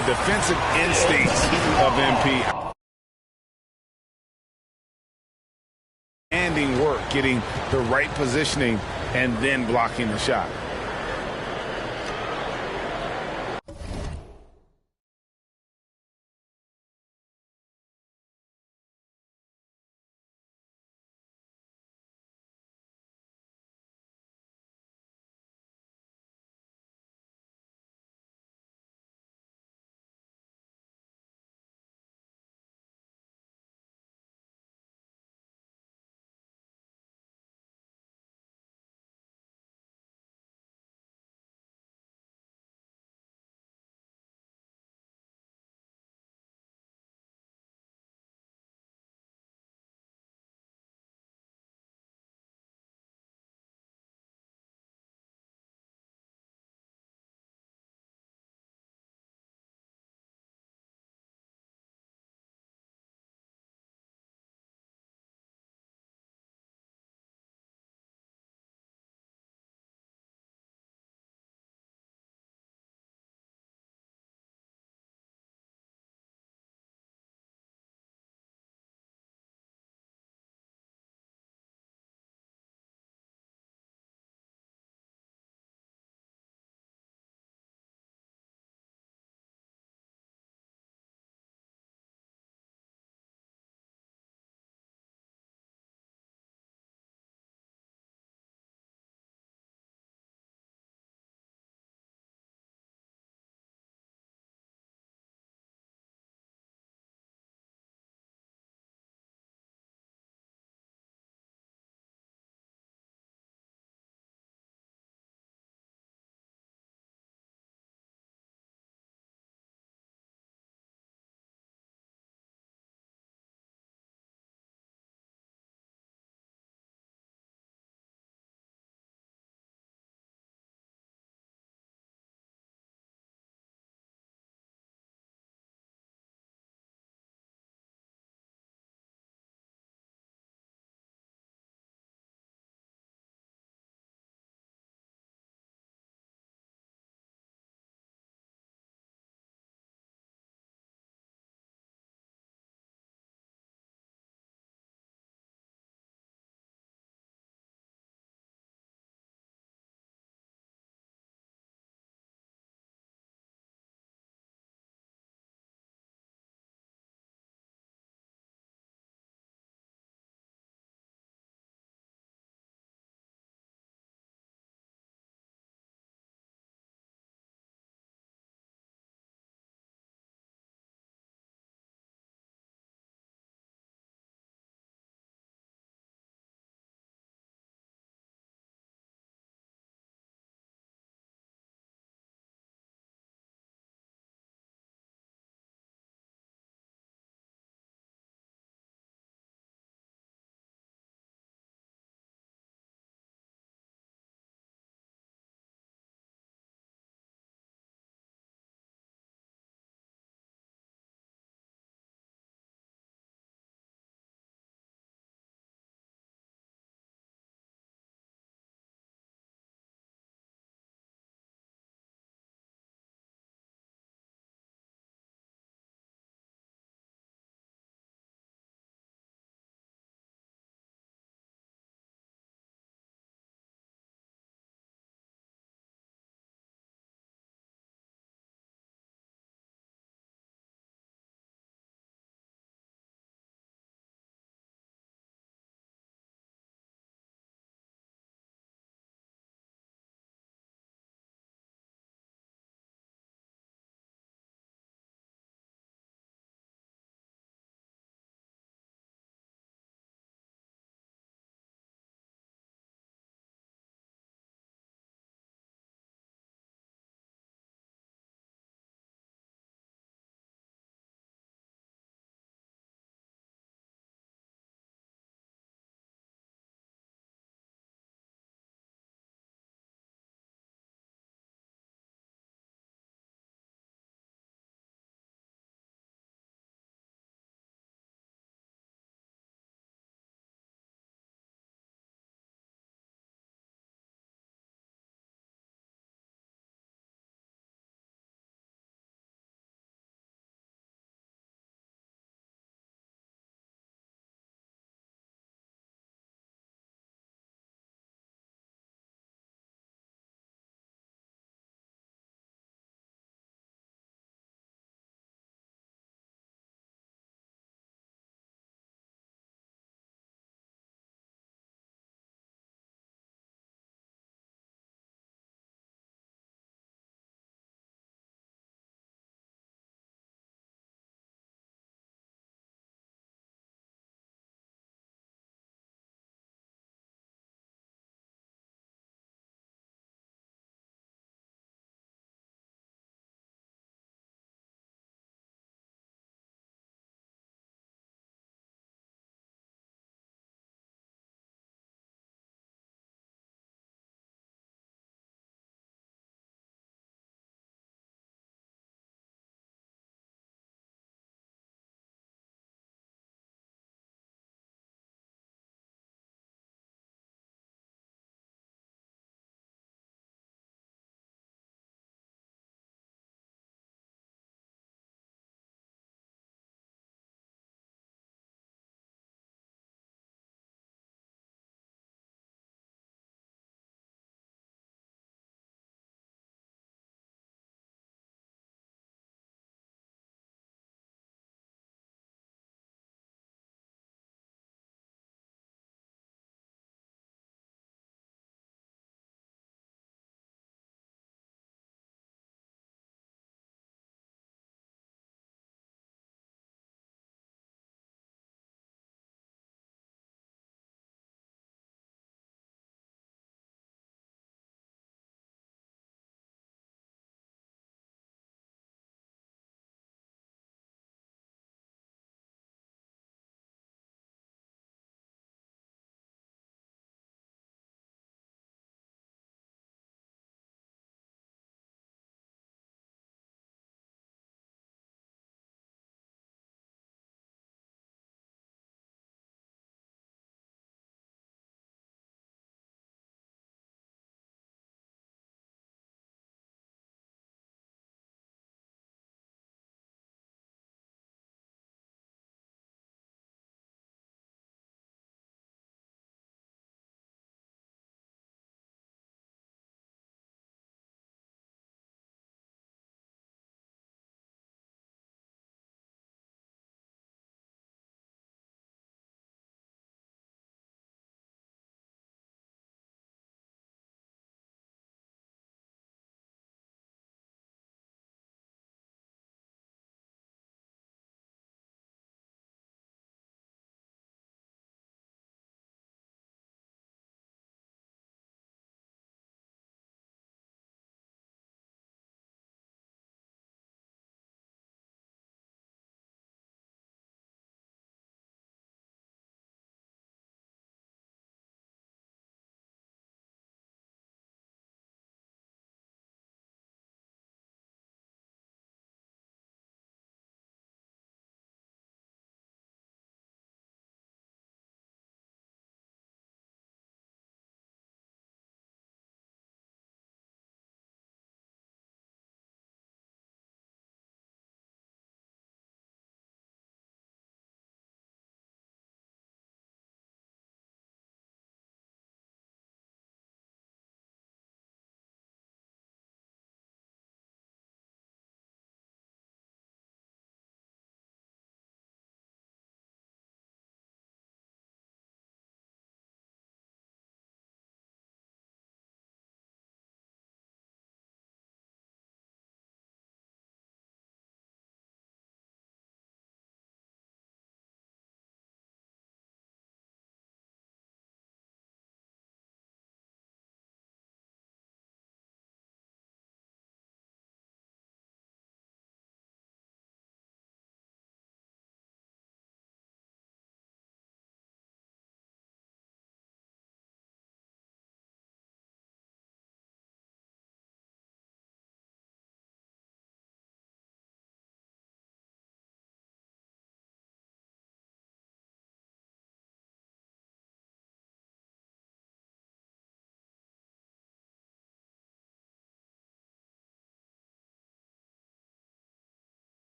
the defensive instincts of MP. Standing work, getting the right positioning, and then blocking the shot.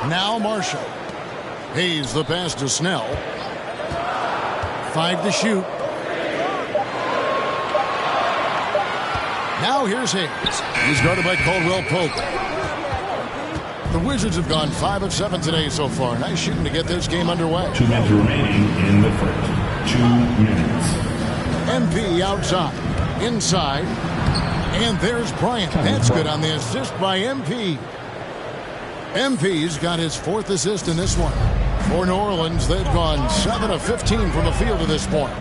Now Marshall. Hayes the pass to Snell. 5 to shoot. Now here's Hayes. He's guarded by Caldwell Pope. The Wizards have gone 5 of 7 today so far. Nice shooting to get this game underway. 2 minutes remaining in the first. 2 minutes. MP outside. Inside. And there's Bryant. That's good on the assist by MP. MP's got his 4th assist in this one. For New Orleans, they've gone 7 of 15 from the field to this point.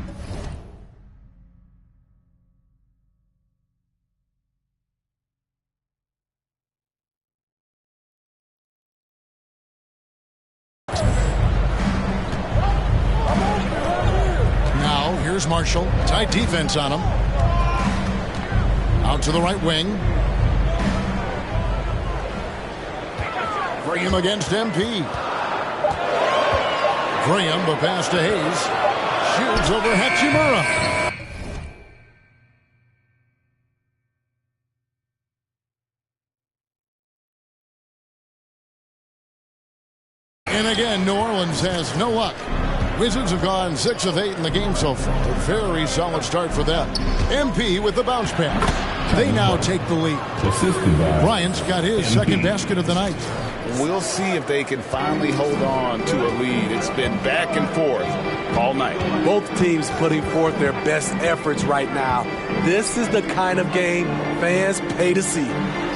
Now, here's Marshall. Tight defense on him. Out to the right wing. Graham against MP. Graham, the pass to Hayes. Shoots over Hachimura. And again, New Orleans has no luck. Wizards have gone 6 of 8 in the game so far. A very solid start for them. MP with the bounce pass. They now take the lead. Bryant's got his second basket of the night. We'll see if they can finally hold on to a lead. It's been back and forth all night. Both teams putting forth their best efforts right now. This is the kind of game fans pay to see.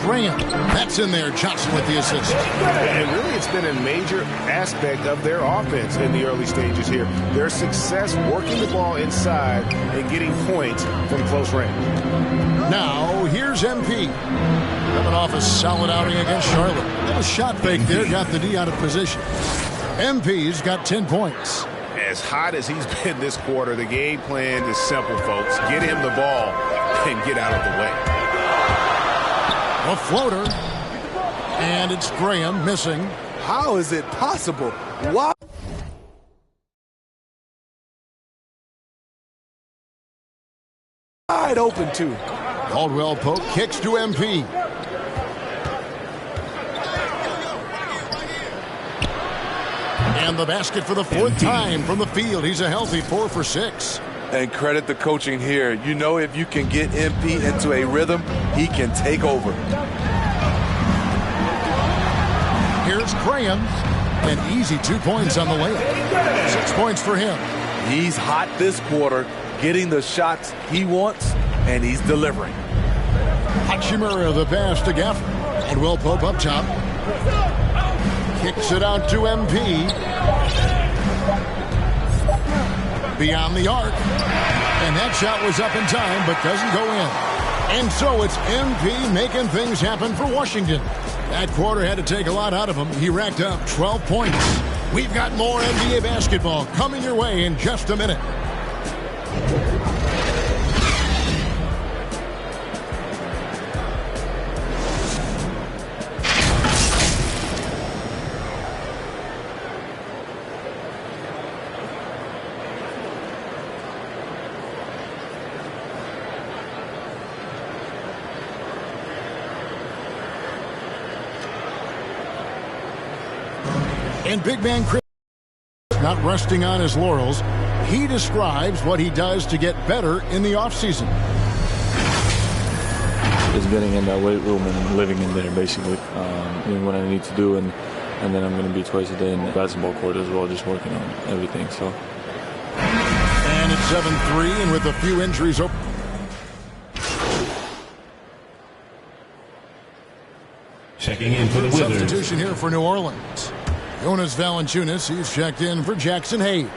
Graham, that's in there. Johnson with the assist. And really, it's been a major aspect of their offense in the early stages here. Their success working the ball inside and getting points from close range. Now, here's MP. Coming off a solid outing against Charlotte. A shot fake there, got the D out of position. MP's got 10 points. As hot as he's been this quarter, the game plan is simple, folks. Get him the ball and get out of the way. A floater. And it's Graham missing. How is it possible? Why? Wide open, too. Caldwell Pope kicks to MP. And the basket for the 4th time from the field. He's a healthy 4 for 6. And credit the coaching here. You know, if you can get MP into a rhythm, he can take over. Here's Graham. An easy 2 points on the layup. 6 points for him. He's hot this quarter, getting the shots he wants, and he's delivering. Hachimura the pass to Gafford. Caldwell Pope up top. Kicks it out to MP. Beyond the arc. And that shot was up in time, but doesn't go in. And so it's MP making things happen for Washington. That quarter had to take a lot out of him. He racked up 12 points. We've got more NBA basketball coming your way in just a minute. And big man Chris not resting on his laurels. He describes what he does to get better in the offseason. Just getting in that weight room and living in there, basically. Doing what I need to do, and then I'm going to be twice a day in the basketball court as well, just working on everything. So. And it's 7-3, and with a few injuries open. Checking in for the Wizards. Substitution here for New Orleans. Jonas Valanciunas, he's checked in for Jackson Hayes.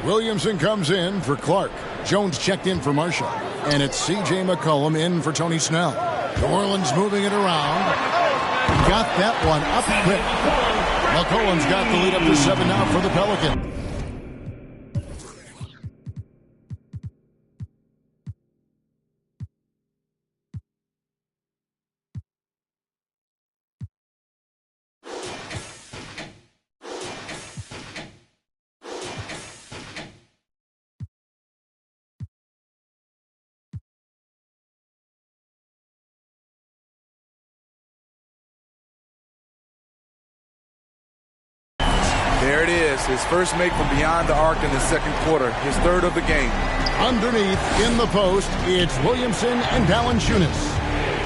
Williamson comes in for Clark. Jones checked in for Marshall. And it's C.J. McCollum in for Tony Snell. New Orleans moving it around. Got that one up quick. McCollum's got the lead up to 7 now for the Pelicans. His first make from beyond the arc in the second quarter, his third of the game. Underneath, in the post, it's Williamson and Valanciunas.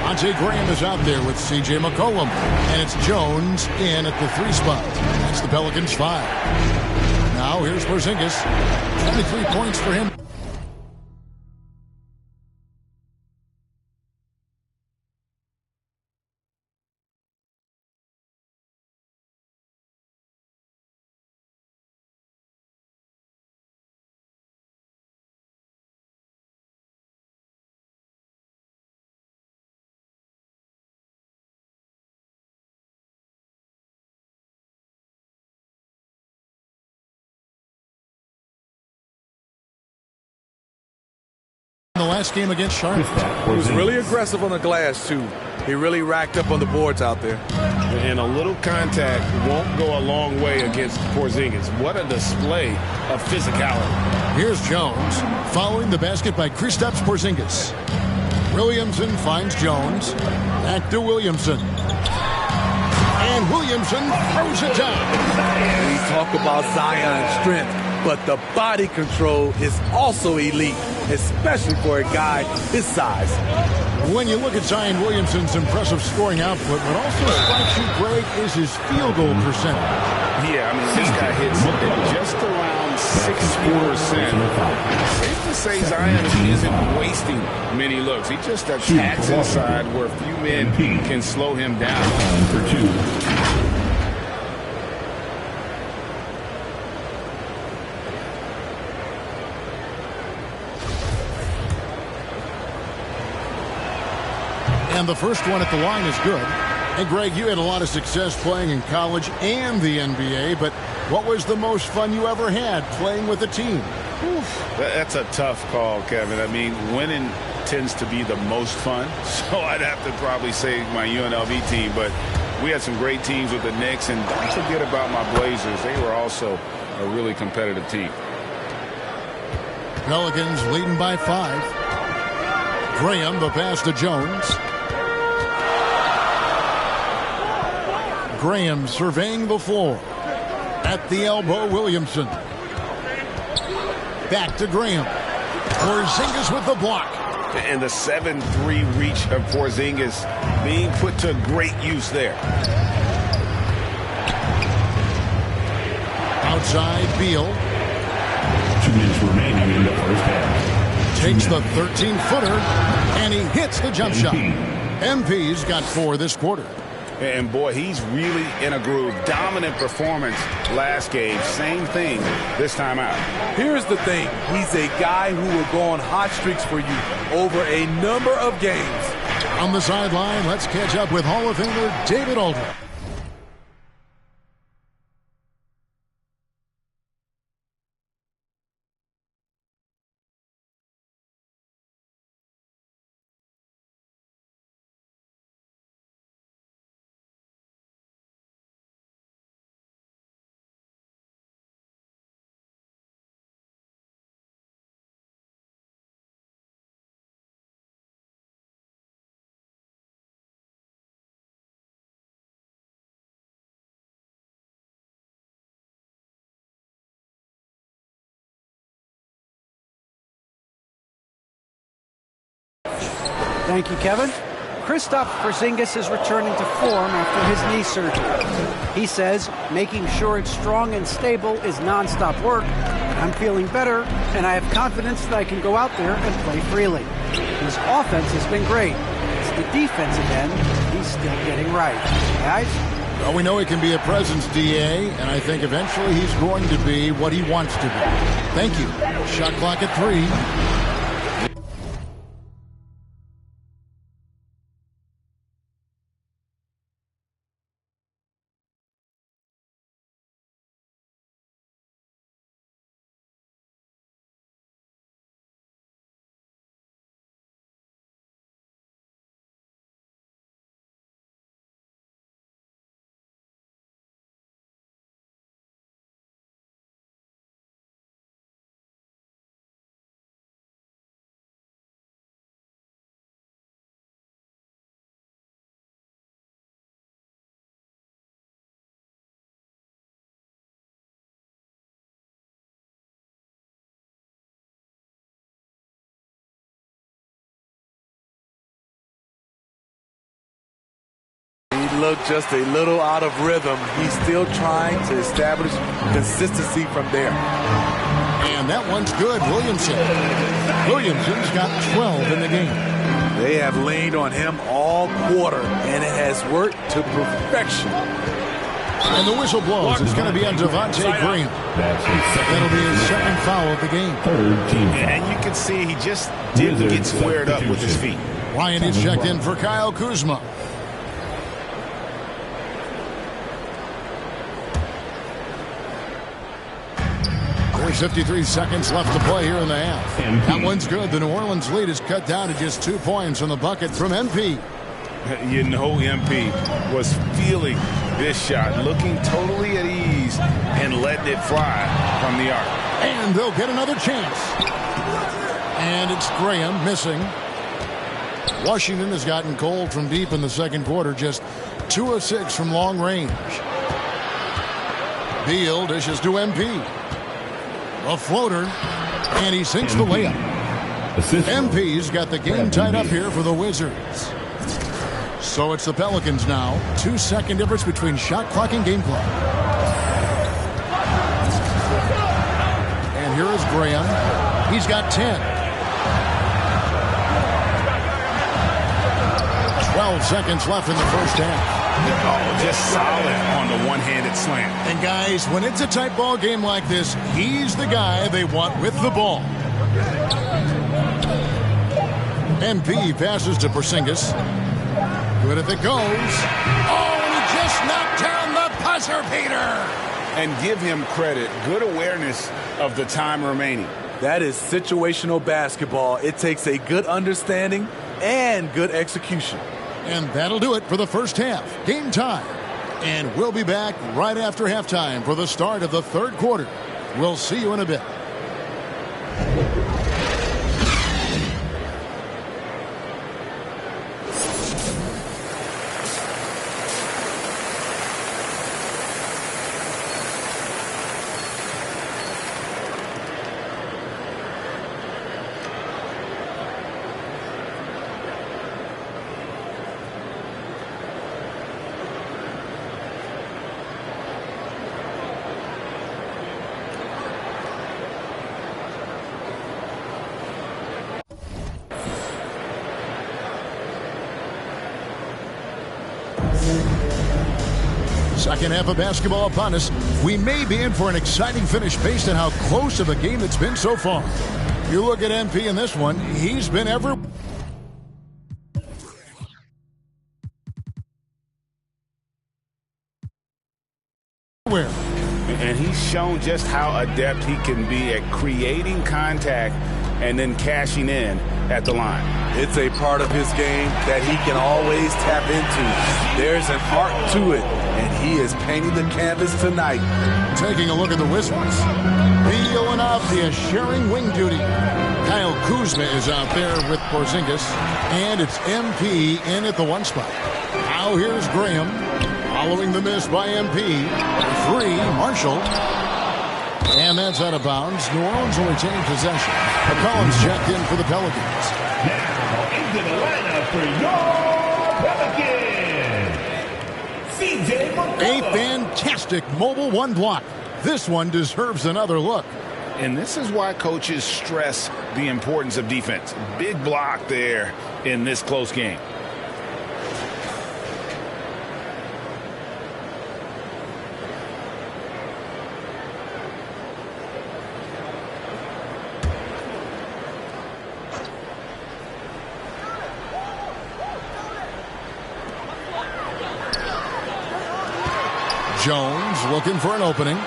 Monte Graham is out there with C.J. McCollum. And it's Jones in at the 3 spot. That's the Pelicans 5. Now here's Porzingis. 23 points for him. The last game against Charlotte. He was really aggressive on the glass, too. He really racked up on the boards out there. And a little contact won't go a long way against Porzingis. What a display of physicality. Here's Jones following the basket by Kristaps Porzingis. Williamson finds Jones. Back to Williamson. And Williamson throws it down. We talk about Zion's strength, but the body control is also elite, especially for a guy his size. When you look at Zion Williamson's impressive scoring output, what also strikes you, Greg, is his field goal percentage. Yeah, I mean, this guy hits it just around 60%. Safe to say Zion isn't wasting many looks. He just attacks inside where few men can slow him down. For 2. And the first one at the line is good. And Greg, you had a lot of success playing in college and the NBA, but what was the most fun you ever had playing with a team? Oof, that's a tough call, Kevin. I mean, winning tends to be the most fun, so I'd have to probably say my UNLV team, but we had some great teams with the Knicks, and don't forget about my Blazers. They were also a really competitive team. Pelicans leading by 5. Graham, the pass to Jones. Graham surveying the floor. At the elbow, Williamson. Back to Graham. Porzingis with the block. And the 7-3 reach of Porzingis being put to great use there. Outside, Beal. 2 minutes remaining in the first half. Takes the 13-footer, and he hits the jump shot. MP's got 4 this quarter. And boy, he's really in a groove. Dominant performance last game. Same thing this time out. Here's the thing. He's a guy who will go on hot streaks for you over a number of games. On the sideline, let's catch up with Hall of Famer David Aldridge. Thank you, Kevin. Kristaps Porzingis is returning to form after his knee surgery. He says making sure it's strong and stable is nonstop work. I'm feeling better, and I have confidence that I can go out there and play freely. His offense has been great. It's the defensive end he's still getting right. Guys? Well, we know he can be a presence, DA, and I think eventually he's going to be what he wants to be. Thank you. Shot clock at 3. look just a little out of rhythm. He's still trying to establish consistency from there. And that one's good, Williamson. Williamson's got 12 in the game. They have leaned on him all quarter, and it has worked to perfection. And the whistle blows. It's going to be on Devontae Graham. That'll be his second foul of the game. And you can see he just didn't get squared up with his feet. Ryan is checked in for Kyle Kuzma. There's 53 seconds left to play here in the half. That one's good. The New Orleans lead is cut down to just 2 points on the bucket from MP. You know MP was feeling this shot, looking totally at ease and letting it fly from the arc. And they'll get another chance. And it's Graham missing. Washington has gotten cold from deep in the second quarter, just 2 of 6 from long range. Beal dishes to MP. A floater, and he sinks the layup. MP's got the game tied up here for the Wizards. So it's the Pelicans now. 2-second difference between shot clock and game clock. And here is Graham. He's got 10. 12 seconds left in the first half. Oh, just solid on the one-handed slam. And guys, when it's a tight ball game like this, he's the guy they want with the ball. MP passes to Porzingis. Good if it goes. Oh, and he just knocked down the buzzer beater. And give him credit. Good awareness of the time remaining. That is situational basketball. It takes a good understanding and good execution. And that'll do it for the first half. Game time. And we'll be back right after halftime for the start of the third quarter. We'll see you in a bit. Second half of basketball upon us. We may be in for an exciting finish based on how close of a game it's been so far. You look at MP in this one, he's been everywhere. And he's shown just how adept he can be at creating contact and then cashing in at the line. It's a part of his game that he can always tap into. There's an art to it, and he is painting the canvas tonight. Taking a look at the Wizards. Beal and Avdia sharing wing duty. Kyle Kuzma is out there with Porzingis, and it's MP in at the one spot. Now here's Graham, following the miss by MP. 3, Marshall. And that's out of bounds. New Orleans will retain possession. McCollum's checked in for the Pelicans. Now into the lineup for your Pelicans, CJ McCollum. A fantastic mobile one block. This one deserves another look. And this is why coaches stress the importance of defense. Big block there in this close game. Jones looking for an opening. And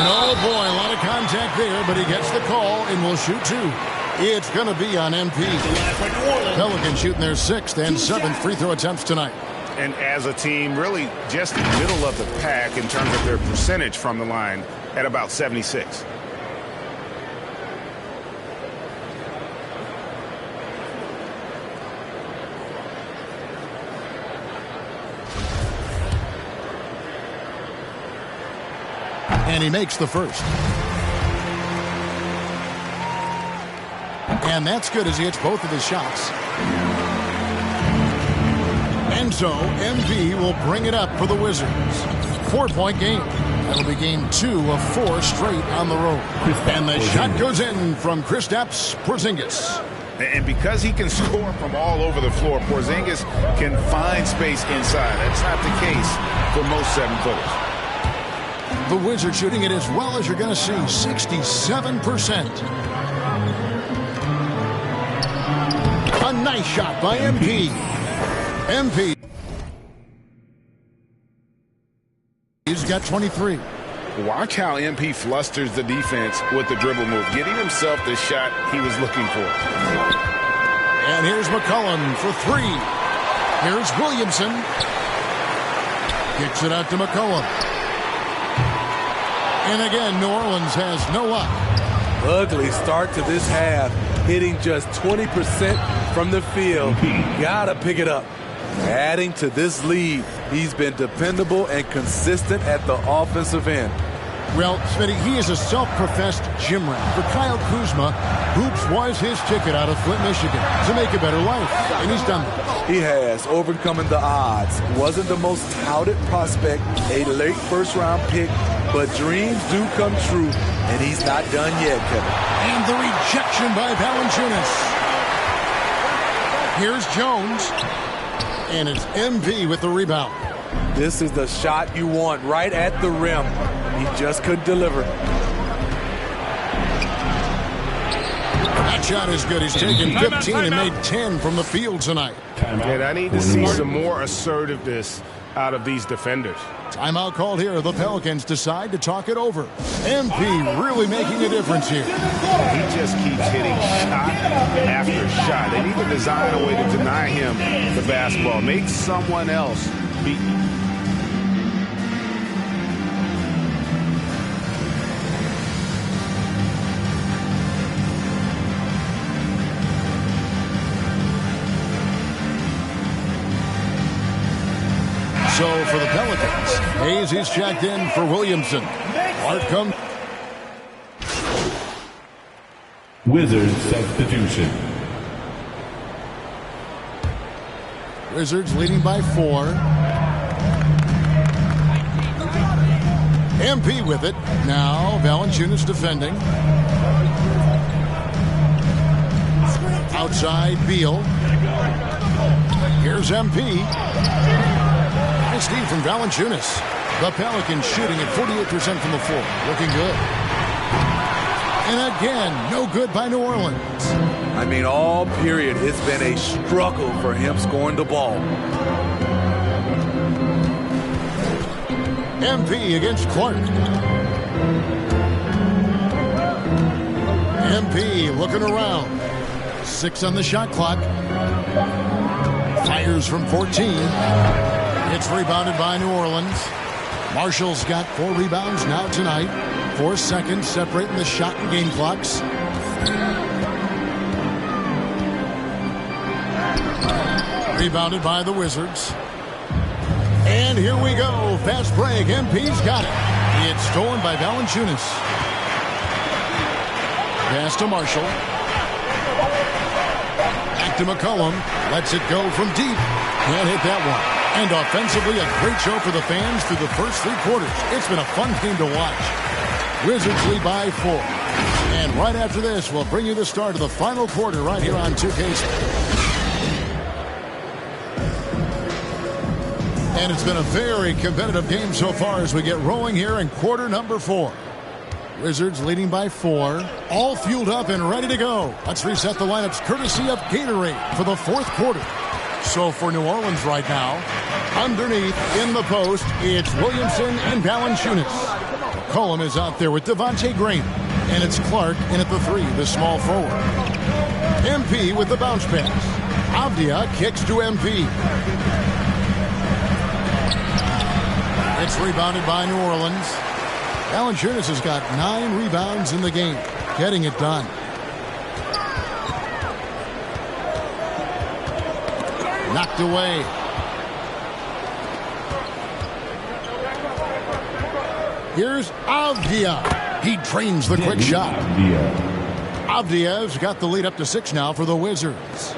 oh boy, a lot of contact there, but he gets the call and will shoot 2. It's going to be on MP. Pelicans shooting their 6th and 7th free throw attempts tonight. And as a team, really just middle of the pack in terms of their percentage from the line at about 76. And he makes the first. And that's good as he hits both of his shots. And so MP will bring it up for the Wizards. 4-point game. That'll be game 2 of 4 straight on the road. And the shot goes in from Kristaps Porzingis. And because he can score from all over the floor, Porzingis can find space inside. That's not the case for most 7-footers. The Wizards shooting it as well as you're going to see, 67%. A nice shot by MP. MP. He's got 23. Watch how MP flusters the defense with the dribble move, getting himself the shot he was looking for. And here's McCollum for 3. Here's Williamson. Kicks it out to McCollum. And again, New Orleans has no luck. Ugly start to this half, hitting just 20% from the field. Gotta pick it up. Adding to this lead, he's been dependable and consistent at the offensive end. Well, Smitty, he is a self-professed gym rat. For Kyle Kuzma, hoops was his ticket out of Flint, Michigan to make a better life. And he's done that. He has, overcoming the odds. Wasn't the most touted prospect, a late first-round pick, but dreams do come true, and he's not done yet, Kevin. And the rejection by Valanciunas. Here's Jones. And it's MP with the rebound. This is the shot you want right at the rim. He just couldn't deliver. That shot is good. He's taken 15 and made 10 from the field tonight. And I need to see some more assertiveness out of these defenders. Timeout called here. The Pelicans decide to talk it over. MP really making a difference here. He just keeps hitting shot after shot. They need to design a way to deny him the basketball. Make someone else beat you. So for the Pelicans, Hayes is checked in for Williamson. Clark comes. Wizards substitution. Wizards leading by 4. MP with it. Now Valanciunas defending. Outside Beal. Here's MP. Nice steal from Valanciunas. The Pelicans shooting at 48% from the floor. Looking good. And again, no good by New Orleans. I mean, all period, it's been a struggle for him scoring the ball. MP against Clark. MP looking around. 6 on the shot clock. Fires from 14. It's rebounded by New Orleans. Marshall's got 4 rebounds now tonight. 4 seconds separating the shot and game clocks. Rebounded by the Wizards. And here we go. Fast break. MP's got it. It's stolen by Valanciunas. Pass to Marshall. Back to McCollum. Lets it go from deep. Can't hit that one. And offensively, a great show for the fans through the first 3 quarters. It's been a fun game to watch. Wizards lead by 4. And right after this, we'll bring you the start of the final quarter right here on 2K. And it's been a very competitive game so far as we get rolling here in quarter number 4. Wizards leading by 4. All fueled up and ready to go. Let's reset the lineups courtesy of Gatorade for the 4th quarter. So for New Orleans right now, underneath in the post, it's Williamson and Valanciunas. McCollum is out there with Devontae Graham. And it's Clark in at the 3, the small forward. MP with the bounce pass. Avdia kicks to MP. It's rebounded by New Orleans. Valanciunas has got 9 rebounds in the game. Getting it done. Knocked away. Here's Avdia. He drains the quick shot. Avdia's got the lead up to 6 now for the Wizards.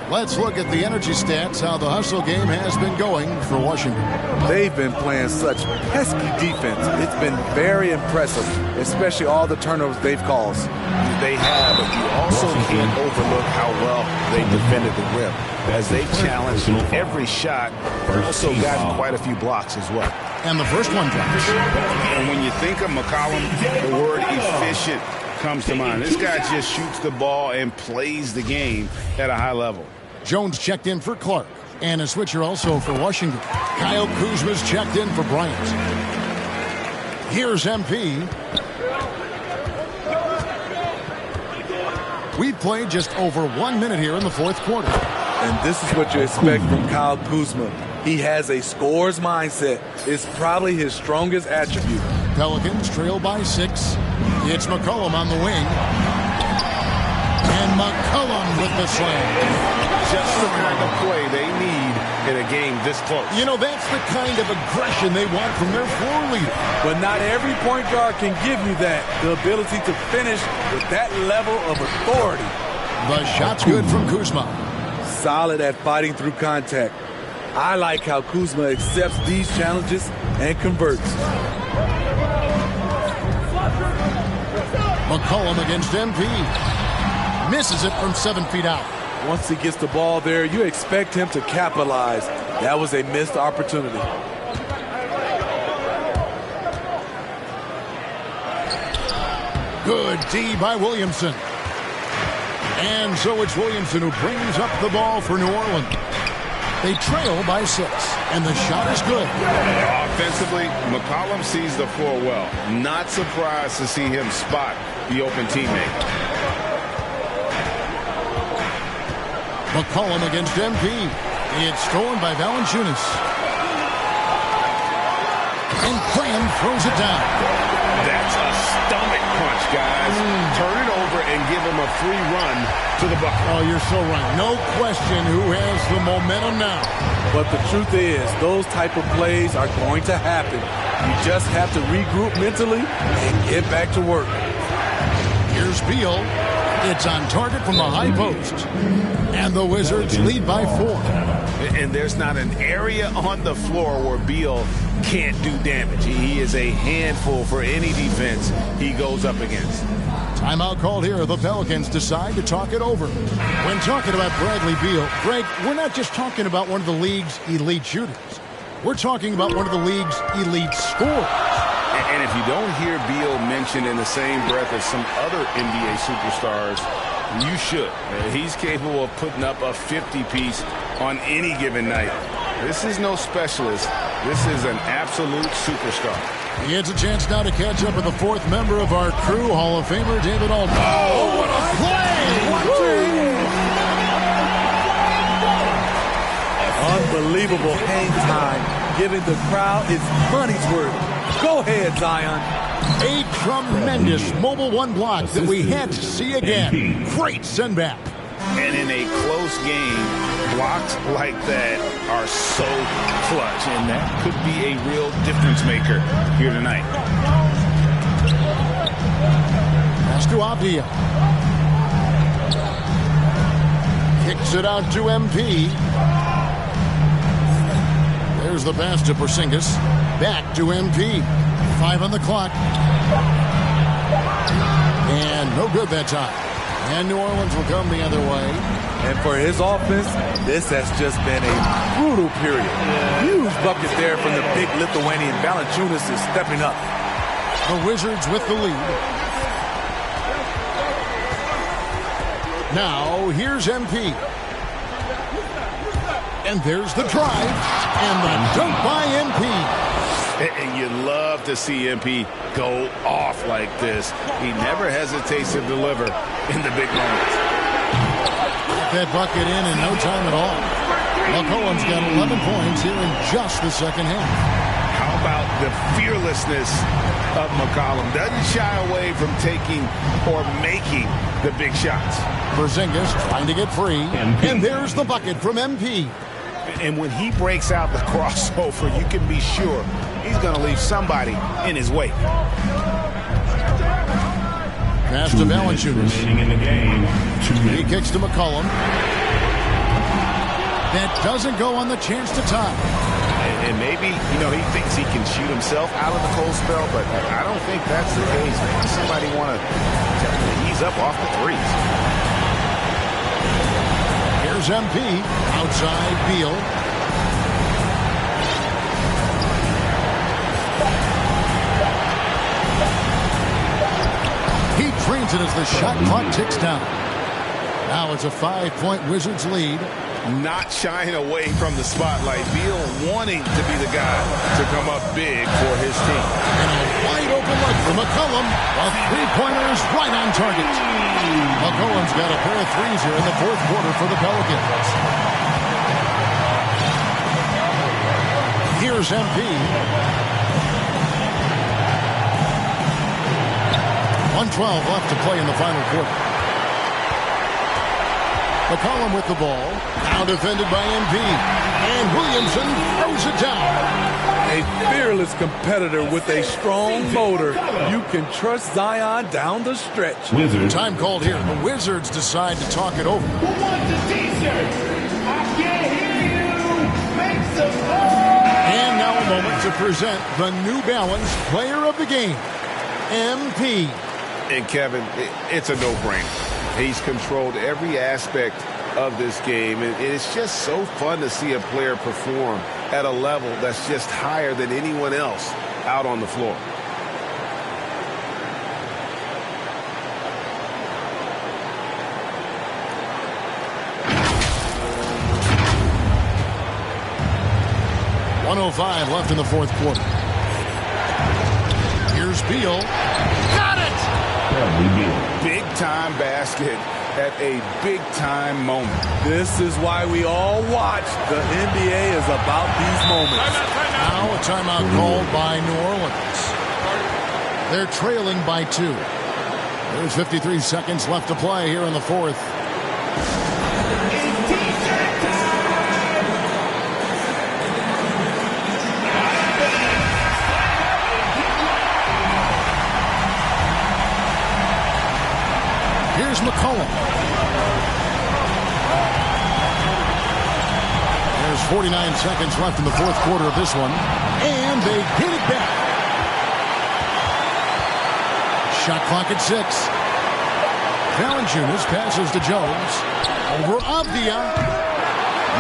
Let's look at the energy stats, how the hustle game has been going for Washington. They've been playing such pesky defense. It's been very impressive, especially all the turnovers they've caused. They have, but you also can't overlook how well they defended the rim. As they challenged every shot, also got quite a few blocks as well. And the first one drops. And when you think of McCollum, the word efficient comes to mind. This guy just shoots the ball and plays the game at a high level. Jones checked in for Clark. And a switcher also for Washington. Kyle Kuzma's checked in for Bryant. Here's MP. We've played just over 1 minute here in the fourth quarter. And this is what you expect from Kyle Kuzma. He has a scorer's mindset. It's probably his strongest attribute. Pelicans trail by 6. It's McCollum on the wing. And McCollum with the slam. Just the kind of play they need in a game this close. You know, that's the kind of aggression they want from their floor leader. But not every point guard can give you that. The ability to finish with that level of authority. The shot's good from Kuzma. Solid at fighting through contact. I like how Kuzma accepts these challenges and converts. McCollum against MP. Misses it from 7 feet out. Once he gets the ball there, you expect him to capitalize. That was a missed opportunity. Good D by Williamson. And so it's Williamson who brings up the ball for New Orleans. They trail by 6, and the shot is good. Offensively, McCollum sees the floor well. Not surprised to see him spot the open teammate. McCollum against MP. It's stolen by Valanciunas. And Cram throws it down. That's a stomach punch, guys. Turn it over and give him a free run to the bucket. Oh, you're so right. No question who has the momentum now. But the truth is, those type of plays are going to happen. You just have to regroup mentally and get back to work. Here's Beal. It's on target from the high post. And the Wizards lead by 4. And there's not an area on the floor where Beal can't do damage. He is a handful for any defense he goes up against. Timeout called here. The Pelicans decide to talk it over. When talking about Bradley Beal, Greg, we're not just talking about one of the league's elite shooters. We're talking about one of the league's elite scorers. And if you don't hear Beal mentioned in the same breath as some other NBA superstars, you should. He's capable of putting up a 50-piece on any given night. This is no specialist. This is an absolute superstar. He gets a chance now to catch up with the fourth member of our crew, Hall of Famer David Aldridge. Oh, what a play! Unbelievable hang time, giving the crowd its money's worth. Go ahead, Zion. A tremendous mobile one block that we had to see again. Great send back. And in a close game, blocks like that are so clutch, and that could be a real difference maker here tonight. Pass to Avdia. Kicks it out to MP. There's the pass to Porzingis. Back to MP. 5 on the clock. And no good that time. And New Orleans will come the other way. And for his offense, this has just been a brutal period. Huge bucket there from the big Lithuanian. Valanciunas is stepping up. The Wizards with the lead. Now, here's MP. And there's the drive. And the dunk by MP. And you love to see MP go off like this. He never hesitates to deliver in the big moments. Get that bucket in no time at all. McCollum's got 11 points here in just the second half. How about the fearlessness of McCollum? Doesn't shy away from taking or making the big shots. Porzingis trying to get free. And there's the bucket from MP. And when he breaks out the crossover, you can be sure he's going to leave somebody in his wake. Pass to Valanciunas. In the game. 2 minutes. He kicks to McCollum. That doesn't go on the chance to tie. And maybe, he thinks he can shoot himself out of the cold spell, but I don't think that's the case. Maybe somebody want to ease up off the threes. Here's MP. Outside Beal. He trains it as the shot clock ticks down. Now it's a 5-point Wizards lead. Not shying away from the spotlight. Beal wanting to be the guy to come up big for his team. And a wide open look for McCollum. A three-pointer is right on target. McCollum's got a pair of threes here in the fourth quarter for the Pelicans. Here's MP. 1:12 left to play in the final quarter. McCollum with the ball. Now defended by MP. And Williamson throws it down. A fearless competitor with a strong motor. You can trust Zion down the stretch. Wizards. Time called here. The Wizards decide to talk it over. Who wants a t-shirt? I can't hear you. Make some noise. And now a moment to present the New Balance Player of the Game, MP. And Kevin, it's a no-brainer. He's controlled every aspect of this game, and it's just so fun to see a player perform at a level that's just higher than anyone else out on the floor. .105 left in the fourth quarter. Here's Beal. Got it! Big-time basket at a big-time moment. This is why we all watch. The NBA is about these moments. Now a timeout called by New Orleans. They're trailing by 2. There's 53 seconds left to play here in the fourth. Here's McCollum. There's 49 seconds left in the fourth quarter of this one. And they get it back. Shot clock at 6. Valanciunas passes to Jones. Over Avdia.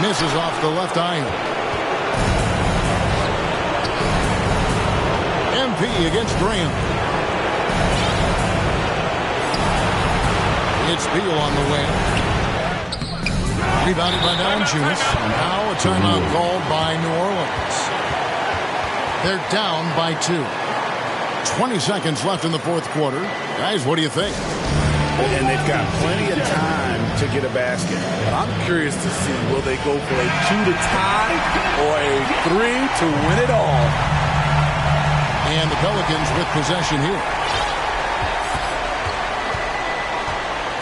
Misses off the left iron. MP against Graham. It's Beal on the way. Rebounded by Valanciunas. Now a timeout called by New Orleans. They're down by 2. 20 seconds left in the fourth quarter. Guys, what do you think? And they've got plenty of time to get a basket. I'm curious to see, will they go for a 2 to tie or a 3 to win it all? And the Pelicans with possession here.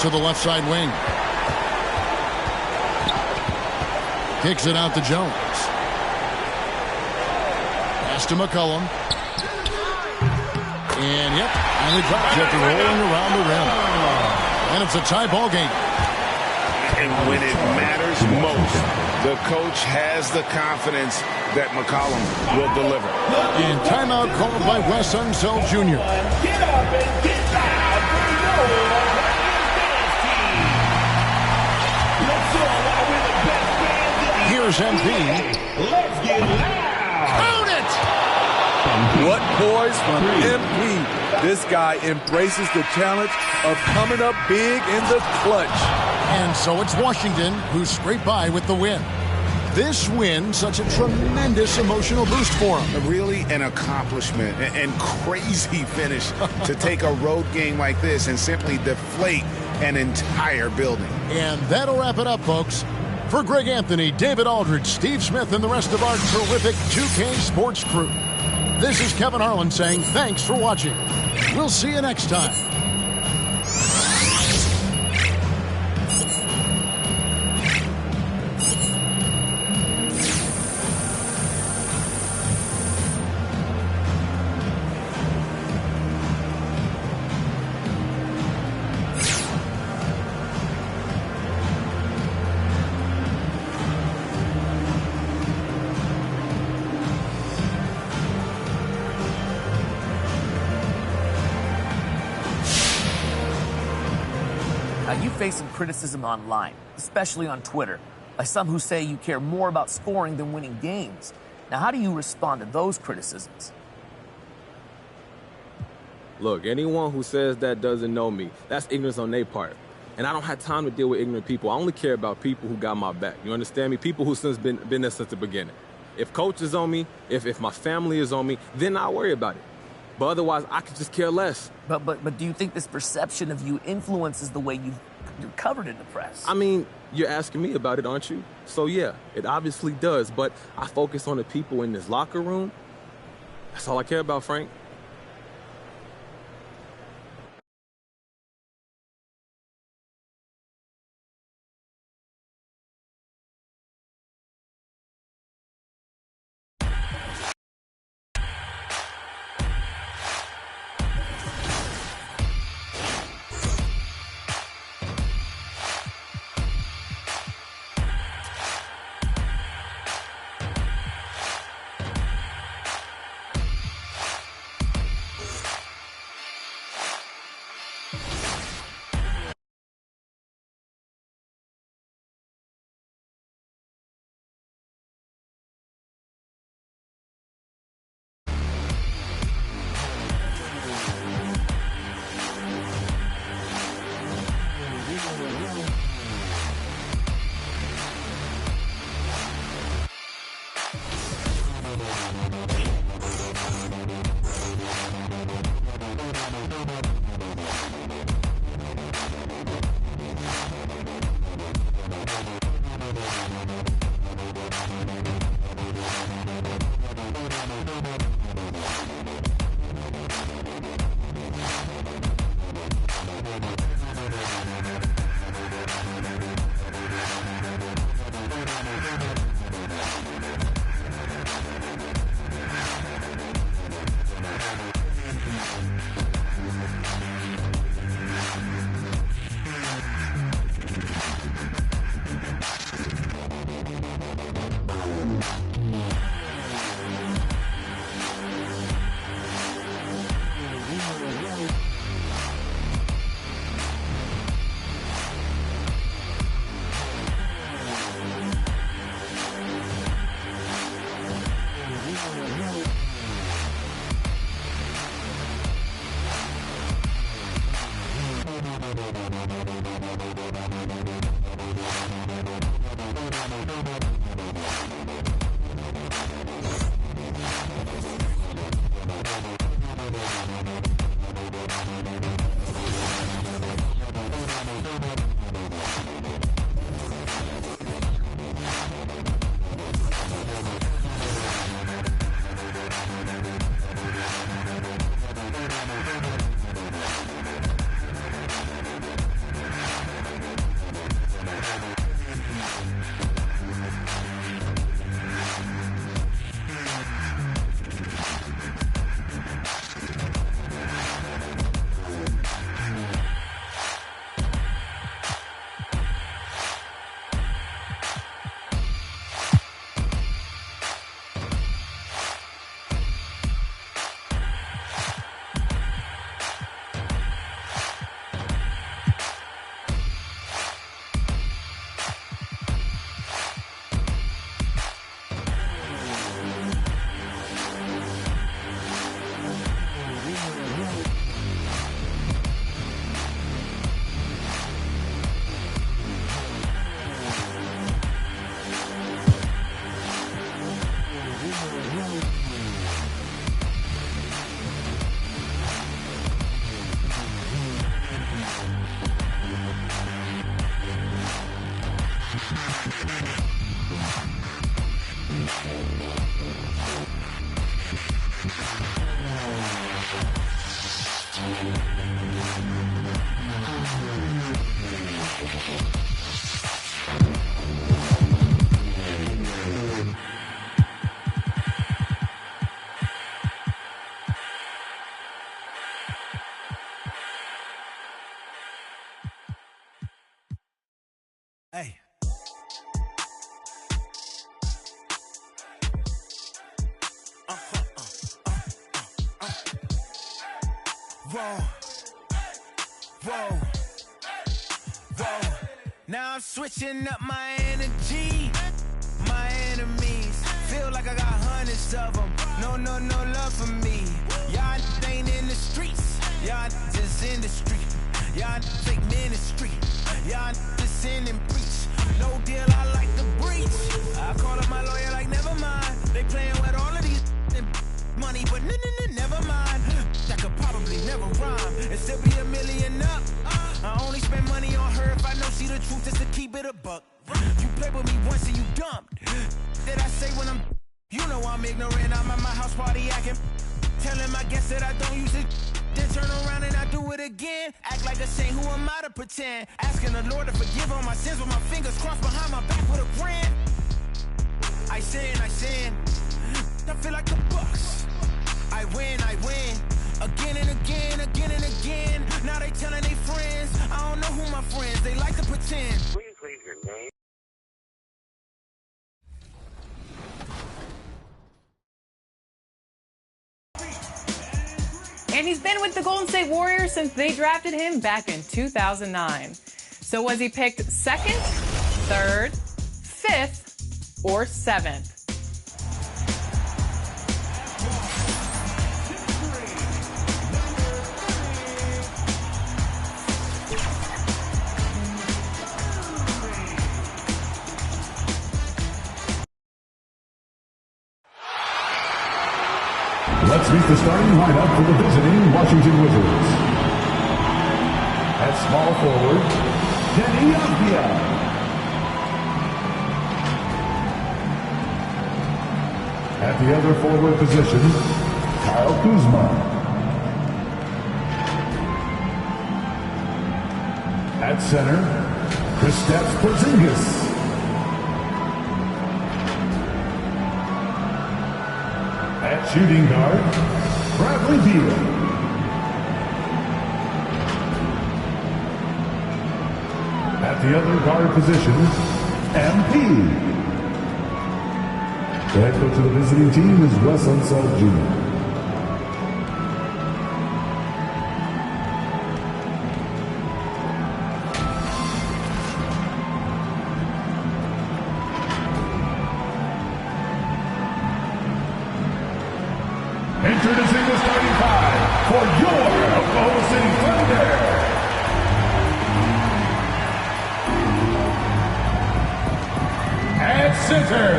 To the left side wing. Kicks it out to Jones. Pass to McCollum. And yep, and it drops after rolling around the rim. And it's a tie ball game. And when it matters most, the coach has the confidence that McCollum will deliver. And timeout called by Wes Unseld Jr. Get up and get loud for your dance team. Let's all out with the best fans in the Here's MP. Let's get loud. Count it! What poise from MP. This guy embraces the challenge of coming up big in the clutch. And so it's Washington who scraped by with the win. This win, such a tremendous emotional boost for them. Really an accomplishment and crazy finish to take a road game like this and simply deflate an entire building. And that'll wrap it up, folks. For Greg Anthony, David Aldridge, Steve Smith, and the rest of our terrific 2K Sports crew, this is Kevin Harlan saying thanks for watching. We'll see you next time. Now, you face some criticism online, especially on Twitter, by some who say you care more about scoring than winning games. Now, how do you respond to those criticisms? Look, anyone who says that doesn't know me. That's ignorance on their part. And I don't have time to deal with ignorant people. I only care about people who got my back. You understand me? People who since been there since the beginning. If coach is on me, if my family is on me, then I'll worry about it. But otherwise, I could just care less. But do you think this perception of you influences the way you're covered in the press? I mean, you're asking me about it, aren't you? So yeah, it obviously does. But I focus on the people in this locker room. That's all I care about, Frank. Hey. Whoa. Whoa. Now I'm switching up my energy. My enemies feel like I got hundreds of them. No love for me. Y'all ain't in the streets. Y'all just in the street. Y'all take ministry. Y'all just sin and preach. No deal, I like the breach. I call up my lawyer like, never mind. They playing with all of these money, but never mind. That could probably never rhyme and still be $1 million up. I only spend money on her if I know she the truth, just to keep it a buck. You play with me once and you dumped. Did I say when I'm, you know I'm ignorant, I'm at my house party acting. Telling my guests that I don't use it, then turn around and I do it again. Act like a saint, who am I to pretend? Asking the Lord to forgive all my sins with my fingers crossed behind my back with a grin. I sin. I feel like the Bucks. I win. Again and again. Now they telling their friends. I don't know who my friends, they like to pretend. Please leave your name. And he's been with the Golden State Warriors since they drafted him back in 2009. So was he picked second, third, fifth, or seventh? Let's meet the starting lineup for the visiting Washington Wizards. At small forward, Denny Avdia. At the other forward position, Kyle Kuzma. At center, Kristaps Porzingis. At shooting guard, Bradley Beal. At the other guard position, MP. The head coach of the visiting team is Wes Unseld Jr. Introducing the starting five for your Oklahoma City Thunder. At center,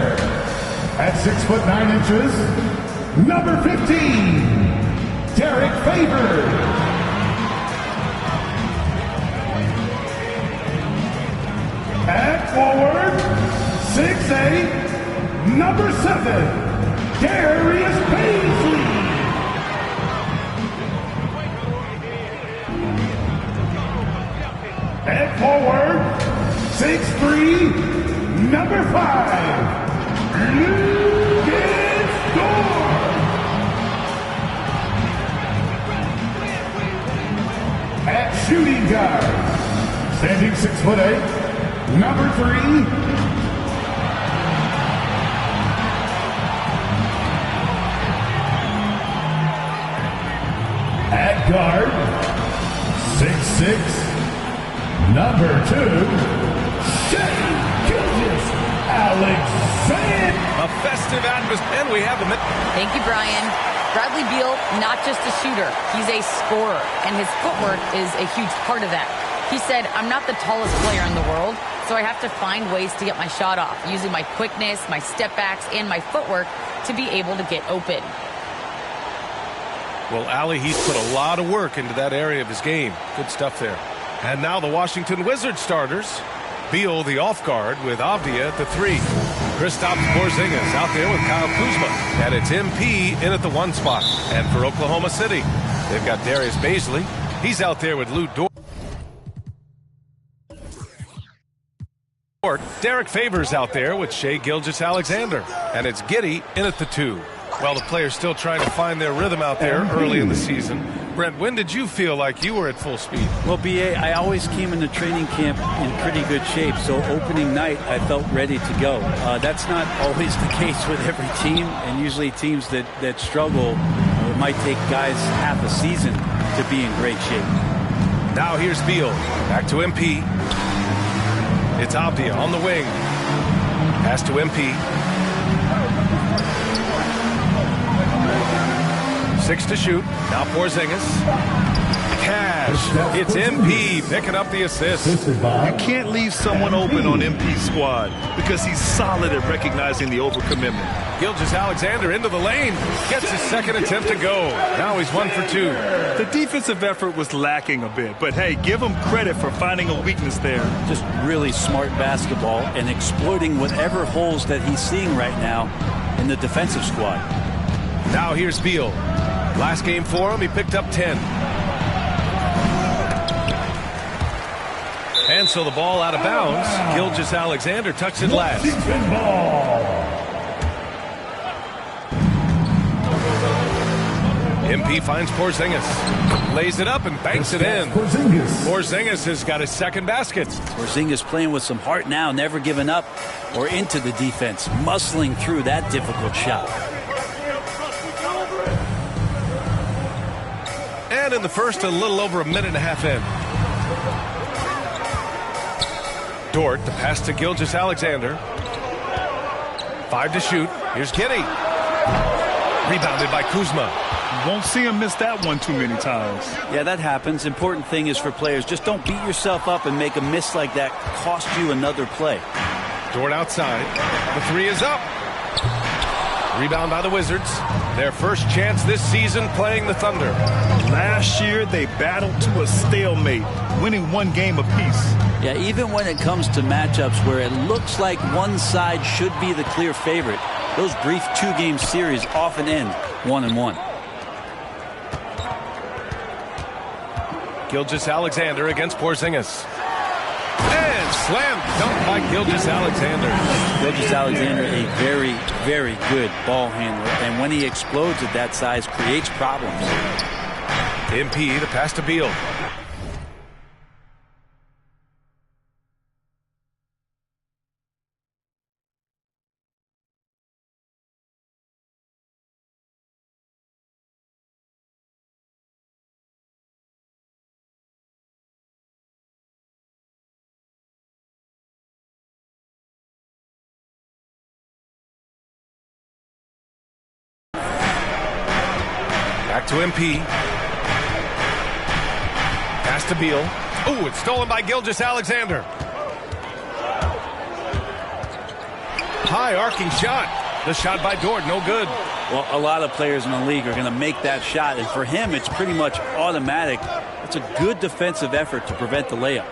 at 6'9", number 15, Derek Favors. At forward, 6'8", number 7, Darius Paisley. At forward, 6'3", number 5, Lucas Dort. At shooting guard, standing 6'8", number 3, at guard, 6'6", number 2, Shai Gilgeous-Alexander. A festive atmosphere, and we have him. Thank you, Brian. Bradley Beal, not just a shooter, he's a scorer, and his footwork is a huge part of that. He said, I'm not the tallest player in the world, so I have to find ways to get my shot off, using my quickness, my step backs, and my footwork to be able to get open. Well, Allie, he's put a lot of work into that area of his game. Good stuff there. And now the Washington Wizards starters. Beal, the off guard, with Avdia at the 3. Kristaps Porzingis out there with Kyle Kuzma. And it's MP in at the 1 spot. And for Oklahoma City, they've got Darius Paisley. He's out there with Lou Dort. Derek Favors out there with Shai Gilgeous-Alexander. And it's Giddey in at the 2. Well, the players still trying to find their rhythm out there early in the season. Brent, when did you feel like you were at full speed? Well, B.A., I always came into training camp in pretty good shape, so opening night I felt ready to go. That's not always the case with every team, and usually teams that struggle, it might take guys half a season to be in great shape. Now here's Beal. Back to MP. It's Abdia on the wing. Pass to MP. 6 to shoot. Now Porzingis. Cash. It's MP picking up the assist. You can't leave someone open on MP's squad because he's solid at recognizing the overcommitment. Gilgeous-Alexander into the lane. Gets his second attempt to go. Now he's 1 for 2. The defensive effort was lacking a bit, but hey, give him credit for finding a weakness there. Just really smart basketball and exploiting whatever holes that he's seeing right now in the defensive squad. Now here's Beal. Last game for him, he picked up 10. And so the ball out of bounds. Gilgeous-Alexander tucks it last. MP finds Porzingis. Lays it up and banks it in. Porzingis has got his second basket. Porzingis playing with some heart now, never giving up or into the defense, muscling through that difficult shot. And in the first, a little over a minute and a half in. Dort, the pass to Gilgeous-Alexander. 5 to shoot. Here's Giddey. Rebounded by Kuzma. Won't see him miss that one too many times. Yeah, that happens. Important thing is for players, just don't beat yourself up and make a miss like that cost you another play. Dort outside. The 3 is up. Rebound by the Wizards. Their first chance this season playing the Thunder. Last year, they battled to a stalemate, winning 1 game apiece. Yeah, even when it comes to matchups where it looks like one side should be the clear favorite, those brief 2-game series often end 1-1. Gilgeous-Alexander against Porzingis. And slam dunk by Gilgeous-Alexander. Gilgeous-Alexander, a very, very good ball handler. And when he explodes at that size, creates problems. MP, the pass to Beal. Back to MP. Pass to Beal. Ooh, it's stolen by Gilgeous-Alexander. High arcing shot. The shot by Dort, no good. Well, a lot of players in the league are going to make that shot, and for him, it's pretty much automatic. It's a good defensive effort to prevent the layup.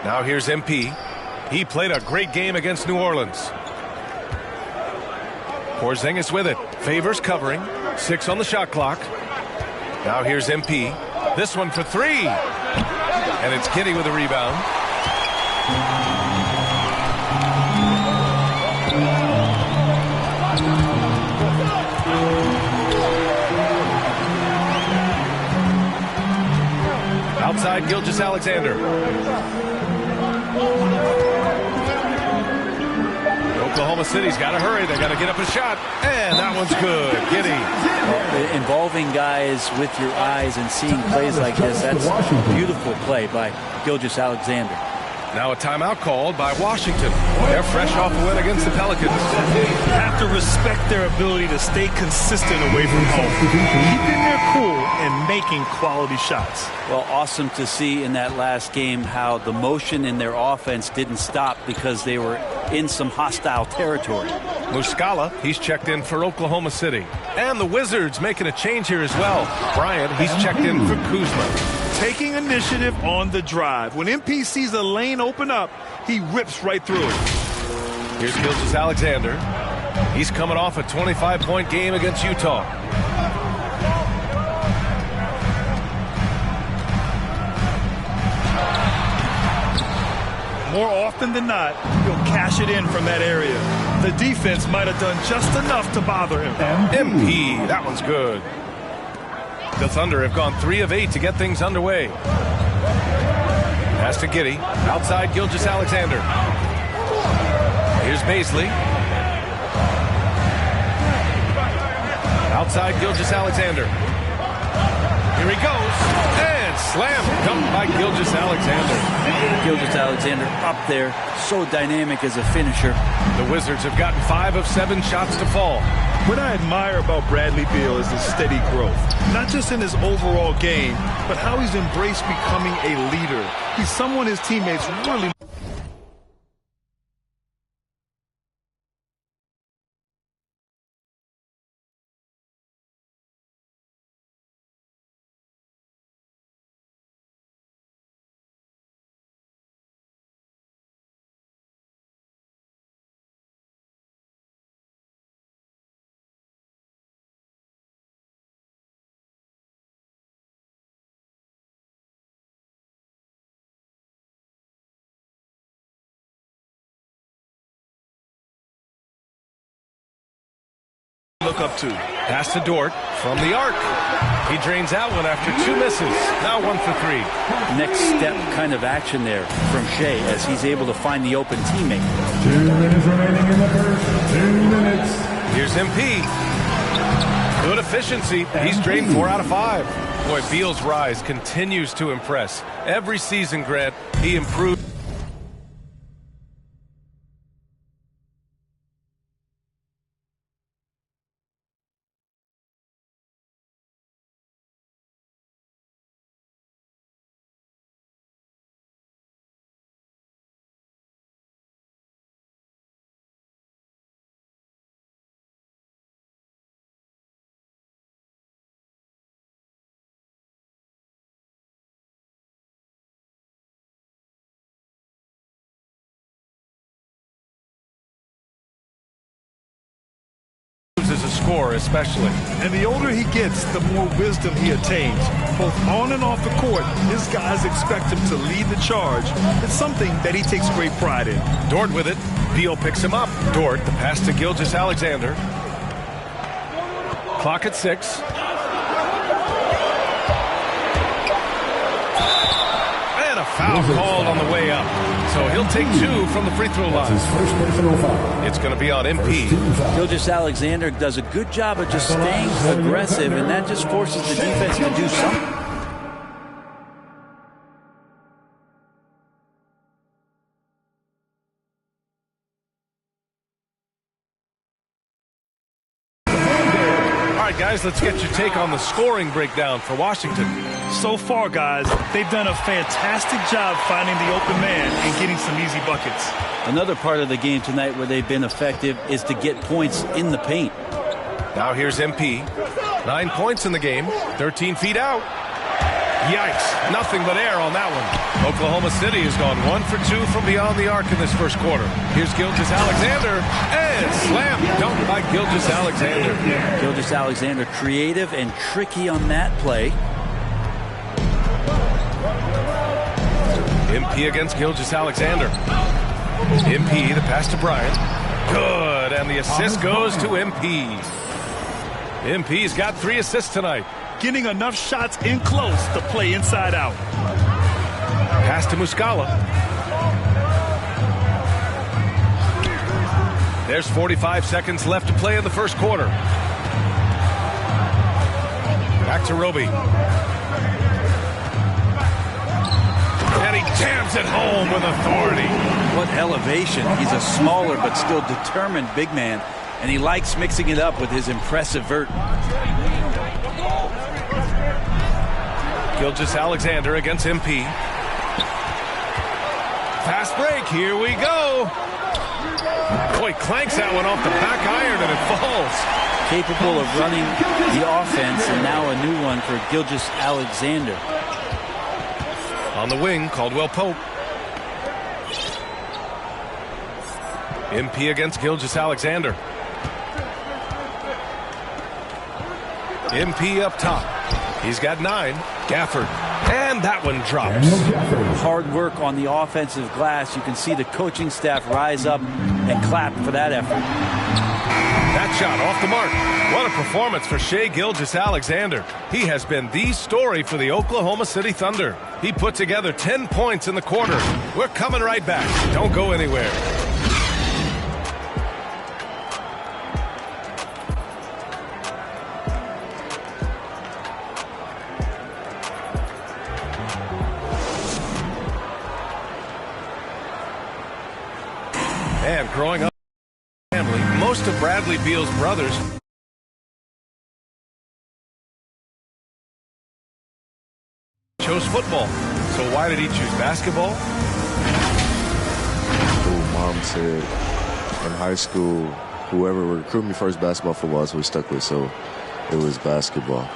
Now here's MP. He played a great game against New Orleans. Porzingis with it. Favors covering. 6 on the shot clock. Now here's MP. This one for 3. And it's Giddey with a rebound. Outside Gilgeous-Alexander. Oklahoma City's got to hurry. They got to get up a shot. And that one's good. Giddey. Involving guys with your eyes and seeing plays like this, that's a beautiful play by Gilgeous-Alexander. Now a timeout called by Washington. They're fresh off a win against the Pelicans. You have to respect their ability to stay consistent away from home. Keeping their cool and making quality shots. Well, awesome to see in that last game how the motion in their offense didn't stop because they were in some hostile territory. Muscala, he's checked in for Oklahoma City. And the Wizards making a change here as well. Bryant, he's checked in for Kuzma. Taking initiative on the drive. When MP sees a lane open up, he rips right through it. Here's Gilgeous-Alexander. He's coming off a 25-point game against Utah. More often than not, he'll cash it in from that area. The defense might have done just enough to bother him. MP, that one's good. The Thunder have gone 3 of 8 to get things underway. Pass to Giddey. Outside Gilgeous-Alexander. Here's Baisley. Outside Gilgeous-Alexander. Here he goes. And slam dunk by by Gilgeous-Alexander. Gilgeous-Alexander up there, so dynamic as a finisher. The Wizards have gotten 5 of 7 shots to fall. What I admire about Bradley Beal is his steady growth, not just in his overall game, but how he's embraced becoming a leader. He's someone his teammates really... look up to. Pass to Dort from the arc. He drains that one after 2 misses. Now 1 for 3. Next step kind of action there from Shea as he's able to find the open teammate. 2 minutes remaining in the first. 2 minutes. Here's MP. Good efficiency. He's drained 4 out of 5. Boy, Beal's rise continues to impress. Every season, Grant, he improved. As a scorer, especially. And the older he gets, the more wisdom he attains. Both on and off the court, his guys expect him to lead the charge. It's something that he takes great pride in. Dort with it. Beal picks him up. Dort, the pass to Gilgeous-Alexander. Clock at 6. And a foul called on the way up. So he'll take 2 from the free throw line. It's going to be on MP. Gilgeous-Alexander does a good job of just staying aggressive, and that just forces the defense to do something. All right, guys, let's get your take on the scoring breakdown for Washington. So far, guys, they've done a fantastic job finding the open man and getting some easy buckets. Another part of the game tonight where they've been effective is to get points in the paint. Now here's MP. 9 points in the game, 13 feet out. Yikes, nothing but air on that one. Oklahoma City has gone 1 for 2 from beyond the arc in this first quarter. Here's Gilgeous-Alexander, and slam dunk by Gilgeous-Alexander. Gilgeous-Alexander creative and tricky on that play. MP against Gilgeous-Alexander. MP, the pass to Bryant. Good, and the assist goes to MP. MP's got 3 assists tonight. Getting enough shots in close to play inside out. Pass to Muscala. There's 45 seconds left to play in the first quarter. Back to Roby. And he jams it home with authority. What elevation. He's a smaller but still determined big man, and he likes mixing it up with his impressive vert. Gilgeous-Alexander against MP. Fast break, here we go. Boy, clanks that one off the back iron and it falls. Capable of running the offense, and now a new one for Gilgeous-Alexander. On the wing, Caldwell Pope. MP against Gilgeous-Alexander. MP up top. He's got 9. Gafford. And that one drops. Hard work on the offensive glass. You can see the coaching staff rise up and clap for that effort. That shot off the mark. What a performance for Shai Gilgeous-Alexander. He has been the story for the Oklahoma City Thunder. He put together 10 points in the quarter. We're coming right back. Don't go anywhere. And growing up in a family, most of Bradley Beal's brothers chose football. So why did he choose basketball? Mom said in high school, whoever recruited me first, basketball, football is what we stuck with. So it was basketball.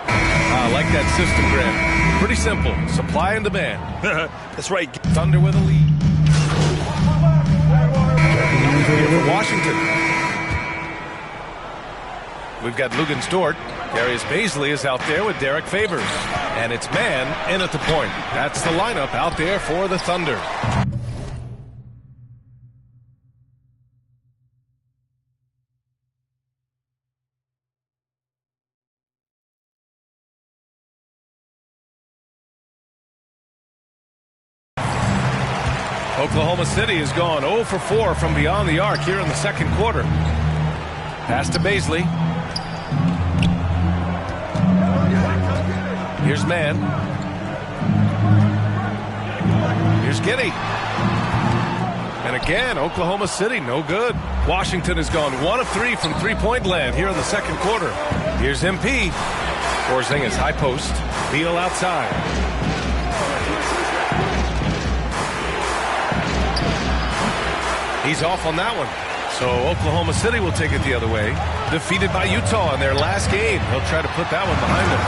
I like that system, Grant. Pretty simple. Supply and demand. That's right. Thunder with a lead. Here for Washington. We've got Lugan Stort. Darius Baisley is out there with Derek Favors. And it's man in at the point. That's the lineup out there for the Thunder. Oklahoma City has gone 0 for 4 from beyond the arc here in the second quarter. Pass to Baisley. Here's Mann. Here's Giddey. And again, Oklahoma City, no good. Washington has gone 1 of 3 from three-point land here in the second quarter. Here's MP. Porzingis, high post. Beal outside. He's off on that one. So Oklahoma City will take it the other way. Defeated by Utah in their last game. He'll try to put that one behind him.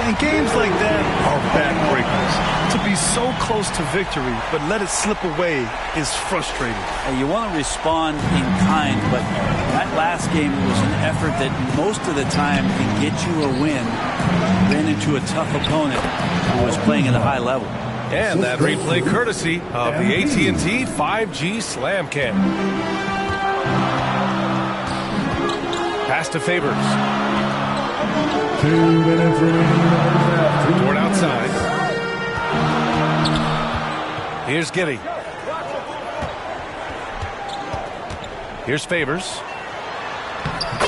And games like that are backbreakers. To be so close to victory, but let it slip away is frustrating. You want to respond in kind, but that last game was an effort that most of the time can get you a win. Ran into a tough opponent who was playing at a high level. And that replay courtesy of the AT&T 5G Slam Cam. Pass to Favors. 2 minutes remaining. Toward outside. Here's Giddey. Here's Favors.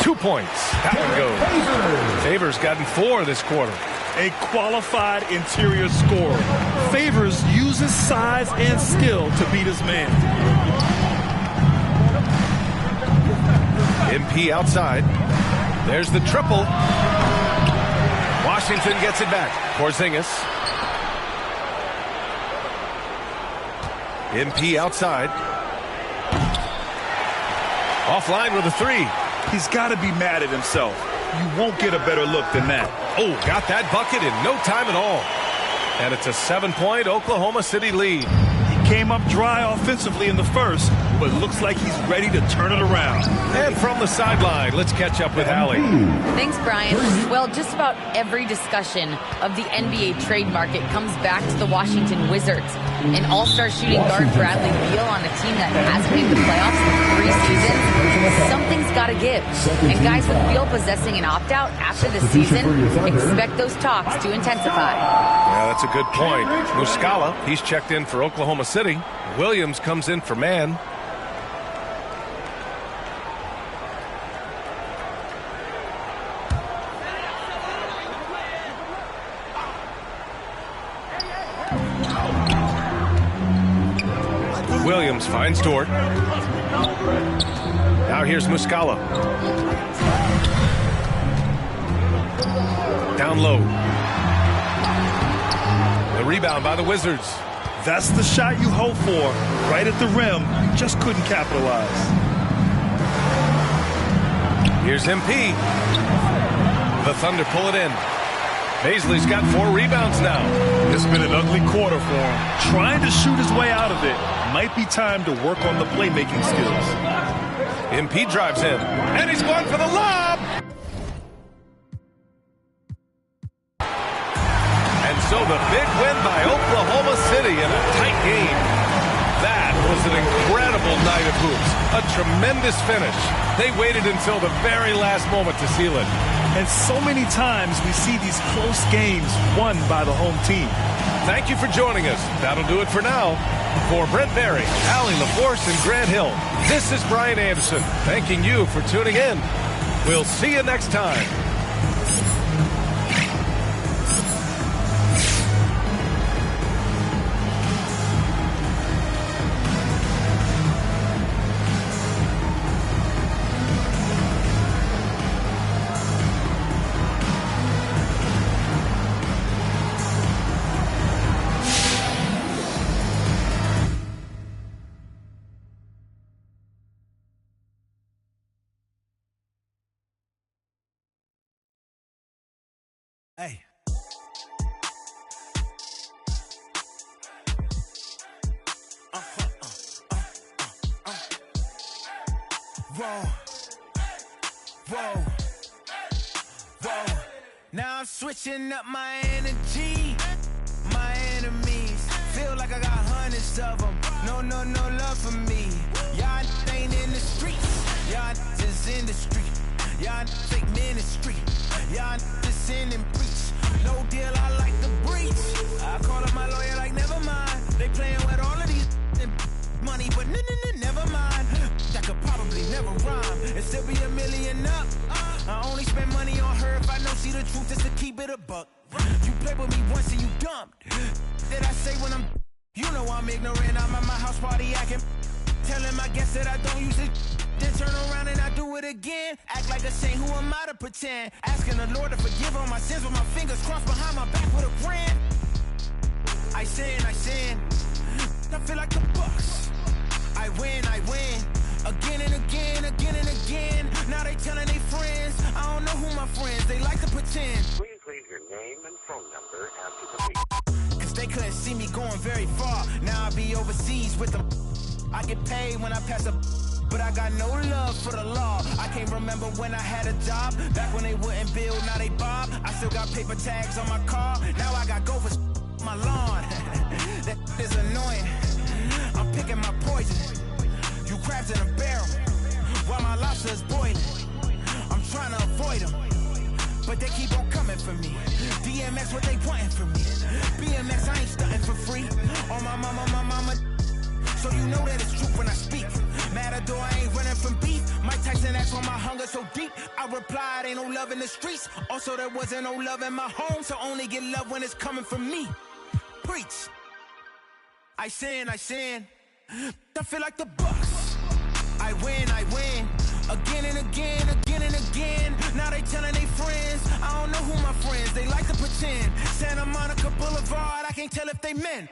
2 points. That one goes. Favors gotten 4 this quarter. A qualified interior scorer. Favors uses size and skill to beat his man. MP outside. There's the triple. Washington gets it back. Porzingis. MP outside. Offline with a 3. He's got to be mad at himself. You won't get a better look than that. Oh, got that bucket in no time at all. And it's a 7-point Oklahoma City lead. He came up dry offensively in the first, but looks like he's ready to turn it around. And from the sideline, let's catch up with Hallie. Thanks, Brian. Well, just about every discussion of the NBA trade market comes back to the Washington Wizards. An all-star shooting guard, Bradley Beal, on a team that hasn't made the playoffs in 3 seasons. Something's got to give. And guys, with Beal possessing an opt-out after the season, expect those talks to intensify. Yeah, that's a good point. Muscala, he's checked in for Oklahoma City. Williams comes in for Mann. Williams finds Dort. Now here's Muscala. Down low. The rebound by the Wizards. That's the shot you hope for. Right at the rim. Just couldn't capitalize. Here's MP. The Thunder pull it in. Baisley's got 4 rebounds now. It's been an ugly quarter for him. Trying to shoot his way out of it. Might be time to work on the playmaking skills. MP drives in. And he's going for the lob. And so the big win by Oklahoma City in a tight game. That was an incredible night of hoops. A tremendous finish. They waited until the very last moment to seal it. And so many times we see these close games won by the home team. Thank you for joining us. That'll do it for now. For Brent Barry, Allie LaForce, and Grant Hill, this is Brian Anderson, thanking you for tuning in. We'll see you next time. Hey. Whoa. Whoa. Whoa. Now I'm switching up my energy. My enemies feel like I got hundreds of them. No love for me. Y'all ain't in the streets. Y'all just in the street. Y'all fake ministry. Y'all just sin and preach. No deal, I like the breach. I call up my lawyer like, never mind. They playing with all of these money, but never mind. That could probably never rhyme and still be $1 million up. I only spend money on her if I know she the truth, just to keep it a buck. You play with me once and you dumped. Did I say when I'm? You know I'm ignorant. I'm at my house party acting. Telling my guests that I don't use it. Then turn around and I do it again. Act like a saint, who am I to pretend? Asking the Lord to forgive all my sins with my fingers crossed behind my back with a grin. I sin. I feel like the Bucks. I win. Again and again. Now they telling their friends. I don't know who my friends, they like to pretend. Please leave your name and phone number after the beep. Cause they couldn't see me going very far. Now I be overseas with them. I get paid when I pass a, but I got no love for the law. I can't remember when I had a job. Back when they wouldn't build, now they bob. I still got paper tags on my car. Now I got gophers my lawn. That is annoying. I'm picking my poison. You crabs in a barrel while my lobster is boiling. I'm trying to avoid them, but they keep on coming for me. DMX, what they wanting from me? BMX, I ain't stunting for free. On my mama. So you know that it's true when I speak. Matador, I ain't running from beef. Mike Tyson asked why my hunger so deep. I replied, ain't no love in the streets. Also, there wasn't no love in my home, so only get love when it's coming from me. Preach. I sin. I feel like the Bucks. I win. Again and again. Now they telling their friends. I don't know who my friends, they like to pretend. Santa Monica Boulevard, I can't tell if they men.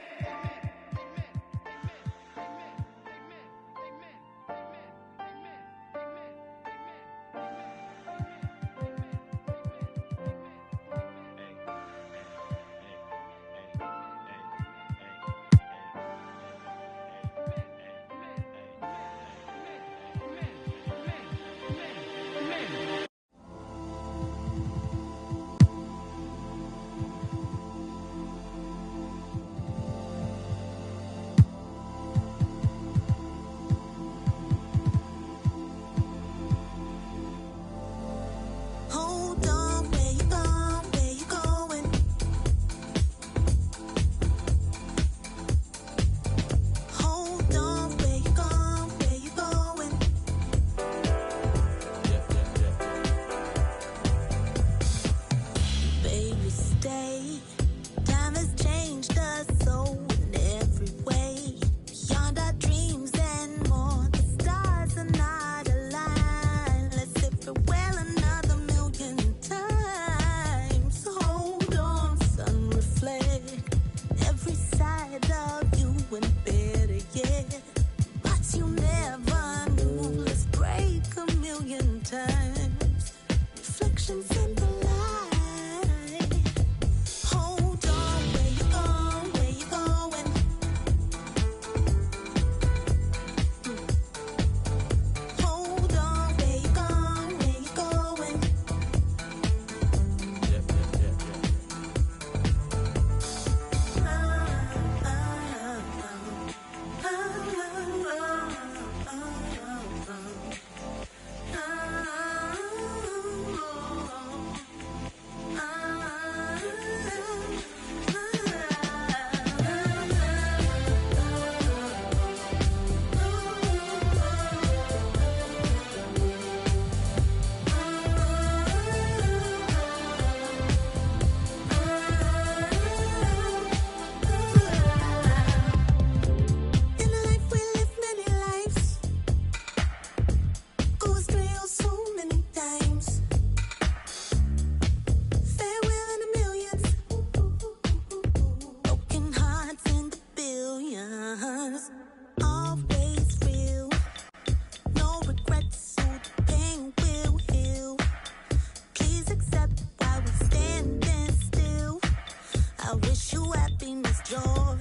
wish you happiness, joy,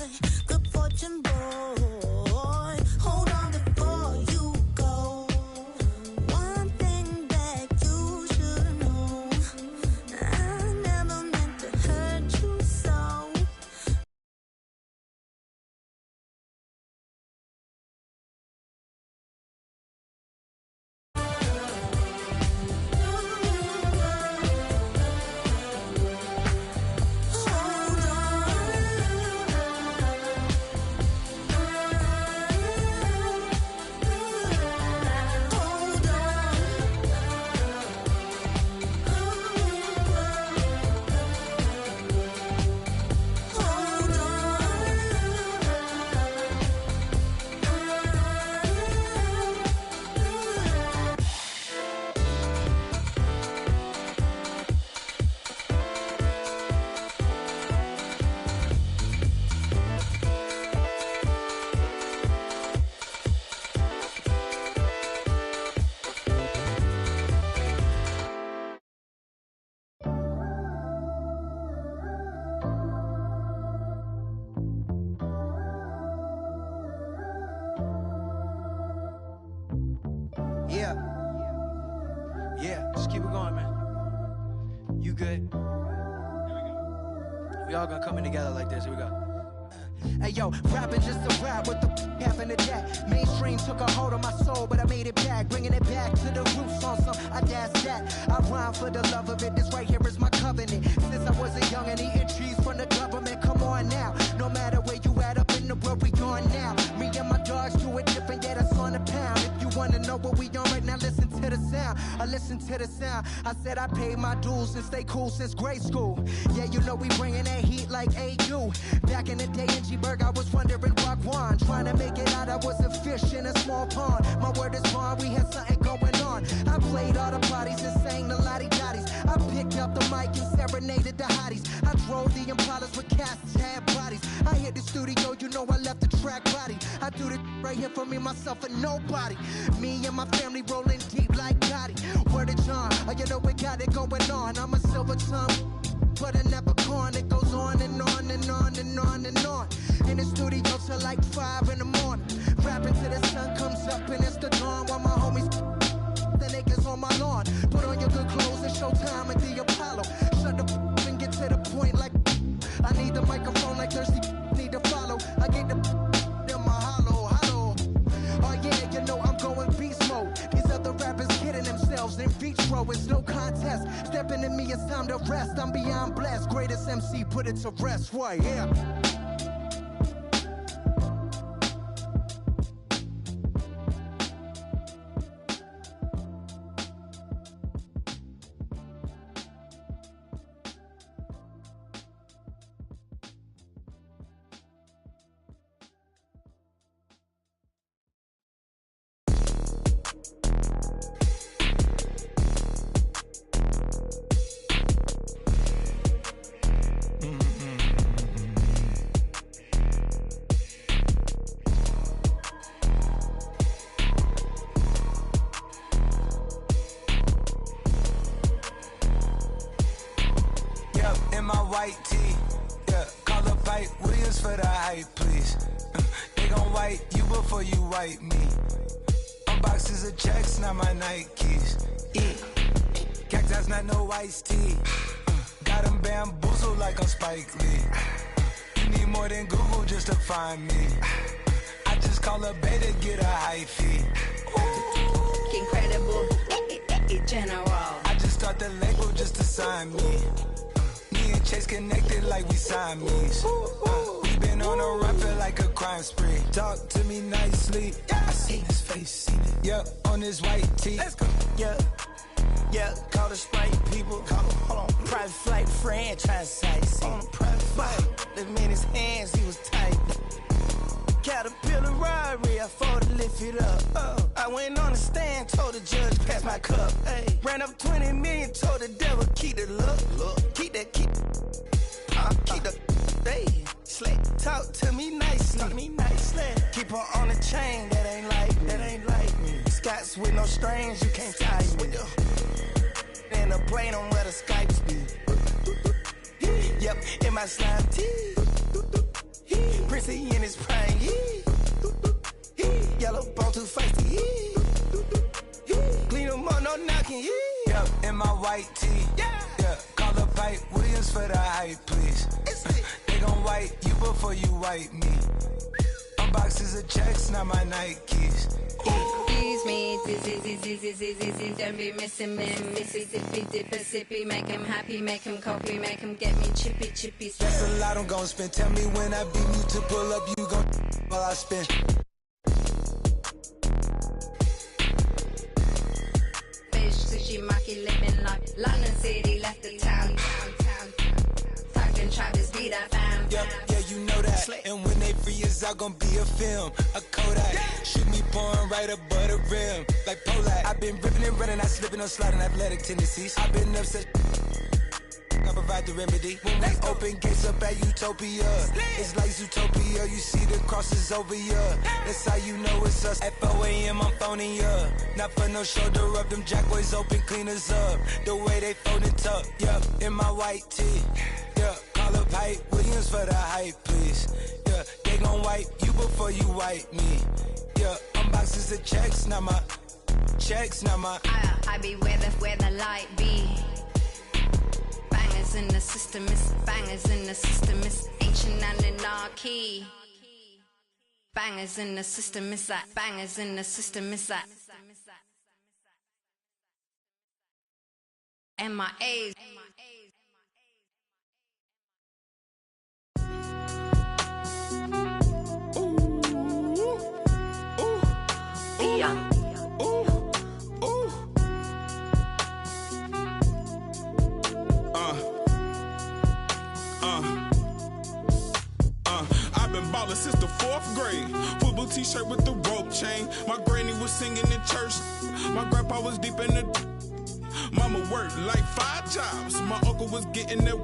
good fortune, boy. Hold on before you go. One thing that you should know, I never meant to hurt you so. Yeah, just keep it going, man. You good? We all gonna come in together like this. Here we go. Hey yo, rapping just a rap, what the happened to that? Mainstream took a hold of my soul, but I made it back, bringing it back to the roots on some audacious that. I rhyme for the love of it, this right here is my covenant. Since I was a young and eating cheese from the government, come on now. No matter where you at up in the world, we on now. Me and my dogs do it different, yeah, that's on the pound. If you wanna know what we on right now, listen to the sound. I listen to the sound. I said I paid my dues and stay cool since grade school. Yeah, you know we bringing that heat like AU. Back in the day in G-Berg, I was wondering Wagwan. Trying to make it out, I was a fish in a small pond. My word is bond, we had something going on. I played all the parties and sang the lottie-dotties. I picked up the mic and serenaded the hotties. I drove the Impalas with cats, had bodies. I hit the studio, you know I left the track body. I do this right here for me, myself, and nobody. Me and my family rolling deep like Gotti. Word of John, oh, you know we got it going on. I'm a silver tongue, but I never corn. It goes on and on and on and on and on. In the studio till like 5 in the morning. Rapping till the sun comes up and it's the dawn. While my homies the niggas on my lawn. Put on your good clothes and show time at the Apollo. Shut the and get to the point like I need the microphone like thirsty need to follow. I get the in my hollow. Oh yeah, you know I'm going beast mode. These other rappers kidding themselves in vitro. It's no contest. Stepping to me, it's time to rest. I'm beyond blessed. Greatest MC, put it to rest. Why, yeah. White tee, yeah, call up Ike Williams for the hype, please. They gon' wipe you before you wipe me. Unboxes of checks, not my Nikes. Cactus, not no iced tea. Got them bamboozled like I'm Spike Lee. You need more than Google just to find me. I just call a beta, get a high fee. Incredible, general. I just start the label just to sign me. Me and Chase connected like we Siamese. We been on a run, feel like a crime spree. Talk to me nicely. I seen his face, seen it. Yeah, on his white tee. Let's go. Yeah, call the Sprite people. Hold on, private flight franchise sites. On a private flight, live in his hands, he was tight. Caterpillar robbery, I fought to lift it up. I went on the stand, told the judge, pass my cup. Ay. Ran up 20 million, told the devil, keep the look. Keep the, hey, slick. Talk to me nicely. Keep her on the chain, that ain't like me. Scots with no strings, you can't tie me. In the plane on where the Skypes be. Yep, in my slime tee. Prissy in his prime. Yellow bone too feisty. Clean them up, no knocking. Yep, in my white tee. Yeah, call up Pipe Williams for the hype, please. They gon' wipe you before you wipe me. Boxes of checks, not my Nikes. Excuse me, don't be missing me. Missy, dippy, dipper, sippy. Make him happy, make him copy, make him get me chippy, chippy. That's a lot I'm gon' spend. Tell me when I beat you to pull up, you gon' while I spend. Fish, sushi, maki, living like London City, left the town. Talking Travis beat I found. Yep, yeah, you know that. And when they free us out, gon' be a film, a Kodak. Shoot me pouring right above the rim, like Polak. I've been ripping and running, I slipping on sliding athletic tendencies. I've been upset. I provide the remedy. When we open gates up at Utopia, it's like Zootopia. You see the crosses over ya. That's how you know it's us. At 4 a.m. I'm phoning ya. Not for no shoulder up. Them jack boys open cleaners up. The way they fold it up. Yup, in my white tee. Yeah, call up Hype Williams for the hype, please. Yeah, they gon' wipe you before you wipe me. Yeah, unboxes of checks, not my checks, not my. I be where the light be. Bangers in the system, it's bangers in the system, it's ancient and anarchy. Bangers in the system, it's that bangers in the system, it's that. MIAs. I've been ballin' since the 4th grade. Football t-shirt with the rope chain. My granny was singing in church. My grandpa was deep in the. Mama worked like 5 jobs. My uncle was getting that.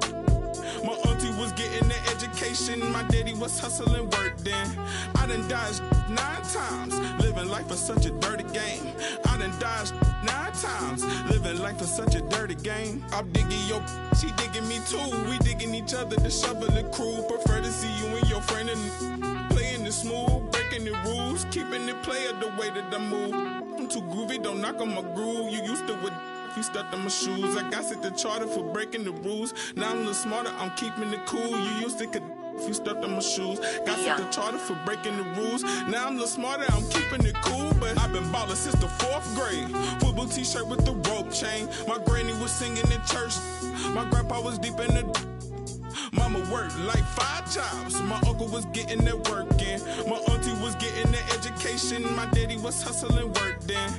My auntie was getting that education. My daddy was hustling work then. I done dodged 9 times. Living life is such a dirty game. I done dodged 9 times. Living life is such a dirty game. I'm digging your, she digging me too. We digging each other, the shoveling crew. Prefer to see you and your friend and playing it smooth, breaking the rules, keeping it player the way that I move. I'm too groovy, don't knock on my groove. You used to with you stuck in my shoes. I got set the charter for breaking the rules. Now I'm a little smarter, I'm keeping it cool. You used to could if you stuck in my shoes. Got set the charter for breaking the rules. Now I'm a little smarter, I'm keeping it cool. But I've been ballin' since the 4th grade. Football t-shirt with the rope chain. My granny was singing in church. My grandpa was deep in the. Mama worked like 5 jobs. My uncle was getting that work in. My auntie was getting that education. My daddy was hustling work then.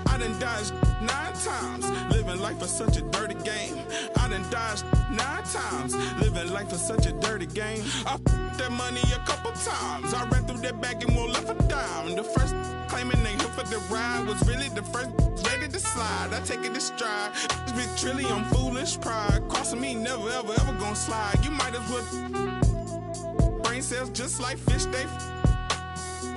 I done dodged 9 times. Living life is such a dirty game. I done dodged 9 times. Living life is such a dirty game. I f***ed that money a couple times. I ran through that bag and won't left a dime. The first claiming they here for the ride was really the first ready to slide. I take it in stride. This bitch really on foolish pride. Crossing me never ever ever gonna slide. You might as well. Brain cells just like fish, they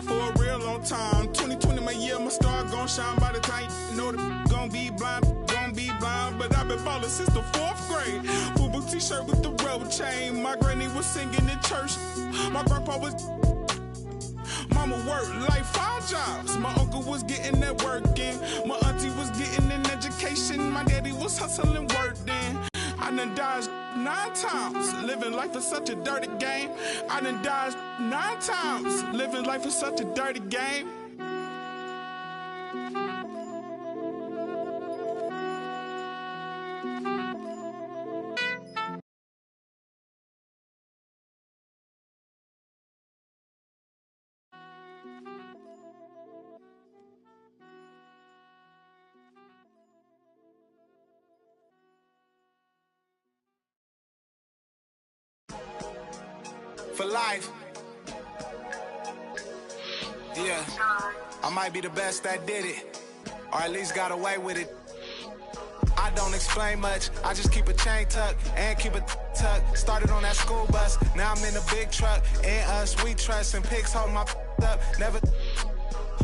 for a real long time. 2020 my year, my star gon' shine by the time you know the gon' be blind. But I've been ballin' since the 4th grade. Football t-shirt with the rope chain. My granny was singing in church. My grandpa was. Mama worked like 5 jobs. My uncle was getting that work in. My auntie was getting an education. My daddy was hustling work then. I done dodged 9 times. Living life is such a dirty game. I done dodged 9 times. Living life is such a dirty game. For life. Yeah, I might be the best that did it, or at least got away with it. I don't explain much, I just keep a chain tuck and keep a tuck. Started on that school bus, now I'm in a big truck. And us, we trust, and pigs hold my up. Never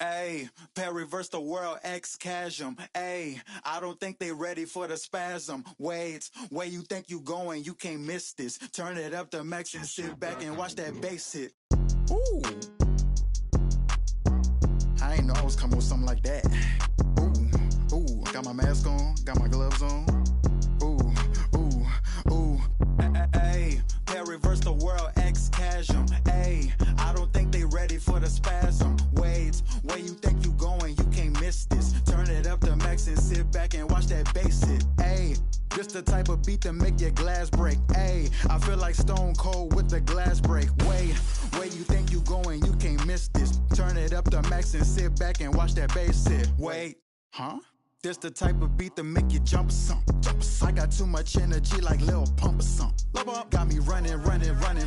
Ayy, pair reverse the world, X chasm. Ayy, I don't think they ready for the spasm. Wait, where you think you going? You can't miss this. Turn it up to max and sit back and watch that bass hit. Ooh. I ain't know I was coming with something like that. Ooh, ooh, got my mask on, got my gloves on. Ooh, ooh, ooh. Ayy, pair reverse the world, X chasm. Ayy, I don't think they ready for the spasm. Wait, where you think you going? You can't miss this. Turn it up to max and sit back and watch that bass hit. Ayy, just the type of beat to make your glass break. Ayy, I feel like Stone Cold with the glass break. Wait, where you think you going? You can't miss this. Turn it up to max and sit back and watch that bass hit. Wait, huh? This the type of beat to make you jump or something. I got too much energy like Lil Pump or something. Got me running,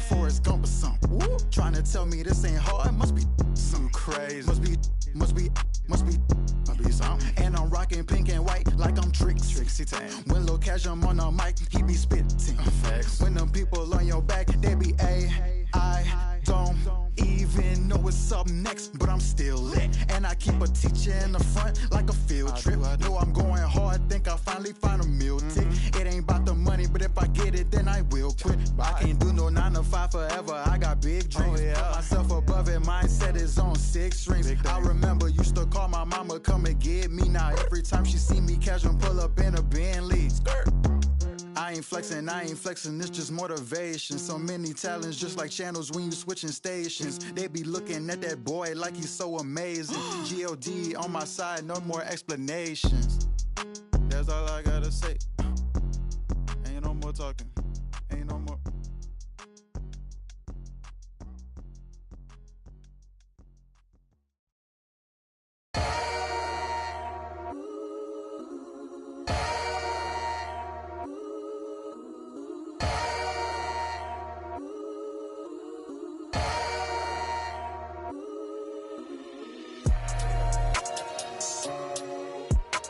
Forrest Gump or something. Trying to tell me this ain't hard, must be something crazy. Must be something. And I'm rocking pink and white like I'm Trixie Tan. When Lil Cash I'm on the mic, he be spitting. When them people on your back, they be I don't even know what's up next, but I'm still lit. And I keep a teacher in the front like a field trip. Know I'm going hard, think I finally find a meal tick. It ain't about the money, but if I get it, then I will quit. I can't do no 9 to 5 forever, I got big dreams. Put myself above it, mindset is on 6 strings. I remember used to call my mama, come and get me. Now every time she see me, casual pull up in a Bentley. I ain't flexing, it's just motivation. So many talents, just like channels when you switching stations. They be looking at that boy like he's so amazing. G.O.D. on my side, no more explanations. That's all I gotta say. Ain't no more talking, ain't no more.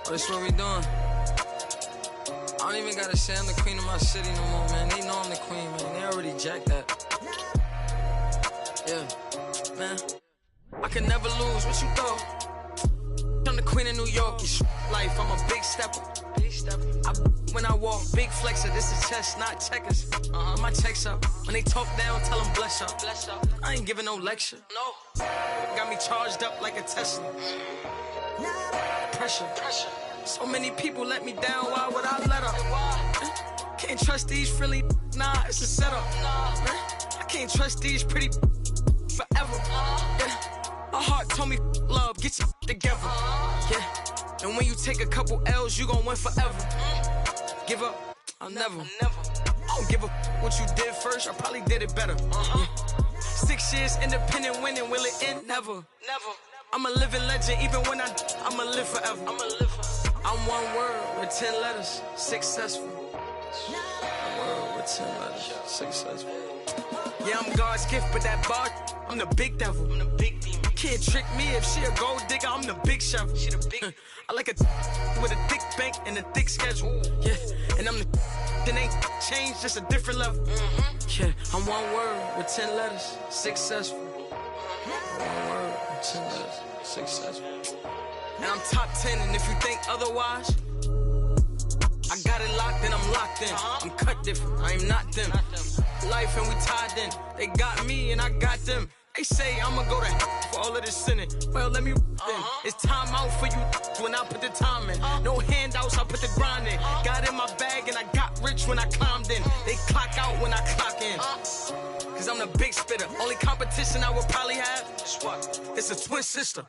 That's what we doing. I don't even gotta say I'm the queen of my city no more, man. They know I'm the queen, man. They already jacked that. Yeah, man. I can never lose. What you thought? I'm the queen of New York. It's life. I'm a big stepper. When I walk, big flexer. This is chess, not checkers. My checks up. When they talk down, tell them bless up. I ain't giving no lecture. No. Got me charged up like a Tesla. Pressure. So many people let me down, why would I let up? Can't trust these friendly, nah, it's a setup. I can't trust these pretty forever. My heart told me love, get your together. Yeah, and when you take a couple L's, you gon' win forever. Give up, I'll never. I don't give a what you did first, I probably did it better. Yeah. 6 years independent winning, will it end? Never. I'm a living legend, even when I'ma live forever. I'm one word with 10 letters, successful. One word with 10 letters, successful. Yeah, I'm God's gift, but that bar, I'm the big devil. I'm the big demon. Can't trick me if she a gold digger, I'm the big chef. She the big. I like a with a thick bank and a thick schedule. Yeah, and I'm the that ain't changed, just a different level. Yeah, I'm one word with 10 letters, successful. One word with 10 letters, successful. And I'm top 10, and if you think otherwise, I got it locked and I'm locked in. I'm cut different, I am not them. Life and we tied in. They got me and I got them. They say I'ma go to for all of this sinning. Well, let me then. It's time out for you when I put the time in. No handouts, I put the grind in. Got in my bag and I got rich when I climbed in. They clock out when I clock in. Cause I'm the big spitter. Only competition I would probably have is what? It's a twin sister.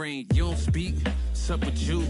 You don't speak, sup with you.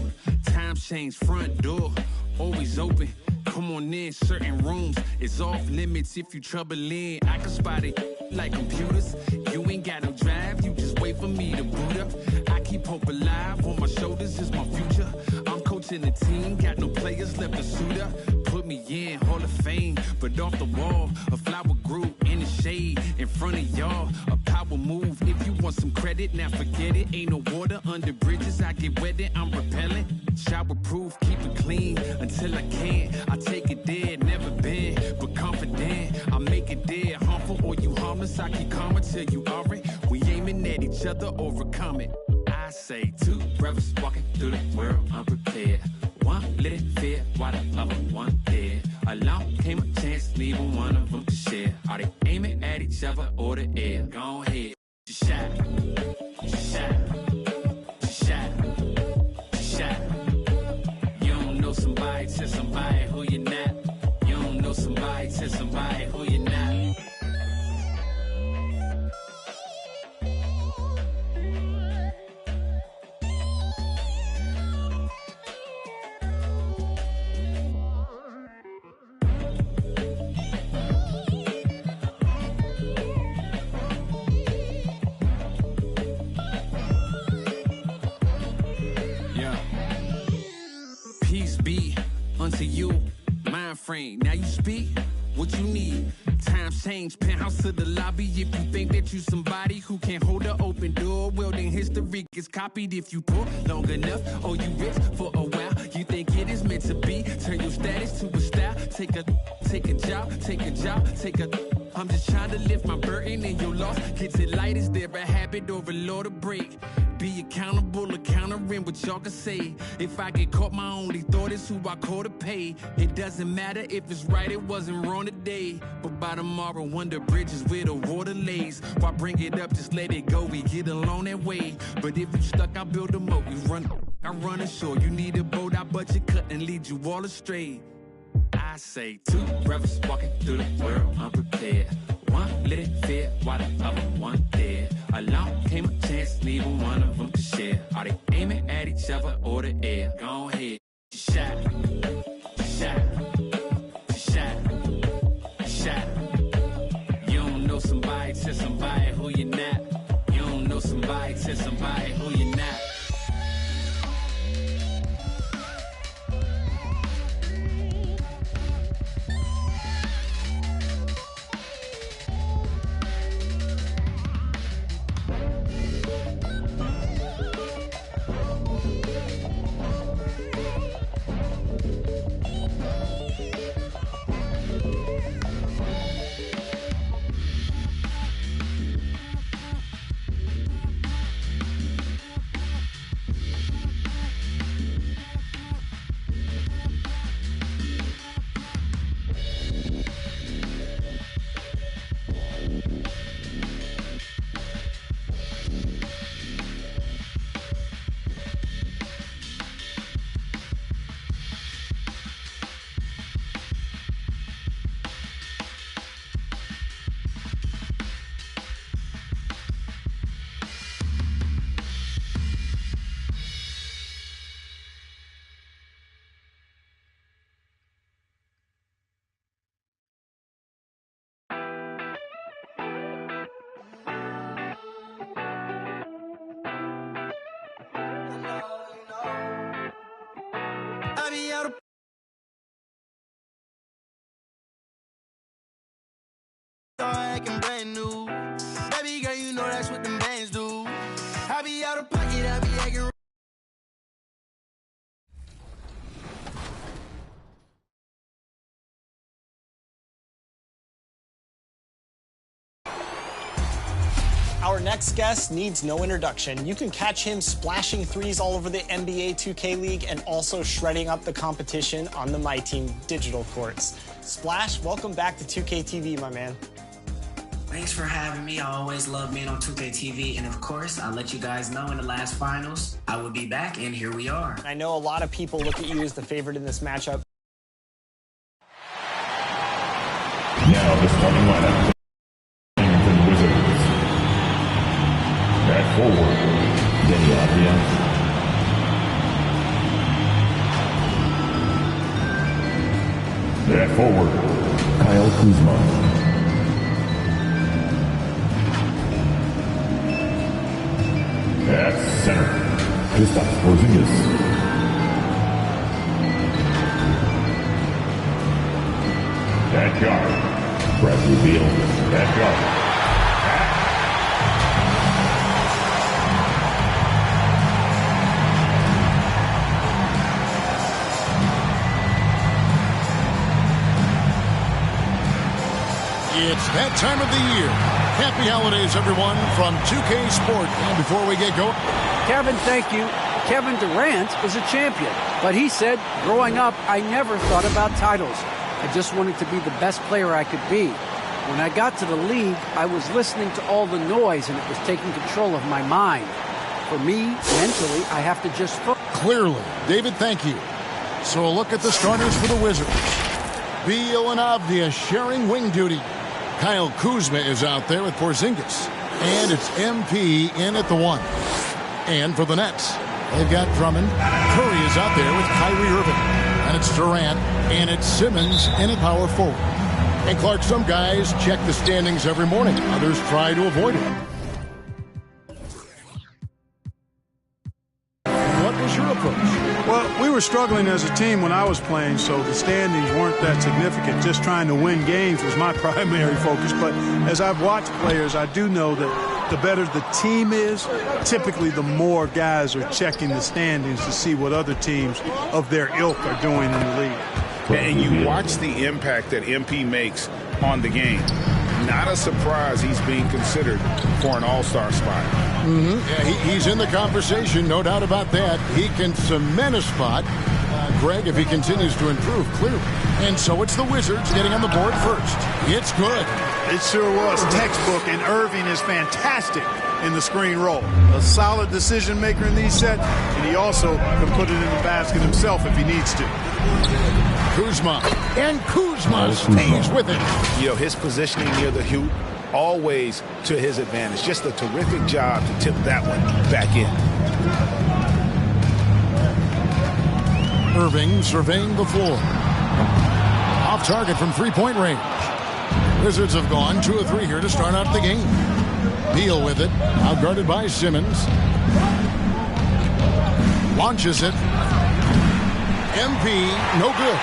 Time change, front door always open. Come on in, certain rooms is off limits if you troubling. I can spot it like computers. You ain't got no drive, you just wait for me to boot up. I keep hope alive, on my shoulders is my future. I'm coaching the team, got no players left to suit up. Put me in Hall of Fame, but off the wall, a flower grew in the shade in front of y'all. A power move, if you want some credit, now forget it. Ain't no water under bridges, I get wetted, I'm repellent. Shower proof, keep it clean until I can't. I take it there, never been, but confident. I make it there, harmful or you harmless. I keep calm until you are it. We aiming at each other, overcome it. I say two brothers walking through the world unprepared. One lit fear while the other one dead. Along came a chance, neither one of them to share. Are they aiming at each other or the air? Go ahead, just shot, just shot, just shot, just shot. You don't know somebody, tell somebody who you're not. You don't know somebody, tell somebody who you're not. Peace be unto you, mind frame. Now you speak what you need. Times change, penthouse to the lobby. If you think that you somebody who can't hold an open door, well then history gets copied. If you pull long enough, or you rich for a while, you think it is meant to be. Turn your status to a style. Take a job, take a job, take a. I'm just trying to lift my burden and your loss. Gets it light, is there a habit or a law to break? Be accountable, countering what y'all can say. If I get caught, my only thought is who I call to pay. It doesn't matter if it's right, it wasn't wrong today. But by tomorrow, wonder bridges where the water lays. Why bring it up, just let it go, we get along that way. But if you stuck, I build a moat, we run, I run ashore. You need a boat, I budget cut and lead you all astray. I say two brothers walking through the world unprepared. One lit fear while the other one dead. Along came a chance, neither one of them to share. Are they aiming at each other or the air? Go ahead, shot, shot, shot, shot. You don't know somebody, tell somebody who you're not. You don't know somebody, tell somebody who you're not. I be out of acting brand new. Baby girl, you know that's what them bands do. I be out of pocket, I be acting. Our next guest needs no introduction. You can catch him splashing threes all over the NBA 2K League and also shredding up the competition on the My Team digital courts. Splash, welcome back to 2K TV, my man. Thanks for having me. I always love being on 2K TV. And of course, I'll let you guys know in the last finals, I will be back, and here we are. I know a lot of people look at you as the favorite in this matchup. Now the starting lineup. Wizards. At forward, Denny Adrian. At forward, Kyle Kuzma. At center, Kristaps Porzingis. At guard, Bradley Beal. At guard. It's that time of the year. Happy holidays, everyone, from 2K Sport. And before we get going, Kevin, thank you. Kevin Durant is a champion, but he said, growing up, I never thought about titles. I just wanted to be the best player I could be. When I got to the league, I was listening to all the noise, and it was taking control of my mind. For me, mentally, I have to just focus. Clearly, David, thank you. So a look at the starters for the Wizards. Beal and Avdia sharing wing duty. Kyle Kuzma is out there with Porzingis. And it's MP in at the 1. And for the Nets, they've got Drummond. Curry is out there with Kyrie Irving. And it's Durant. And it's Simmons in at power forward. And Clark, some guys check the standings every morning. Others try to avoid it. What was your approach? Well, we were struggling as a team when I was playing, so the standings weren't that significant. Just trying to win games was my primary focus. But as I've watched players, I do know that the better the team is, typically the more guys are checking the standings to see what other teams of their ilk are doing in the league. And you watch the impact that MP makes on the game. Not a surprise he's being considered for an all-star spot. Yeah, he's in the conversation, no doubt about that. He can cement a spot, Greg, if he continues to improve, clearly. And so it's the Wizards getting on the board first. It's good. It sure was textbook, and Irving is fantastic in the screen roll. A solid decision maker in these sets, and he also can put it in the basket himself if he needs to. Kuzma, and Kuzma stays with it. You know, his positioning near the hoop, always to his advantage. Just a terrific job to tip that one back in. Irving surveying the floor. Off target from three-point range. Wizards have gone 2 of 3 here to start out the game. Beal with it, outguarded by Simmons. Launches it. MP, no good.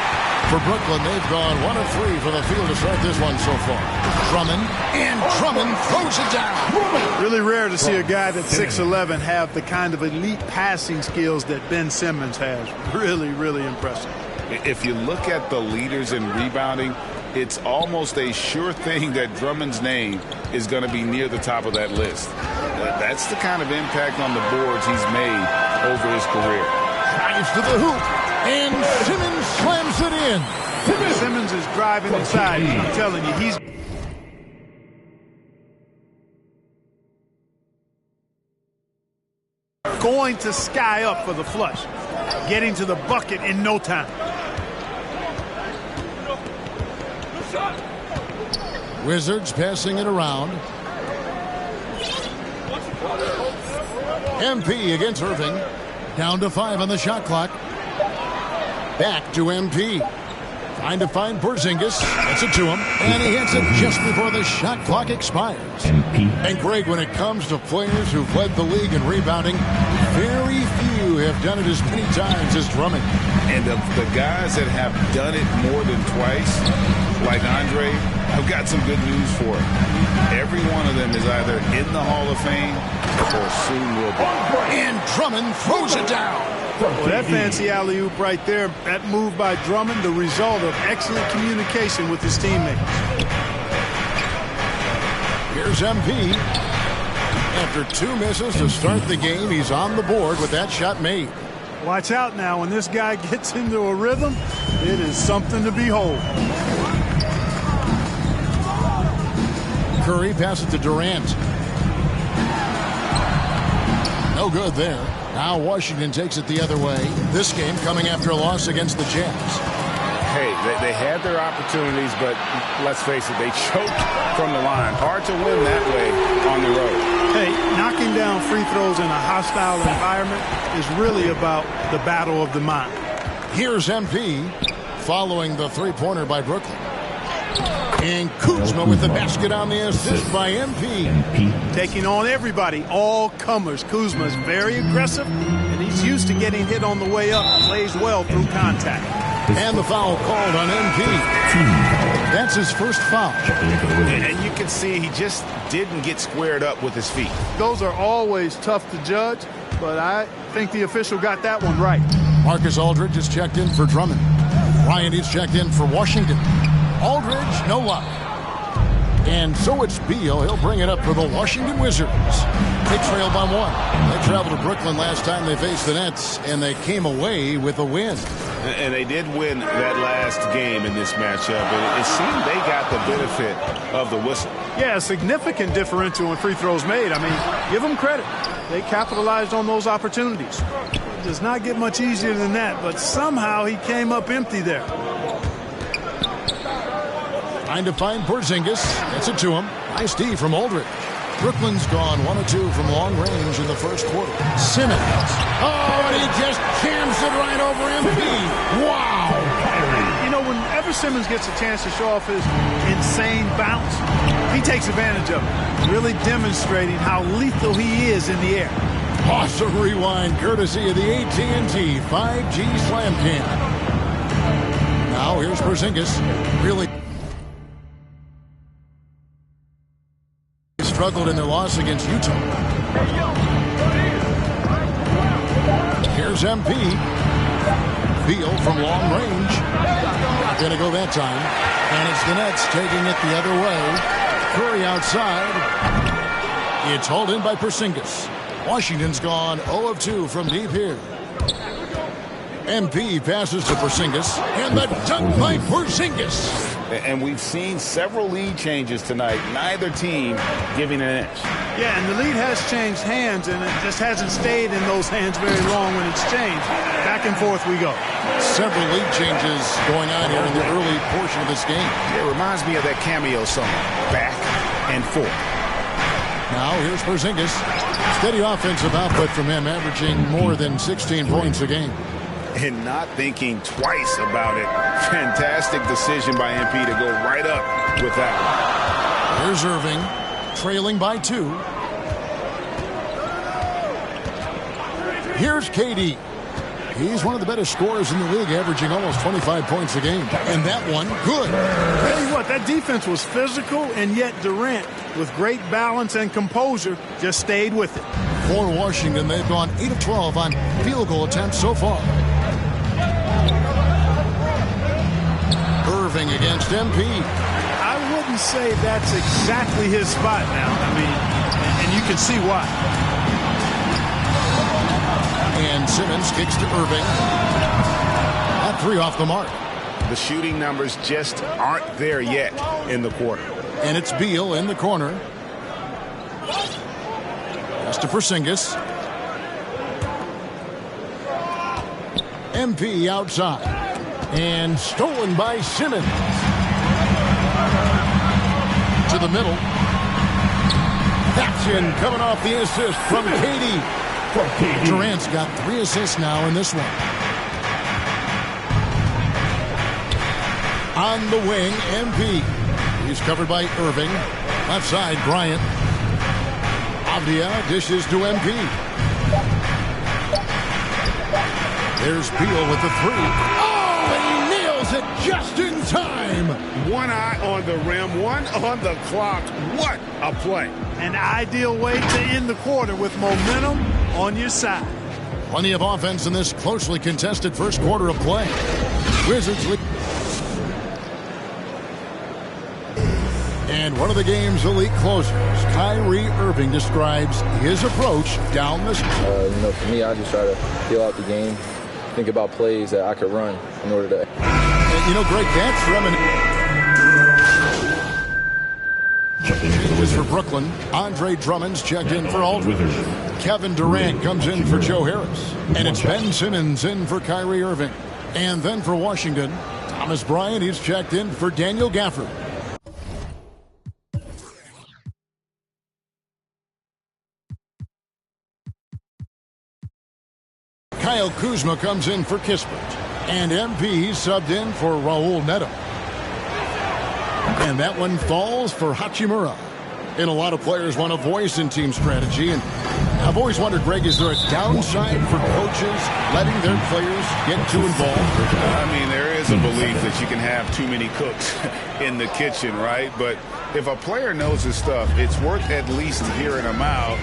For Brooklyn, they've gone 1 of 3 for the field to start this one so far. Drummond, and Drummond throws it down. Really rare to see a guy that's 6'11" have the kind of elite passing skills that Ben Simmons has. Really, really impressive. If you look at the leaders in rebounding, it's almost a sure thing that Drummond's name is going to be near the top of that list. That's the kind of impact on the boards he's made over his career. Drives to the hoop, and Simmons slams it in. Simmons is driving inside. I'm telling you, he's going to sky up for the flush. Getting to the bucket in no time. Wizards passing it around. MP against Irving. Down to 5 on the shot clock. Back to MP. Trying to find Porzingis. Gets it to him. And he hits it just before the shot clock expires. And Greg, when it comes to players who've led the league in rebounding, very few have done it as many times as Drummond. And of the guys that have done it more than twice, like Andre, I've got some good news for him. Every one of them is either in the Hall of Fame or soon will be. And Drummond throws it down. Well, that fancy alley-oop right there, that move by Drummond, the result of excellent communication with his teammates. Here's MP. After 2 misses to start the game, he's on the board with that shot made. Watch out now. When this guy gets into a rhythm, it is something to behold. Curry passes to Durant. No good there. Now Washington takes it the other way. This game coming after a loss against the Jazz. Hey, they had their opportunities, but let's face it, they choked from the line. Hard to win that way on the road. Hey, knocking down free throws in a hostile environment is really about the battle of the mind. Here's MP. following the three-pointer by Brooklyn. And Kuzma with the basket on the assist by MP. Taking on everybody, all comers. Kuzma's very aggressive, and he's used to getting hit on the way up. Plays well through contact. And the foul called on MP. That's his first foul. And you can see he just didn't get squared up with his feet. Those are always tough to judge, but I think the official got that one right. Marcus Aldridge is checked in for Drummond. Bryant is checked in for Washington. Aldridge, no luck. And so it's Beal. He'll bring it up for the Washington Wizards. They trail by one. They traveled to Brooklyn last time they faced the Nets, and they came away with a win. And they did win that last game in this matchup. And it seemed they got the benefit of the whistle. Yeah, a significant differential in free throws made. I mean, give them credit. They capitalized on those opportunities. It does not get much easier than that, but somehow he came up empty there. Trying to find Porzingis. Gets it to him. Nice D from Aldridge. Brooklyn's gone 1 of 2 from long range in the first quarter. Simmons. Oh, and he just jams it right over MP. Wow. You know, whenever Simmons gets a chance to show off his insane bounce, he takes advantage of it, really demonstrating how lethal he is in the air. Awesome rewind courtesy of the AT&T 5G Slam Cam. Now here's Porzingis. Really struggled in their loss against Utah. Here's MP. Beal from long range. Not going to go that time. And it's the Nets taking it the other way. Curry outside. It's hauled in by Porzingis. Washington's gone 0 of 2 from deep here. MP passes to Porzingis. And the dunk by Porzingis. And we've seen several lead changes tonight. Neither team giving an inch. Yeah, and the lead has changed hands, and it just hasn't stayed in those hands very long when it's changed. Back and forth we go. Several lead changes going on here in the early portion of this game. It reminds me of that cameo song, Back and Forth. Now here's Porzingis. Steady offensive output from him, averaging more than 16 points a game. And not thinking twice about it. Fantastic decision by MP to go right up with that one. Here's Irving, trailing by 2. Here's KD. He's one of the better scorers in the league, averaging almost 25 points a game. And that one, good. Tell you what, that defense was physical, and yet Durant, with great balance and composure, just stayed with it. For Washington, they've gone 8 of 12 on field goal attempts so far. Irving against MP. I wouldn't say that's exactly his spot now. I mean, and you can see why. And Simmons kicks to Irving. That 3 off the mark. The shooting numbers just aren't there yet in the quarter. And it's Beal in the corner. Pass to Porzingis. MP outside. And stolen by Simmons. To the middle. That's in, coming off the assist from KD. Durant's got 3 assists now in this one. On the wing, MP. He's covered by Irving. Left side, Bryant. Avdia dishes to MP. There's Beal with the 3. Oh, and he nails it just in time. One eye on the rim, one on the clock. What a play. An ideal way to end the quarter with momentum on your side. Plenty of offense in this closely contested first quarter of play. Wizards lead. And one of the game's elite closers, Kyrie Irving, describes his approach down the stretch. You know, for me, I just try to feel out the game, think about plays that I could run in order to. And, you know, Greg, that's reminiscent. Changes for Brooklyn. Andre Drummond's checked in for Aldridge. Kevin Durant comes in for Joe Harris. And it's Ben Simmons in for Kyrie Irving. And then for Washington, Thomas Bryant, he's checked in for Daniel Gafford. Kyle Kuzma comes in for Kispert. And MP subbed in for Raul Neto. And that one falls for Hachimura. And a lot of players want a voice in team strategy. And I've always wondered, Greg, is there a downside for coaches letting their players get too involved? I mean, there is a belief that you can have too many cooks in the kitchen, right? But if a player knows his stuff, it's worth at least hearing him out,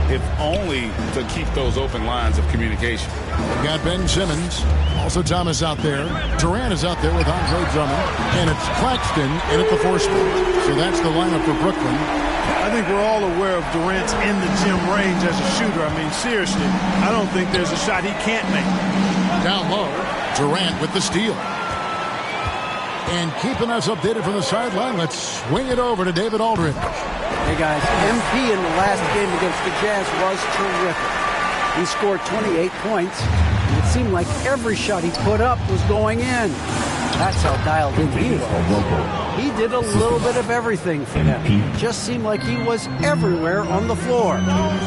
if only to keep those open lines of communication. We got Ben Simmons. Also Thomas out there. Durant is out there with Andre Drummond. And it's Claxton in at the 4 spot. So that's the lineup for Brooklyn. I think we're all aware of Durant's in the gym range as a shooter. I mean, seriously, I don't think there's a shot he can't make. Down low, Durant with the steal. And keeping us updated from the sideline, let's swing it over to David Aldridge. Hey, guys, MP in the last game against the Jazz was terrific. He scored 28 points, and it seemed like every shot he put up was going in. That's how dialed in he was. He did a little bit of everything for them. Just seemed like he was everywhere on the floor.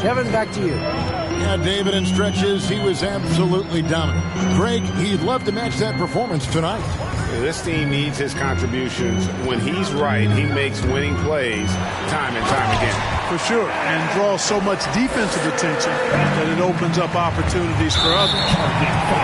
Kevin, back to you. Yeah, David, in stretches, he was absolutely dominant. Greg, he'd love to match that performance tonight. This team needs his contributions. When he's right, he makes winning plays time and time again. For sure, and draws so much defensive attention that it opens up opportunities for others.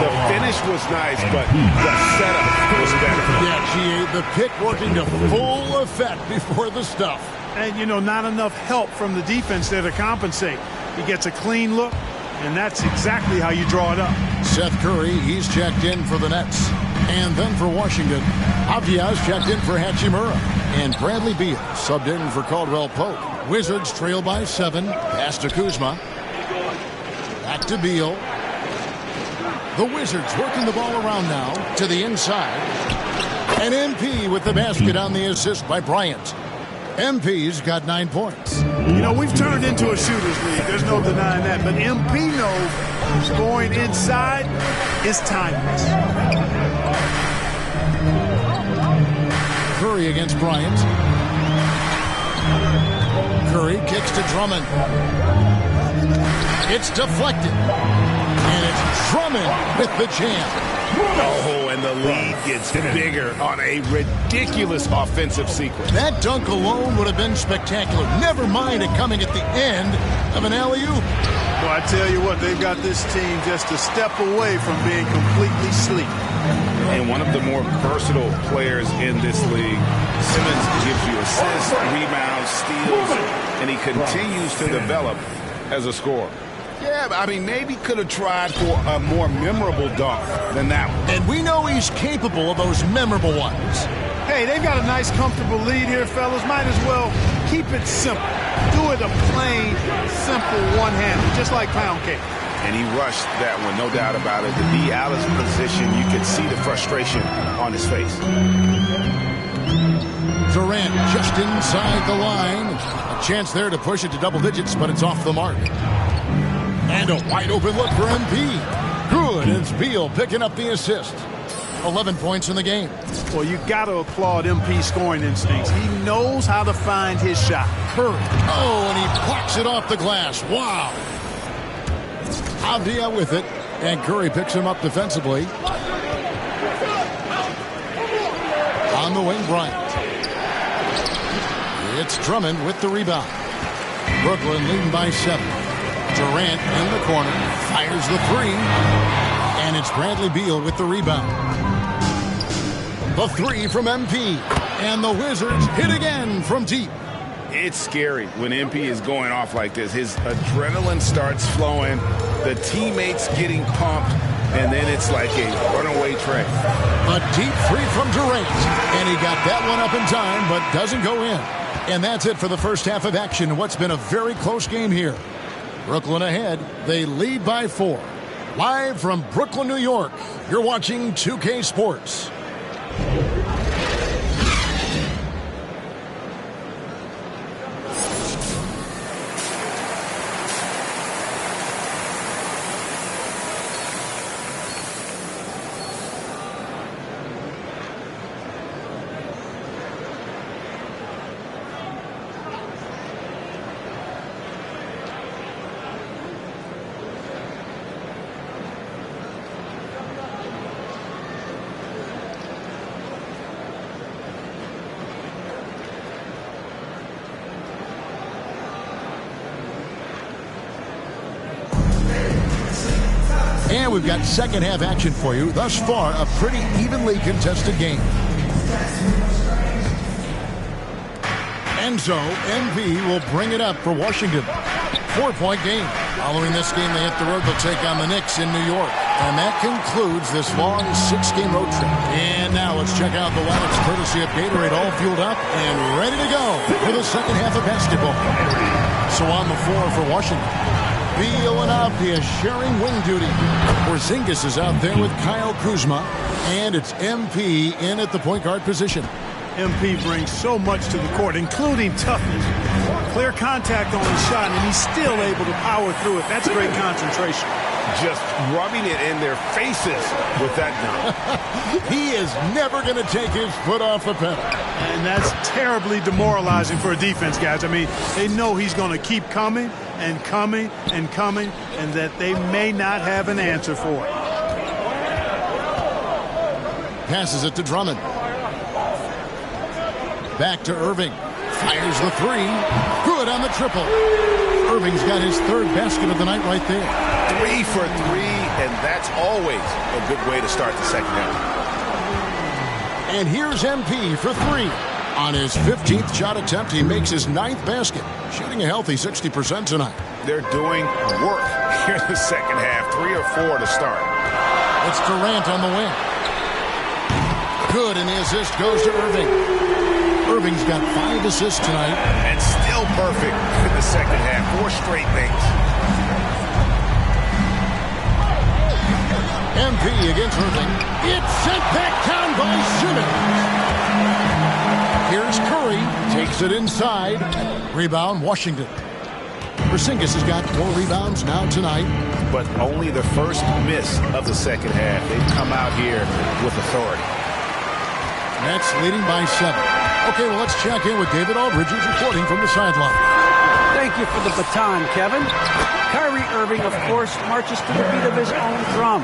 The finish was nice, but the setup was better. Yeah, GA, the pick working to full effect before the stuff. And, you know, not enough help from the defense there to compensate. He gets a clean look, and that's exactly how you draw it up. Seth Curry, he's checked in for the Nets. And then for Washington, Avdia's checked in for Hachimura. And Bradley Beal subbed in for Caldwell Pope. Wizards trail by 7. Pass to Kuzma. Back to Beal. The Wizards working the ball around now to the inside. And MP with the basket on the assist by Bryant. MP's got 9 points. You know, we've turned into a shooter's league. There's no denying that. But MP knows scoring inside is timeless. Curry against Bryant. Curry kicks to Drummond. It's deflected. And it's Drummond with the jam. Oh, and the lead gets bigger on a ridiculous offensive sequence. That dunk alone would have been spectacular. Never mind it coming at the end of an alley-oop. Well, I tell you what, they've got this team just a step away from being completely sleep. And one of the more versatile players in this league. Simmons gives you assists, rebounds, steals, and he continues to develop as a scorer. Yeah, I mean, maybe could have tried for a more memorable dunk than that one. And we know he's capable of those memorable ones. Hey, they've got a nice, comfortable lead here, fellas. Might as well keep it simple. Do it a plain, simple one-hander, just like pound cake. And he rushed that one, no doubt about it. To be out of his position, you could see the frustration on his face. Durant just inside the line. A chance there to push it to double digits, but it's off the mark. And a wide open look for MP. Good. It's Beal picking up the assist. 11 points in the game. Well, you got to applaud MP's scoring instincts. He knows how to find his shot. Curry. Oh, and he blocks it off the glass. Wow. Avdia with it. And Curry picks him up defensively. On the wing, Bryant. It's Drummond with the rebound. Brooklyn leading by 7. Durant in the corner, fires the 3, and it's Bradley Beal with the rebound. The 3 from MP, and the Wizards hit again from deep. It's scary when MP is going off like this. His adrenaline starts flowing, the teammates getting pumped, and then it's like a runaway train. A deep 3 from Durant, and he got that one up in time, but doesn't go in. And that's it for the first half of action, what's been a very close game here. Brooklyn ahead. They lead by 4. Live from Brooklyn, New York, you're watching 2K Sports. And we've got second half action for you. Thus far, a pretty evenly contested game. And so, MP will bring it up for Washington. 4-point game. Following this game, they hit the road. They'll take on the Knicks in New York. And that concludes this long 6-game road trip. And now let's check out the wallets courtesy of Gatorade, all fueled up and ready to go for the second half of basketball. So on the floor for Washington, Beal and Avdia sharing wing duty. Porzingis is out there with Kyle Kuzma. And it's MP in at the point guard position. MP brings so much to the court, including toughness. Clear contact on his shot, and he's still able to power through it. That's great concentration. Just rubbing it in their faces with that dunk. He is never going to take his foot off the pedal. And that's terribly demoralizing for a defense, guys. I mean, they know he's going to keep coming and coming and coming, and that they may not have an answer for it. Passes it to Drummond. Back to Irving. Fires the three. Good on the triple. Irving's got his third basket of the night right there. 3 for 3, and that's always a good way to start the second half. And here's MP for 3. On his 15th shot attempt, he makes his 9th basket, shooting a healthy 60% tonight. They're doing work here in the second half. 3 or 4 to start. It's Durant on the wing. Good, and the assist goes to Irving. Irving's got 5 assists tonight. And still perfect in the second half. 4 straight things. MP against Irving. It's sent back down by Simmons. Here's Curry. Takes it inside. Rebound, Washington. Porzingis has got 4 rebounds now tonight. But only the first miss of the second half. They've come out here with authority. Nets leading by 7. Okay, well, let's check in with David Aldridge, who's reporting from the sideline. Thank you for the baton, Kevin. Kyrie Irving, of course, marches to the beat of his own drum.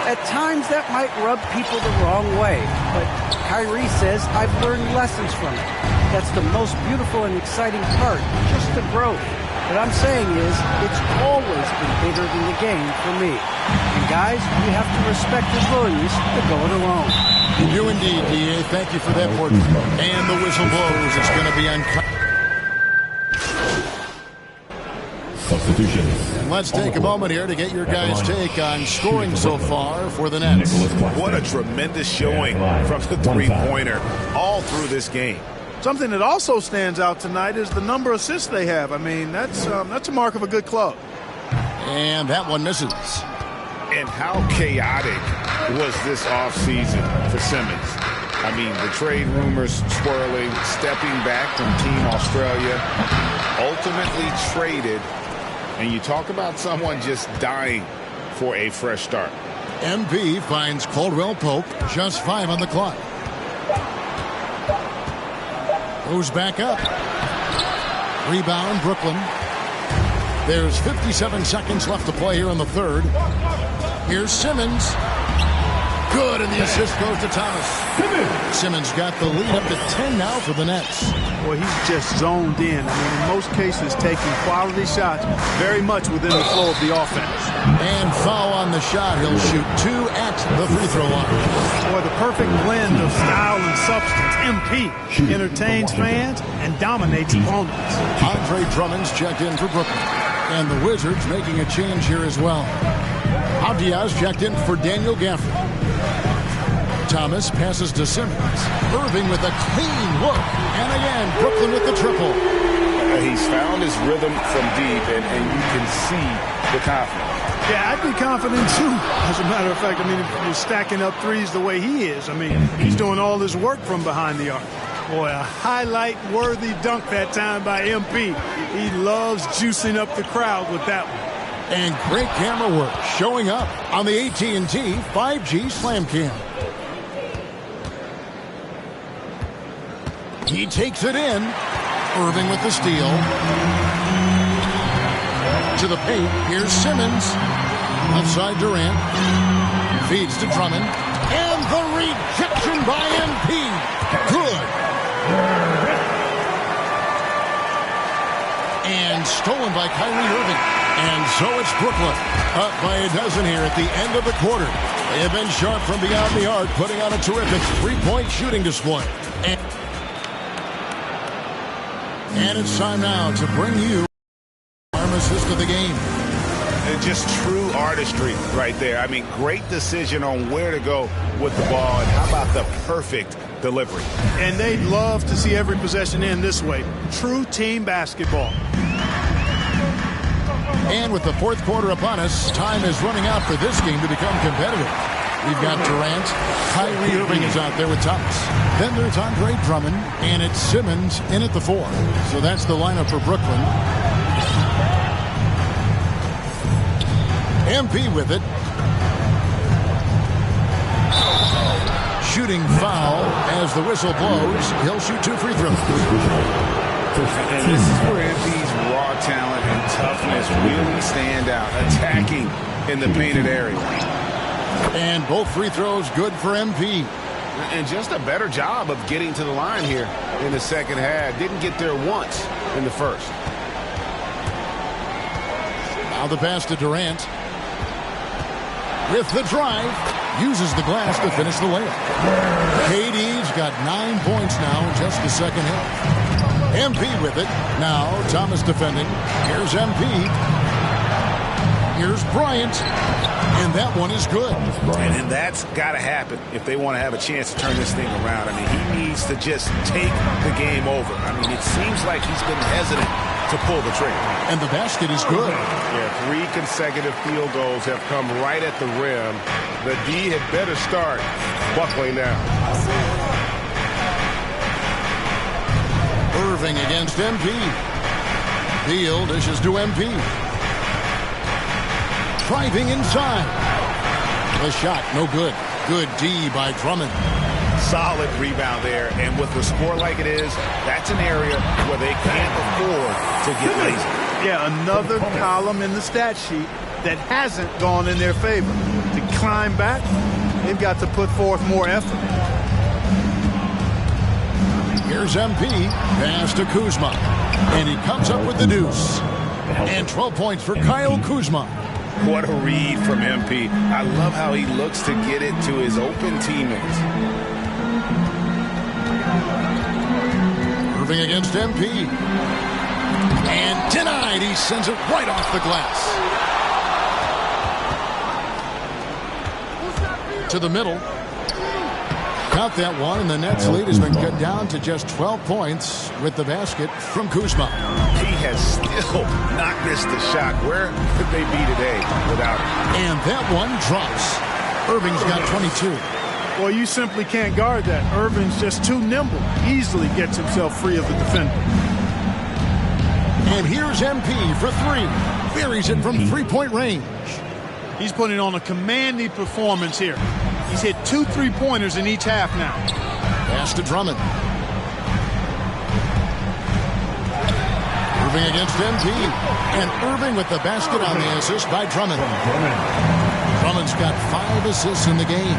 At times, that might rub people the wrong way, but Kyrie says, I've learned lessons from it. That's the most beautiful and exciting part, just the growth. What I'm saying is, it's always been bigger than the game for me. And guys, you have to respect his willingness to go it alone. You do indeed, D.A. Thank you for that, Portman. And the whistle blows. It's going to be on. Substitutions. And let's take a moment here to get your guys' take on scoring so far for the Nets. What a tremendous showing from the three-pointer all through this game. Something that also stands out tonight is the number of assists they have. I mean, that's a mark of a good club. And that one misses. And how chaotic was this offseason for Simmons? I mean, the trade rumors swirling, stepping back from Team Australia, ultimately traded, and you talk about someone just dying for a fresh start. MP finds Caldwell Pope, just 5 on the clock. Goes back up. Rebound, Brooklyn. There's 57 seconds left to play here in the third. Here's Simmons. Good, and the assist goes to Thomas. Simmons got the lead up to 10 now for the Nets. Well, he's just zoned in. I mean, in most cases, taking quality shots very much within the flow of the offense. And foul on the shot. He'll shoot 2 at the free throw line. Boy, the perfect blend of style and substance. MP entertains fans and dominates opponents. Andre Drummond's checked in for Brooklyn. And the Wizards making a change here as well. Avdia's checked in for Daniel Gafford. Thomas passes to Simmons. Irving with a clean look. And again, Brooklyn with the triple. He's found his rhythm from deep, and you can see the confidence. Yeah, I'd be confident too. As a matter of fact, I mean, if you're stacking up threes the way he is, I mean, he's doing all his work from behind the arc. Boy, a highlight-worthy dunk that time by MP. He loves juicing up the crowd with that one. And great camera work showing up on the AT&T 5G Slam Cam. He takes it in. Irving with the steal. To the paint. Here's Simmons. Left side Durant. Feeds to Drummond. And the rejection by MP. Good. And stolen by Kyrie Irving. And so it's Brooklyn, up by a dozen here at the end of the quarter. They have been sharp from beyond the arc, putting on a terrific three-point shooting display. And it's time now to bring you pharmacist of the game. And just true artistry right there. I mean, great decision on where to go with the ball. And how about the perfect delivery? And they'd love to see every possession end this way. True team basketball. And with the fourth quarter upon us, time is running out for this game to become competitive. We've got Durant. Kyrie Irving is out there with Thomas. Then there's Andre Drummond, and it's Simmons in at the 4. So that's the lineup for Brooklyn. MP with it. Shooting foul as the whistle blows. He'll shoot 2 free throws. And this is where MP's raw talent and toughness really stand out, attacking in the painted area. And both free throws good for MP. And just a better job of getting to the line here in the second half. Didn't get there once in the first. Now the pass to Durant. With the drive, uses the glass to finish the layup. KD's got 9 points now in just the second half. MP with it. Now Thomas defending. Here's MP. Here's Bryant. And that one is good. And that's got to happen if they want to have a chance to turn this thing around. I mean, he needs to just take the game over. I mean, it seems like he's been hesitant to pull the trigger. And the basket is good. Yeah, 3 consecutive field goals have come right at the rim. The D had better start buckling down. Irving against MP. Beal dishes to MP. Driving inside. The shot, no good. Good D by Drummond. Solid rebound there. And with the score like it is, that's an area where they can't afford to get lazy. Yeah, another column in the stat sheet that hasn't gone in their favor. To climb back, they've got to put forth more effort. Here's MP. Pass to Kuzma. And he comes up with the deuce. And 12 points for Kyle Kuzma. What a read from MP. I love how he looks to get it to his open teammates. Irving against MP. And denied. He sends it right off the glass. To the middle. Count that one, and the Nets' lead has been cut down to just 12 points with the basket from Kuzma. He has still not missed a shot. Where could they be today without him? And that one drops. Irving's got 22. Well, you simply can't guard that. Irving's just too nimble. Easily gets himself free of the defender. And here's MP for 3. Buries it from three-point range. He's putting on a commanding performance here. He's hit 2 3-pointers in each half now. Pass to Drummond. Irving against MP. And Irving with the basket on the assist by Drummond. Drummond's got 5 assists in the game.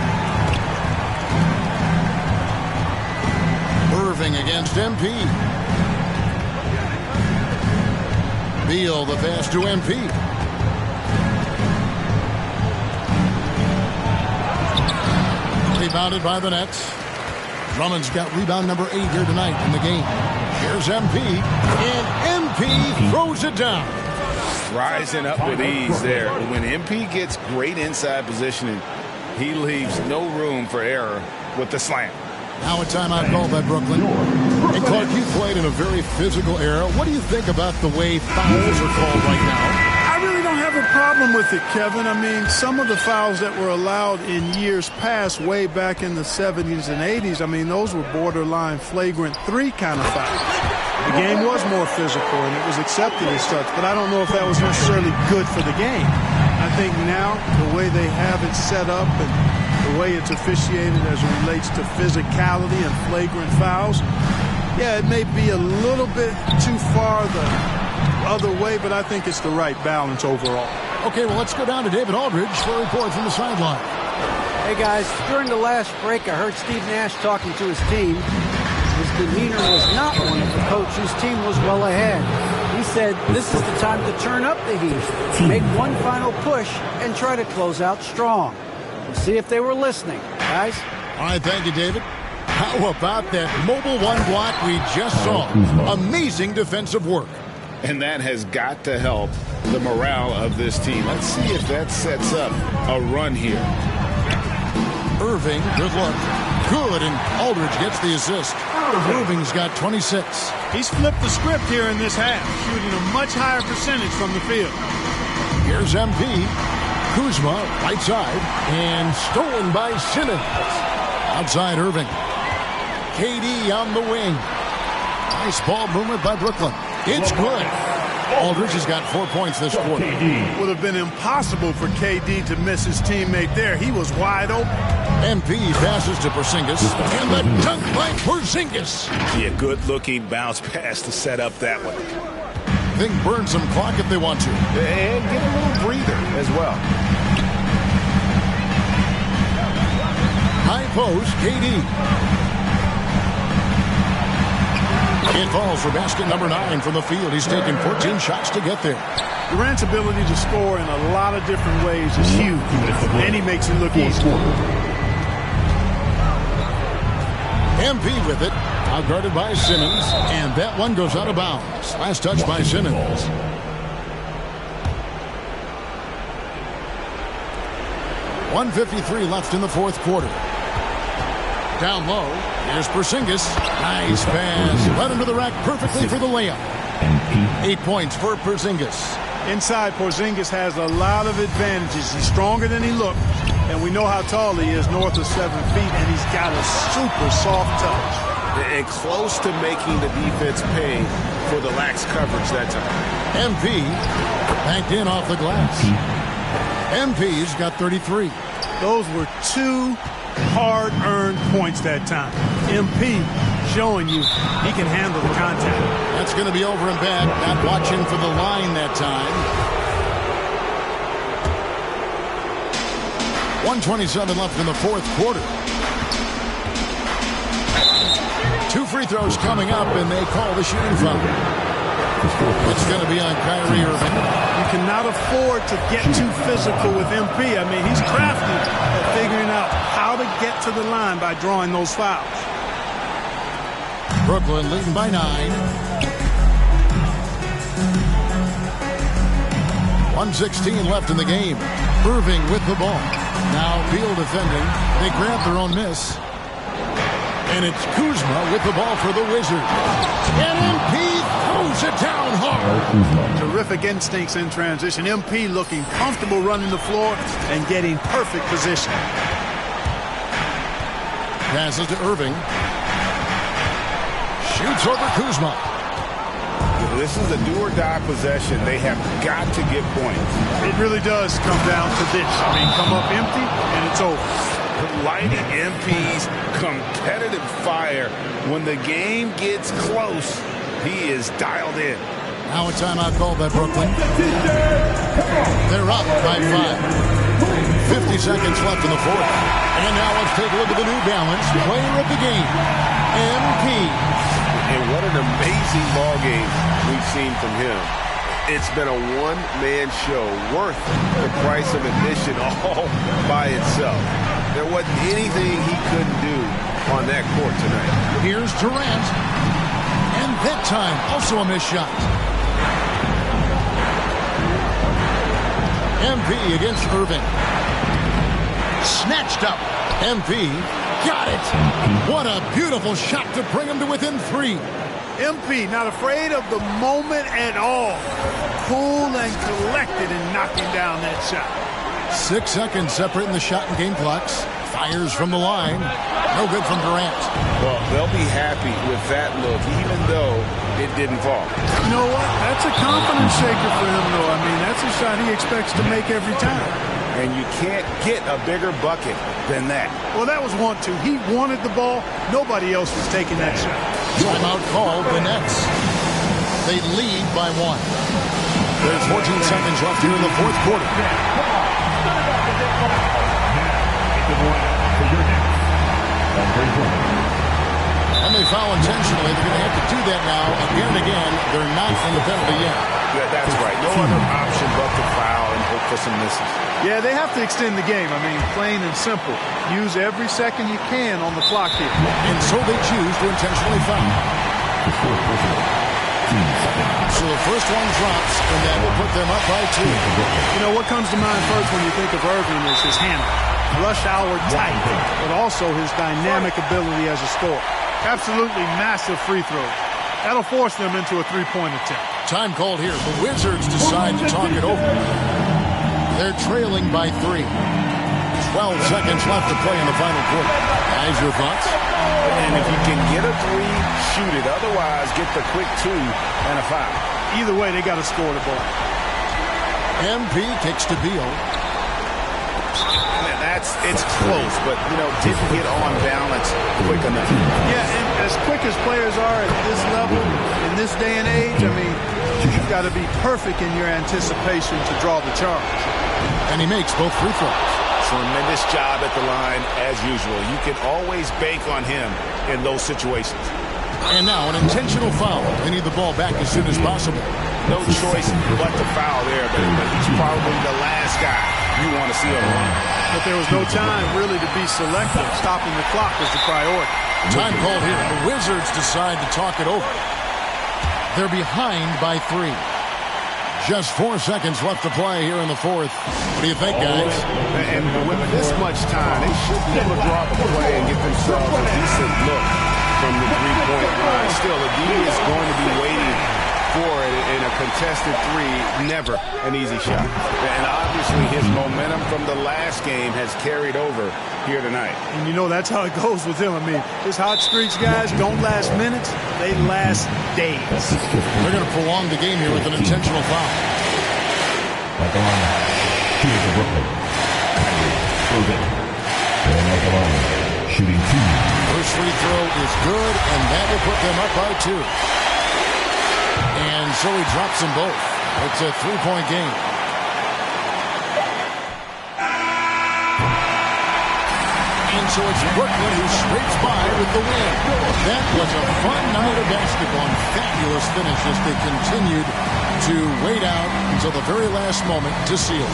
Irving against MP. Beal the pass to MP. Rebounded by the Nets. Drummond's got rebound number 8 here tonight in the game. Here's MP. And MP throws it down. Rising up with ease there. When MP gets great inside positioning, he leaves no room for error with the slam. Now a timeout called by Brooklyn. And Clark, you played in a very physical era. What do you think about the way fouls are called right now? I really don't have a problem with it, Kevin. I mean, some of the fouls that were allowed in years past, way back in the 70s and 80s, I mean, those were borderline flagrant 3 kind of fouls. The game was more physical, and it was accepted as such, but I don't know if that was necessarily good for the game. I think now, the way they have it set up and the way it's officiated as it relates to physicality and flagrant fouls, yeah, it may be a little bit too far the other way, but I think it's the right balance overall. Okay, well, let's go down to David Aldridge for a report from the sideline. Hey, guys, during the last break, I heard Steve Nash talking to his team. His demeanor was not one of the coach whose team was well ahead. He said this is the time to turn up the heat, make one final push, and try to close out strong. We'll see if they were listening, guys. All right, thank you, David. How about that mobile one block we just saw? Amazing defensive work. And that has got to help the morale of this team. Let's see if that sets up a run here. Irving, good luck. Good, and Aldridge gets the assist. Irving's got 26. He's flipped the script here in this half, shooting a much higher percentage from the field. Here's MP. Kuzma, right side, and stolen by Simmons. Outside Irving. KD on the wing. Nice ball movement by Brooklyn. It's good. Aldridge has got 4 points this quarter. Would have been impossible for KD to miss his teammate there. He was wide open. MP passes to Porzingis, and the dunk by Porzingis. Yeah, good-looking bounce pass to set up that one. They can burn some clock if they want to. And get a little breather as well. High post, KD. It falls for basket number 9 from the field. He's taken 14 shots to get there. Durant's ability to score in a lot of different ways is huge, and he makes it look easy. MP with it, out guarded by Simmons, and that one goes out of bounds. Last touch by Simmons. .153 left in the fourth quarter. Down low, here's Porzingis. Nice pass. Led him to the rack perfectly for the layup. 8 points for Porzingis. Inside, Porzingis has a lot of advantages. He's stronger than he looked, and we know how tall he is, north of 7 feet, and he's got a super soft touch. And close to making the defense pay for the lax coverage that time. MP banked in off the glass. MP's got 33. Those were 2 hard-earned points that time. MP showing you he can handle the contact. That's going to be over and back. Not watching for the line that time. 1:27 left in the fourth quarter. 2 free throws coming up, and they call the shooting foul. It's going to be on Kyrie Irving. You cannot afford to get too physical with MP. I mean, he's crafty at figuring out how to get to the line by drawing those fouls. Brooklyn leading by 9. 1:16 left in the game. Irving with the ball. Now Beal defending. They grab their own miss. And it's Kuzma with the ball for the Wizards. And MP throws it down hard. Terrific instincts in transition. MP looking comfortable running the floor and getting perfect position. Passes to Irving. Shoots over Kuzma. This is a do-or-die possession. They have got to get points. It really does come down to this. I mean, come up empty, and it's over. Lighting MP's competitive fire. When the game gets close, he is dialed in. Now a timeout called by Brooklyn. They're up by 5. 50 seconds left in the fourth. And now let's take a look at the New Balance player of the game, MP. And what an amazing ball game we've seen from him. It's been a one-man show worth the price of admission all by itself. There wasn't anything he couldn't do on that court tonight. Here's Durant. And that time, also a missed shot. MP against Irving. Snatched up. MP got it. What a beautiful shot to bring him to within 3. MP not afraid of the moment at all. Cool and collected in knocking down that shot. 6 seconds separating the shot and game clocks. Fires from the line. No good from Durant. Well, they'll be happy with that look, even though it didn't fall. You know what? That's a confidence shaker for him, though. I mean, that's a shot he expects to make every time. And you can't get a bigger bucket than that. Well, that was 1-2. He wanted the ball. Nobody else was taking that shot. Timeout called the Nets. They lead by 1. There's 14 seconds left here in the fourth quarter. And they foul intentionally. They're going to have to do that now again and again. They're not in the penalty yet. Yeah, that's right. No other option but to foul and hope for some misses. Yeah, they have to extend the game. I mean, plain and simple. Use every second you can on the clock here. And so they choose to intentionally foul. So the first one drops, and that will put them up by 2. You know, what comes to mind first when you think of Irving is his handle. Rush hour tight, but also his dynamic ability as a scorer. Absolutely massive free throws. That'll force them into a three-point attempt. Time called here. The Wizards decide to talk it over. They're trailing by 3. 12 seconds left to play in the final quarter. Guys, your thoughts? And if you can get a 3, shoot it. Otherwise, get the quick 2 and a foul. Either way, they got to score the ball. MP kicks to Beal. It's close, but, didn't get on balance quick enough. Yeah, and as quick as players are at this level, in this day and age, I mean, you've got to be perfect in your anticipation to draw the charge. And he makes both free throws. Tremendous job at the line, as usual. You can always bank on him in those situations. And now an intentional foul. They need the ball back as soon as possible. No choice but to foul there, but he's probably the last guy you want to see on the line. But there was no time really to be selective. Stopping the clock was the priority. Time called here. The Wizards decide to talk it over. They're behind by 3. Just 4 seconds left to play here in the fourth. What do you think, guys? And with this much time, they should be able to draw up a play and get themselves a decent look from the three-point line. Still, the D is going to be waiting for it in a contested 3. Never an easy shot. And obviously, his momentum from the last game has carried over here tonight. And you know that's how it goes with him. I mean, his hot streaks, guys, don't last minutes. They last days. They're going to prolong the game here with an intentional foul. At the line, shooting for Brooklyn. Irving. And at the line, shooting 2. First free throw is good, and that will put them up by 2. And so he drops them both. It's a 3-point game. And so it's Brooklyn who scrapes by with the win. That was a fun night of basketball and fabulous finish as they continued to wait out until the very last moment to seal it.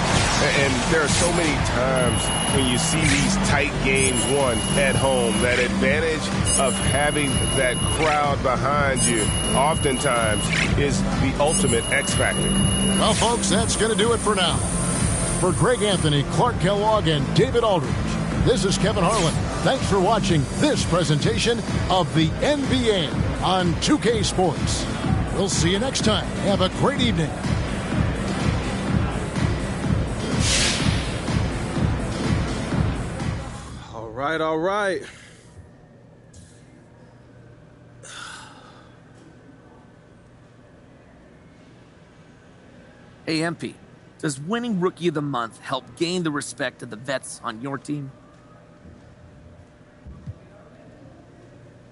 And there are so many times when you see these tight games won at home, that advantage of having that crowd behind you oftentimes is the ultimate X factor. Well, folks, that's going to do it for now. For Greg Anthony, Clark Kellogg, and David Aldridge, this is Kevin Harlan. Thanks for watching this presentation of the NBA on 2K Sports. We'll see you next time. Have a great evening. All right. Hey, MP, does winning Rookie of the Month help gain the respect of the vets on your team?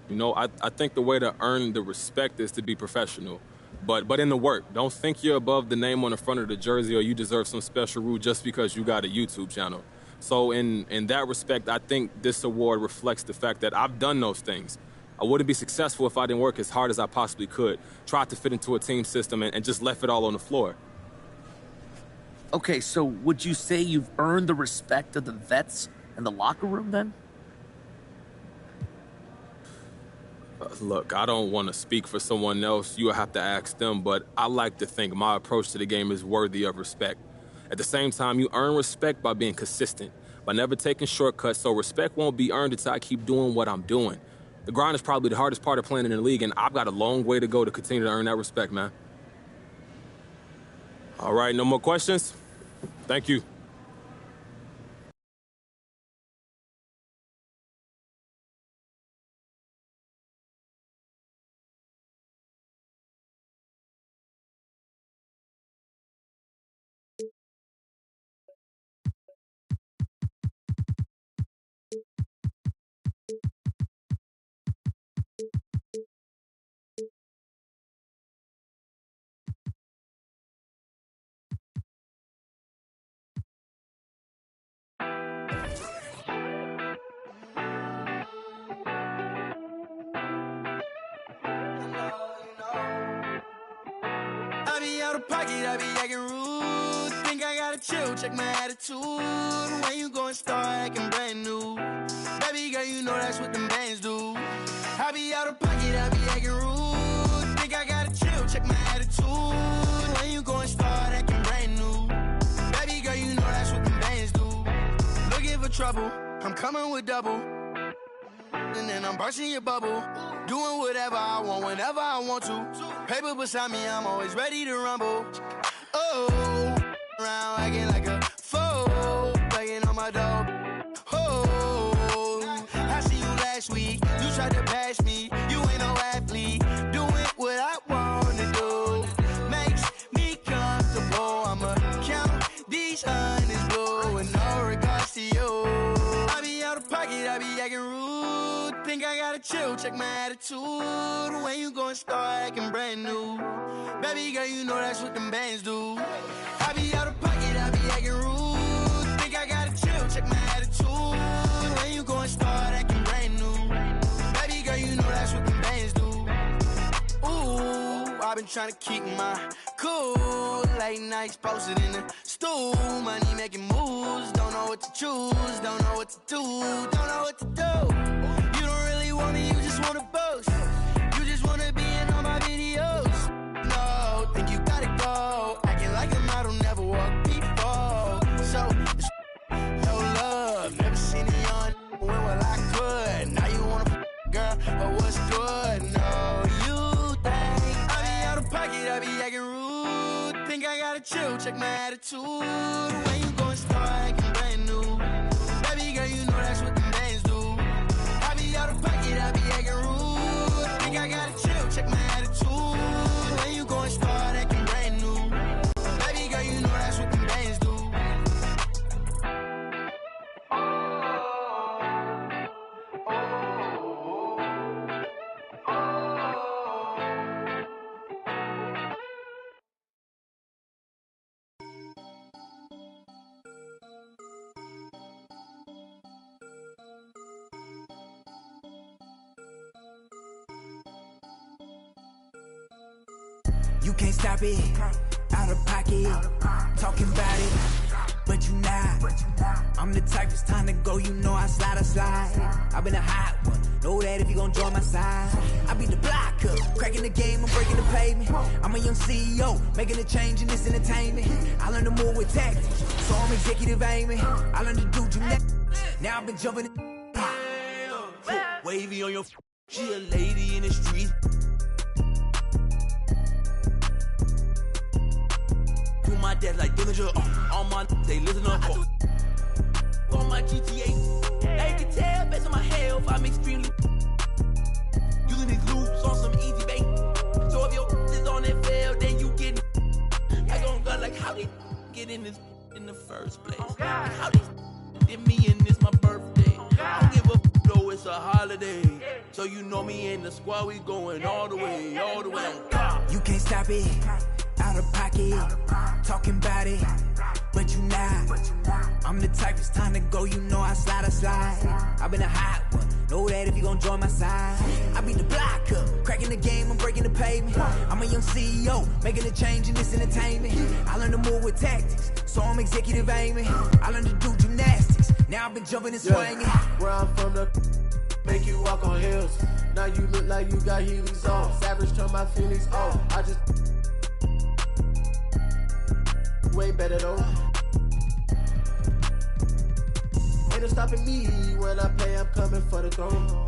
You know, I think the way to earn the respect is to be professional. But in the work, don't think you're above the name on the front of the jersey or you deserve some special rule just because you got a YouTube channel. So in that respect, I think this award reflects the fact that I've done those things. I wouldn't be successful if I didn't work as hard as I possibly could, tried to fit into a team system, and just left it all on the floor. Okay, so would you say you've earned the respect of the vets in the locker room then? Look, I don't want to speak for someone else. You'll have to ask them, but I like to think my approach to the game is worthy of respect. At the same time, you earn respect by being consistent, by never taking shortcuts, so respect won't be earned until I keep doing what I'm doing. The grind is probably the hardest part of playing in the league, and I've got a long way to go to continue to earn that respect, man. All right, no more questions? Thank you. out of pocket, I be acting rude. Think I gotta chill, check my attitude. When you gon' start acting brand new? Baby girl, you know that's what them bands do. I be out of pocket, I be acting rude. Think I gotta chill, check my attitude. When you gon' start acting brand new? Baby girl, you know that's what them bands do. Looking for trouble, I'm coming with double. And then I'm bursting your bubble. Doing whatever I want, whenever I want to. Paper beside me, I'm always ready to rumble. Oh, around acting like a fool, begging on my dog. Oh, I see you last week. You tried to pass me. You ain't no athlete. Doing what I wanna do makes me comfortable. I'ma count these hundreds, boo, with no regards to you. I be out of pocket, I be acting rude. Think I gotta chill, check my attitude. When you gon' start acting brand new? Baby girl, you know that's what them bands do. I be out of pocket, I be acting rude. Think I gotta chill, check my attitude. When you gon' start acting brand new? Baby girl, you know that's what them bands do. Ooh, I've been trying to keep my cool. Late nights posted in the stool. Money making moves. Don't know what to choose. Don't know what to do. Don't know what to do. You don't really want me, you just wanna boast. You just wanna be in all my videos. No, think you gotta go. Acting like a model, never walked before. So, it's no love. Never seen a young when well I could. Now you wanna girl, but what's good? No, you think I be out of pocket, I be acting rude. Think I gotta chill, check my attitude. When you gon' start acting brand new? Baby girl, you know that's what them bands do. I be out of pocket, I be acting rude. Think I gotta chill, check my attitude. When you gon' start acting brand new? Baby girl, you know that's what them bands do. You can't stop it, out of pocket, talking about it, but you not. I'm the type, it's time to go, you know I slide. I've been a hot one, know that if you gon' join my side. I be the blocker, cracking the game, I'm breaking the pavement. I'm a young CEO, making a change in this entertainment. I learned to move with tactics, so I'm executive aiming. I learned to do gymnastics, now I've been jumping in. Wavy on your she a lady in the street. My dad like Dillinger, all my they listen up on my GTA. They can tell based on my health, I'm extremely using these loops on some easy bait. So if your is on that fail, then you get I gon' go like how they get in this in the first place. Like how they did me and this my birthday. I don't give a though it's a holiday. So you know me and the squad, we going all the way, all the way. You can't stop it. Out of pocket, talking about it, but you not. I'm the type, it's time to go, you know I slide. I've been a hot one, know that if you gon' join my side. I be the blocker, cracking the game, I'm breaking the pavement. I'm a young CEO, making a change in this entertainment. I learned to move with tactics, so I'm executive aiming. I learned to do gymnastics, now I've been jumping and swinging. Where I'm from, the make you walk on hills. Now you look like you got Heelys on. Savage turn my feelings off. I just way better though. Ain't no stopping me when I play, I'm coming for the throne.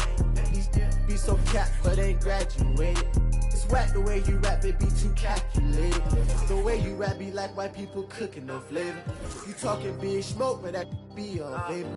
These be so capped, but ain't graduated. It's whack the way you rap, it be too calculated. The way you rap be like white people cooking no flavor. You talking big smoke, but that be on flavor.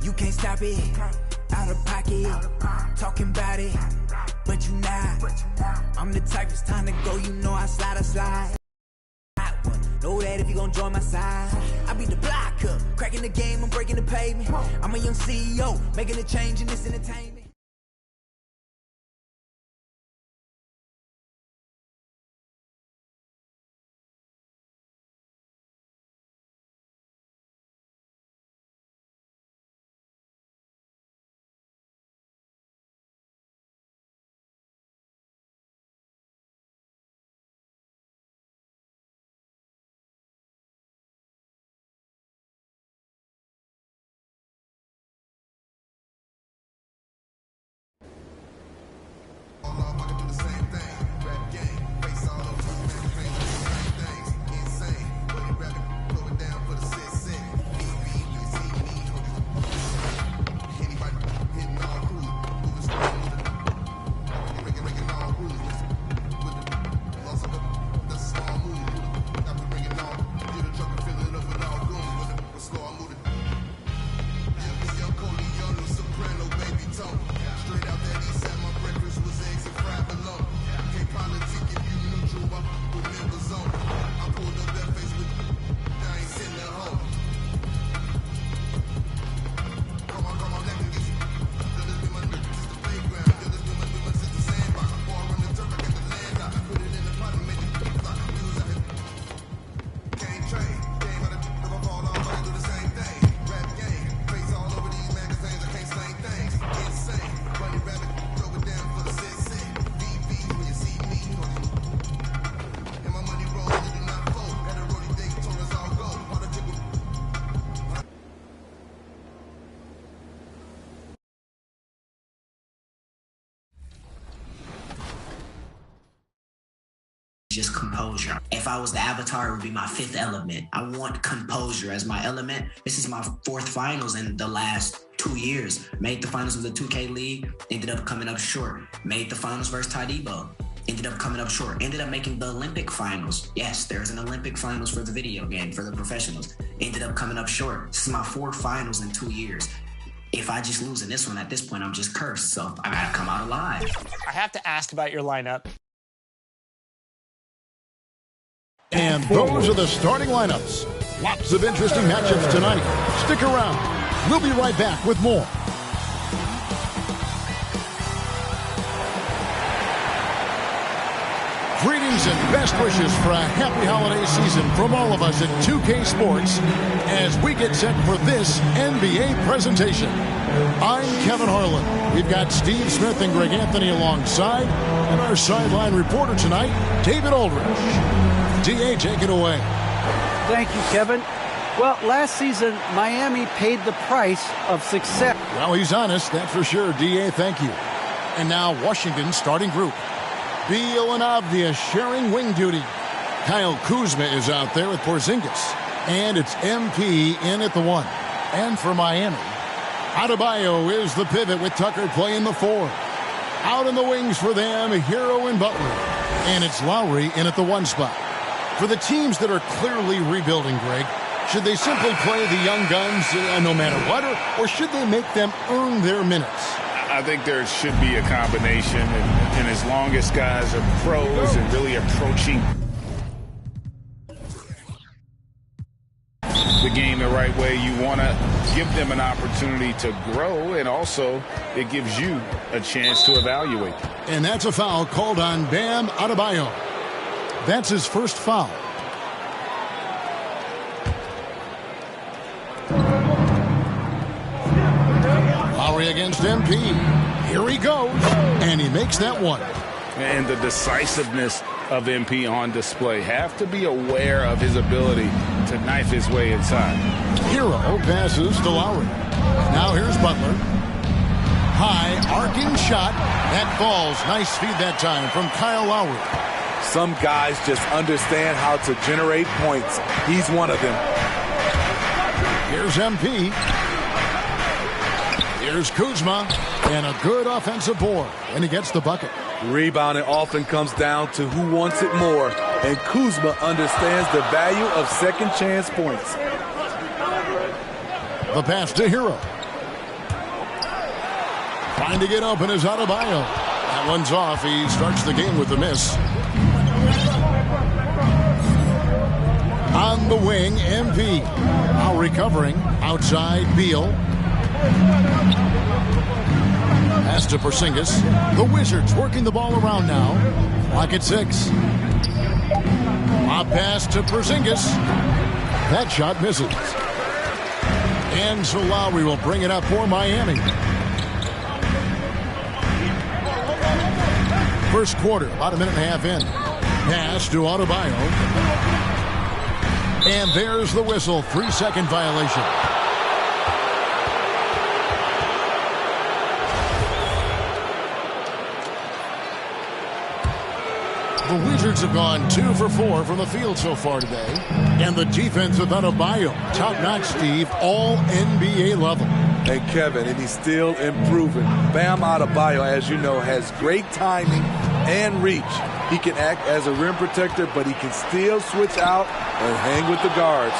You can't stop it. Out of pocket, talking about it, but you not. I'm the type, it's time to go, you know I slide. Know that if you gon' join my side, I be the block up, cracking the game, I'm breaking the pavement. I'm a young CEO, making a change in this entertainment. Just composure. If I was the avatar, it would be my fifth element. I want composure as my element. This is my fourth finals in the last 2 years. Made the finals of the 2K League, ended up coming up short. Made the finals versus Tadibo, ended up coming up short. Ended up making the Olympic finals. Yes, there's an Olympic finals for the video game, for the professionals. Ended up coming up short. This is my fourth finals in 2 years. If I just lose in this one, at this point, I'm just cursed. So I gotta come out alive. I have to ask about your lineup. And those are the starting lineups. Lots of interesting matchups tonight. Stick around. We'll be right back with more. Greetings and best wishes for a happy holiday season from all of us at 2K Sports as we get set for this NBA presentation. I'm Kevin Harlan. We've got Steve Smith and Greg Anthony alongside, and our sideline reporter tonight, David Aldridge. D.A., take it away. Thank you, Kevin. Well, last season, Miami paid the price of success. Well, he's honest, that's for sure. D.A., thank you. And now, Washington's starting group. Beal and Avdia sharing wing duty. Kyle Kuzma is out there with Porzingis. And it's MP in at the 1. And for Miami, Adebayo is the pivot with Tucker playing the 4. Out in the wings for them, Hero and Butler. And it's Lowry in at the 1 spot. For the teams that are clearly rebuilding, Greg, should they simply play the young guns no matter what, or should they make them earn their minutes? I think there should be a combination, and as long as guys are pros and really approaching the game the right way, you want to give them an opportunity to grow, and also it gives you a chance to evaluate. And that's a foul called on Bam Adebayo. That's his first foul. Lowry against MP. Here he goes. And he makes that one. And the decisiveness of MP on display. Have to be aware of his ability to knife his way inside. Hero passes to Lowry. Now here's Butler. High arcing shot. That falls. Nice feed that time from Kyle Lowry. Some guys just understand how to generate points. He's one of them. Here's MP. Here's Kuzma. And a good offensive board. And he gets the bucket. Rebounding often comes down to who wants it more. And Kuzma understands the value of second chance points. The pass to Hero. Trying to get open is Adebayo. That one's off. He starts the game with a miss. On the wing, MP. Now recovering. Outside, Beal. Pass to Porzingis. The Wizards working the ball around now. Clock at 6. A pass to Porzingis. That shot misses. And so Lowry will bring it up for Miami. First quarter, about a minute and a half in. Pass to Adebayo. And there's the whistle. 3-second violation. The Wizards have gone 2 for 4 from the field so far today. And the defense of Adebayo, top-notch, Steve, all NBA level. And Kevin, and he's still improving. Bam Adebayo, as you know, has great timing and reach. He can act as a rim protector, but he can still switch out and hang with the guards.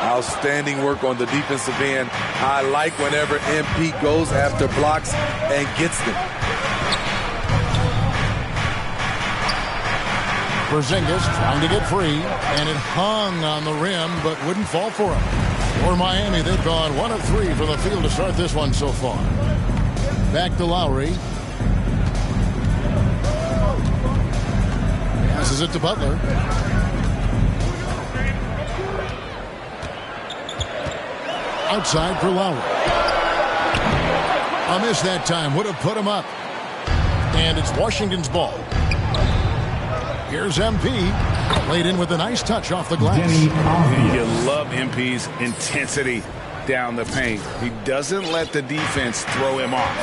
Outstanding work on the defensive end. I like whenever MP goes after blocks and gets them. Porzingis trying to get free, and it hung on the rim, but wouldn't fall for him. For Miami, they've gone 1 of 3 from the field to start this one so far. Back to Lowry. Passes it to Butler. Outside for Lowry. A miss that time. Would have put him up. And it's Washington's ball. Here's MP. Laid in with a nice touch off the glass. You love MP's intensity down the paint. He doesn't let the defense throw him off.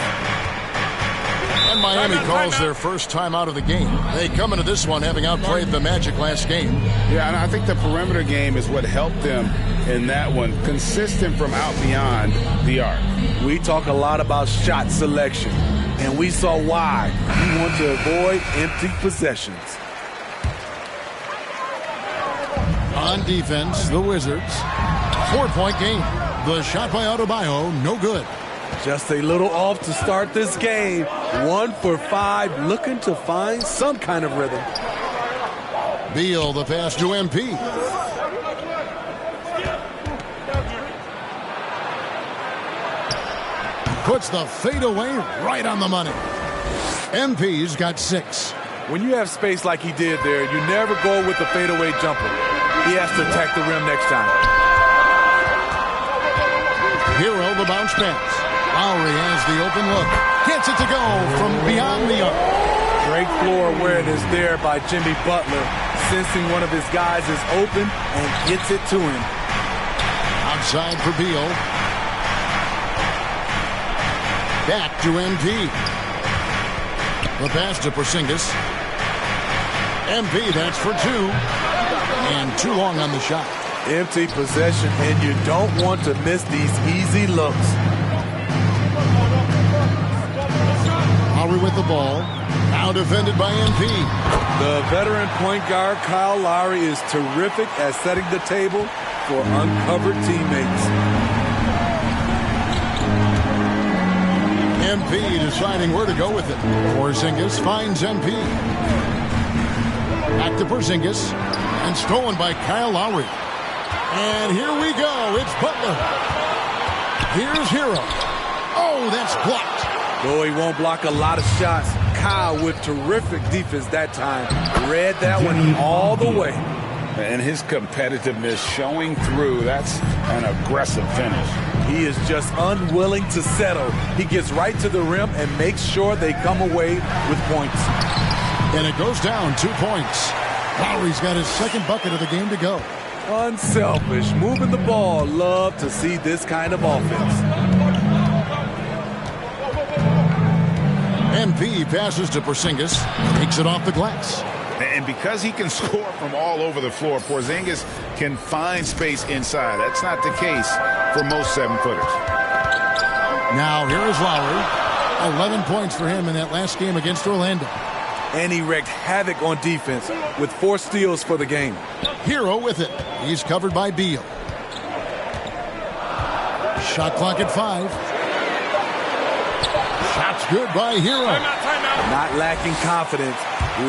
And Miami calls their first time out of the game. They come into this one having outplayed the Magic last game. Yeah, and I think the perimeter game is what helped them in that one. Consistent from out beyond the arc. We talk a lot about shot selection, and we saw why. We want to avoid empty possessions. On defense, the Wizards. 4-point game. The shot by Adebayo, no good. Just a little off to start this game. 1 for 5, looking to find some kind of rhythm. Beal, the pass to MP. Puts the fadeaway right on the money. MP's got 6. When you have space like he did there, you never go with the fadeaway jumper. He has to attack the rim next time. Hero, the bounce pass. Lowry has the open look. Gets it to go from beyond the arc. Great floor awareness there by Jimmy Butler, sensing one of his guys is open and gets it to him. Outside for Beal. Back to MP. The pass to Porzingis. MP, that's for 2. And too long on the shot. Empty possession, and you don't want to miss these easy looks. Lowry with the ball. Now defended by MP. The veteran point guard, Kyle Lowry, is terrific at setting the table for uncovered teammates. MP deciding where to go with it. Porzingis finds MP. Back to Porzingis. And stolen by Kyle Lowry. And here we go. It's Butler. Here's Hero. Oh, that's blocked. Though he won't block a lot of shots, Kyle with terrific defense that time. Read that one all the way. And his competitiveness showing through. That's an aggressive finish. He is just unwilling to settle. He gets right to the rim and makes sure they come away with points. And it goes down 2 points. Lowry's got his second bucket of the game to go. Unselfish, moving the ball. Love to see this kind of offense. MP passes to Porzingis. Takes it off the glass. And because he can score from all over the floor, Porzingis can find space inside. That's not the case for most 7-footers. Now here is Lowry. 11 points for him in that last game against Orlando. And he wreaked havoc on defense with 4 steals for the game. Hero with it. He's covered by Beal. Shot clock at 5. Shots good by Hero. Not lacking confidence.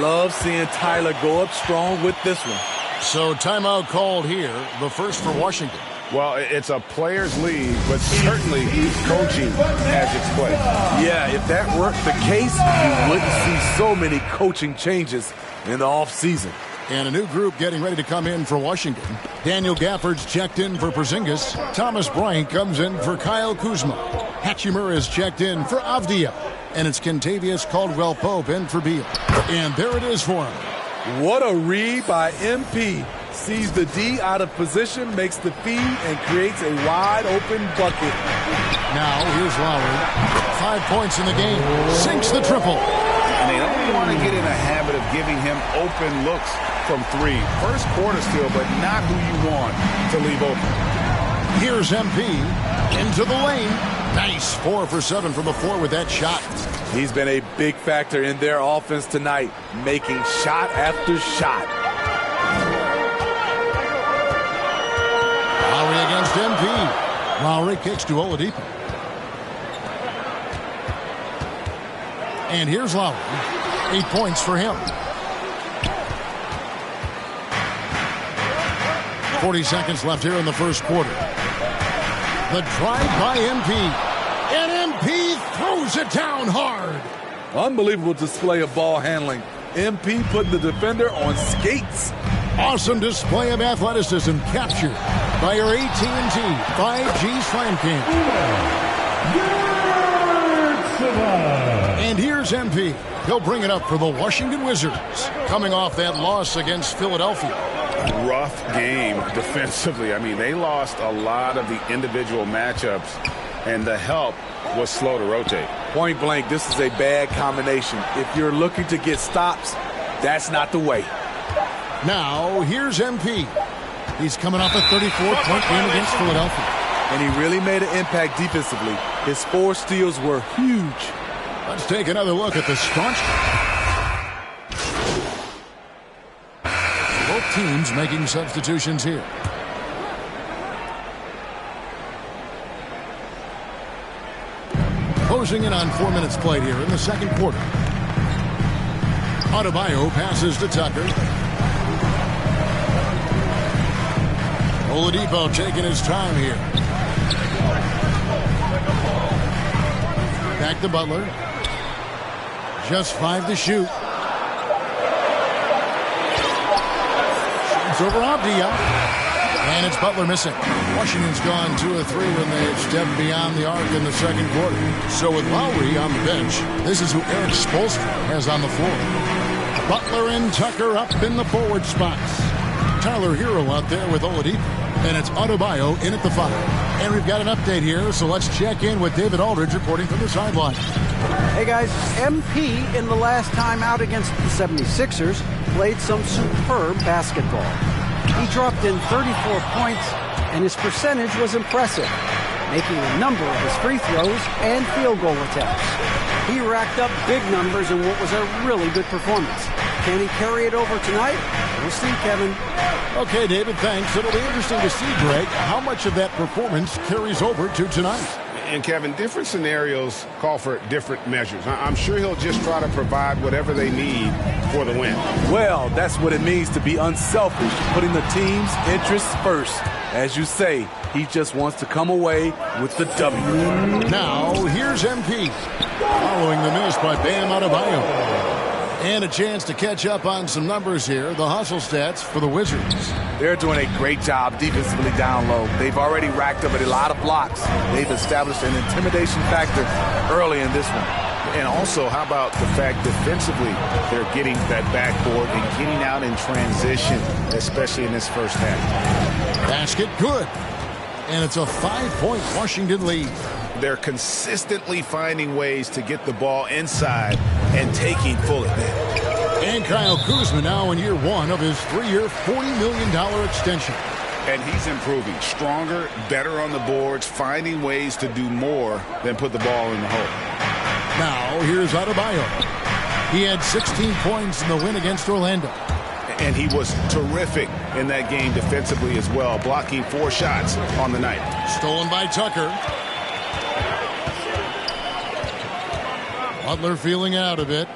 Love seeing Tyler go up strong with this one. So timeout called here, the first for Washington. Well, it's a players' league, but certainly coaching has its place. Yeah, if that weren't the case, you wouldn't see so many coaching changes in the offseason. And a new group getting ready to come in for Washington. Daniel Gafford's checked in for Porzingis. Thomas Bryant comes in for Kyle Kuzma. Hachimura is checked in for Avdia. And it's Kentavious Caldwell-Pope in for Beal. And there it is for him. What a read by MP. Sees the D out of position, makes the feed, and creates a wide-open bucket. Now, here's Lowry. 5 points in the game. Sinks the triple. And they don't want to get in a habit of giving him open looks from three. First quarter still, but not who you want to leave open. Here's MP into the lane. Nice 4 for 7 from the floor with that shot. He's been a big factor in their offense tonight, making shot after shot. Lowry against MP. Lowry kicks to Oladipo. And here's Lowry. 8 points for him. 40 seconds left here in the first quarter. The drive by MP. And MP throws it down hard. Unbelievable display of ball handling. MP putting the defender on skates. Awesome display of athleticism captured by your AT&T 5G Slam Cam. And here's MP. He'll bring it up for the Washington Wizards, coming off that loss against Philadelphia. Rough game defensively. I mean, they lost a lot of the individual matchups, and the help was slow to rotate. Point blank, this is a bad combination. If you're looking to get stops, that's not the way. Now, here's MP. He's coming off a 34-point game against Philadelphia. And he really made an impact defensively. His 4 steals were huge. Let's take another look at the staunch. Both teams making substitutions here. Closing in on 4 minutes played here in the second quarter. Adebayo passes to Tucker. Oladipo taking his time here. Back to Butler. Just 5 to shoot. Shoots over Avdia. And it's Butler missing. Washington's gone 2 of 3 when they stepped beyond the arc in the second quarter. So with Lowry on the bench, this is who Eric Spoelstra has on the floor. Butler and Tucker up in the forward spots. Tyler Hero out there with Oladipo. And it's Adebayo in at the 5. And we've got an update here, so let's check in with David Aldridge reporting from the sideline. Hey guys, MP in the last time out against the 76ers played some superb basketball. He dropped in 34 points, and his percentage was impressive, making a number of his free throws and field goal attempts. He racked up big numbers in what was a really good performance. Can he carry it over tonight? We'll see, Kevin. Okay, David, thanks. It'll be interesting to see, Greg, how much of that performance carries over to tonight. And, Kevin, different scenarios call for different measures. I'm sure he'll just try to provide whatever they need for the win. Well, that's what it means to be unselfish, putting the team's interests first. As you say, he just wants to come away with the W. Now, here's MP. Following the miss by Bam Adebayo. And a chance to catch up on some numbers here. The hustle stats for the Wizards. They're doing a great job defensively down low. They've already racked up a lot of blocks. They've established an intimidation factor early in this one. And also, how about the fact defensively, they're getting that backboard and getting out in transition, especially in this first half. Basket good. And it's a 5-point Washington lead. They're consistently finding ways to get the ball inside and taking full advantage. And Kyle Kuzma now in year 1 of his 3-year, $40 million extension. And he's improving. Stronger, better on the boards, finding ways to do more than put the ball in the hole. Now, here's Adebayo. He had 16 points in the win against Orlando. And he was terrific in that game defensively as well, blocking 4 shots on the night. Stolen by Tucker. Butler feeling out of it.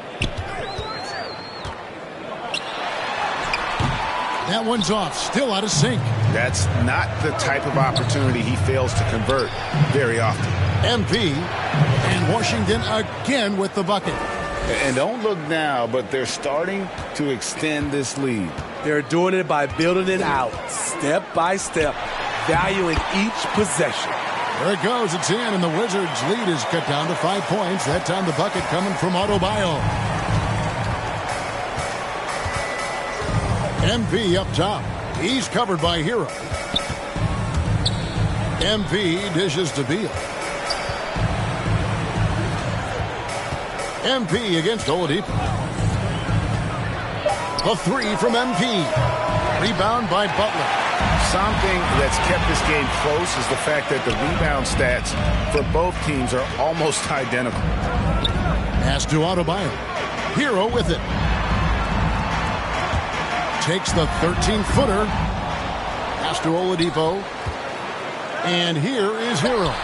That one's off, still out of sync. That's not the type of opportunity he fails to convert very often. MP and Washington again with the bucket. And don't look now, but they're starting to extend this lead. They're doing it by building it out, step by step, valuing each possession. There it goes, it's in, and the Wizards' lead is cut down to 5 points. That time the bucket coming from Adebayo. MP up top. He's covered by Hero. MP dishes to Beal. MP against Oladipo. A three from MP. Rebound by Butler. Something that's kept this game close is the fact that the rebound stats for both teams are almost identical. Pass to Adebayo. Hero with it. Takes the 13-footer. Pass to Oladipo. And here is Hero.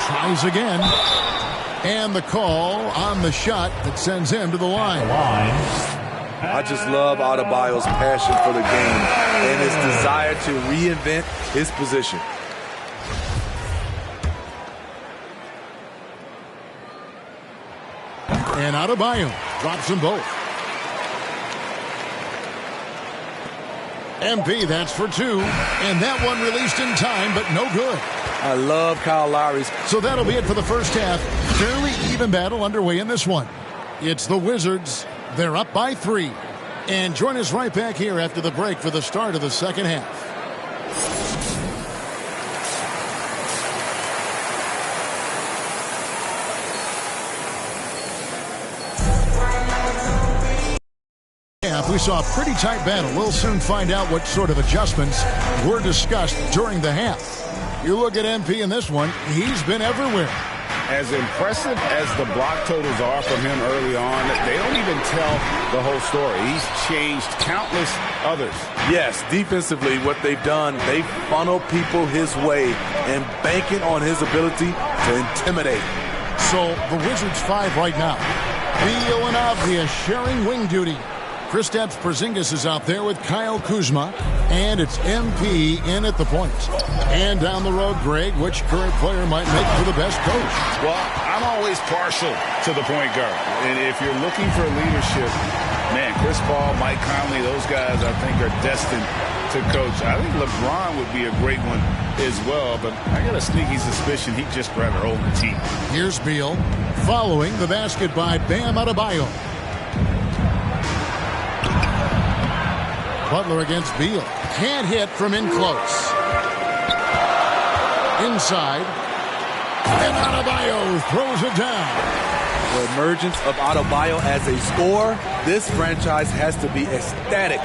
Tries again. And the call on the shot that sends him to the line. I just love Adebayo's passion for the game and his desire to reinvent his position. And Adebayo drops them both. MP, that's for two. And that one released in time, but no good. I love Kyle Lowry's. So that'll be it for the first half. Fairly even battle underway in this one. It's the Wizards. They're up by 3. And join us right back here after the break for the start of the second half. We saw a pretty tight battle. We'll soon find out what sort of adjustments were discussed during the half. You look at MP in this one, he's been everywhere. As impressive as the block totals are from him early on, they don't even tell the whole story. He's changed countless others. Yes, defensively, what they've done, they funnel people his way and banking on his ability to intimidate. So the Wizards 5 right now. Beal and Avdia sharing wing duty. Kristaps Porzingis is out there with Kyle Kuzma, and it's MP in at the point. And down the road, Greg, which current player might make for the best coach? Well, I'm always partial to the point guard. And if you're looking for leadership, man, Chris Paul, Mike Conley, those guys I think are destined to coach. I think LeBron would be a great one as well, but I got a sneaky suspicion he'd just rather hold the team. Here's Beal, following the basket by Bam Adebayo. Butler against Beal. Can't hit from in close. Inside. And Adebayo throws it down. The emergence of Adebayo as a scorer, this franchise has to be ecstatic.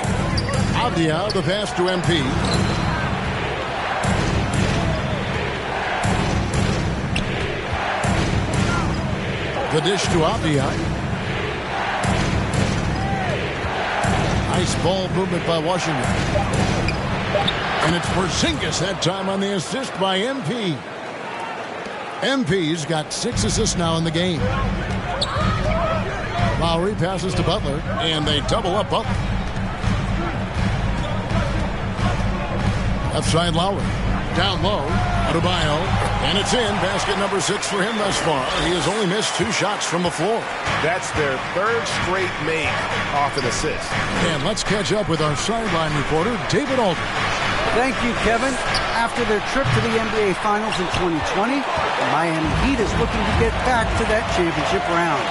Avdia, the pass to MP. The dish to Avdia. Nice ball movement by Washington. And it's Porzingis that time on the assist by MP. MP's got 6 assists now in the game. Lowry passes to Butler, and they double up Butler. Left side Lowry. Down low, Adebayo, and it's in. Basket number 6 for him thus far. He has only missed 2 shots from the floor. That's their 3rd straight make off an assist. And let's catch up with our sideline reporter, David Aldridge. Thank you, Kevin. After their trip to the NBA Finals in 2020, the Miami Heat is looking to get back to that championship round.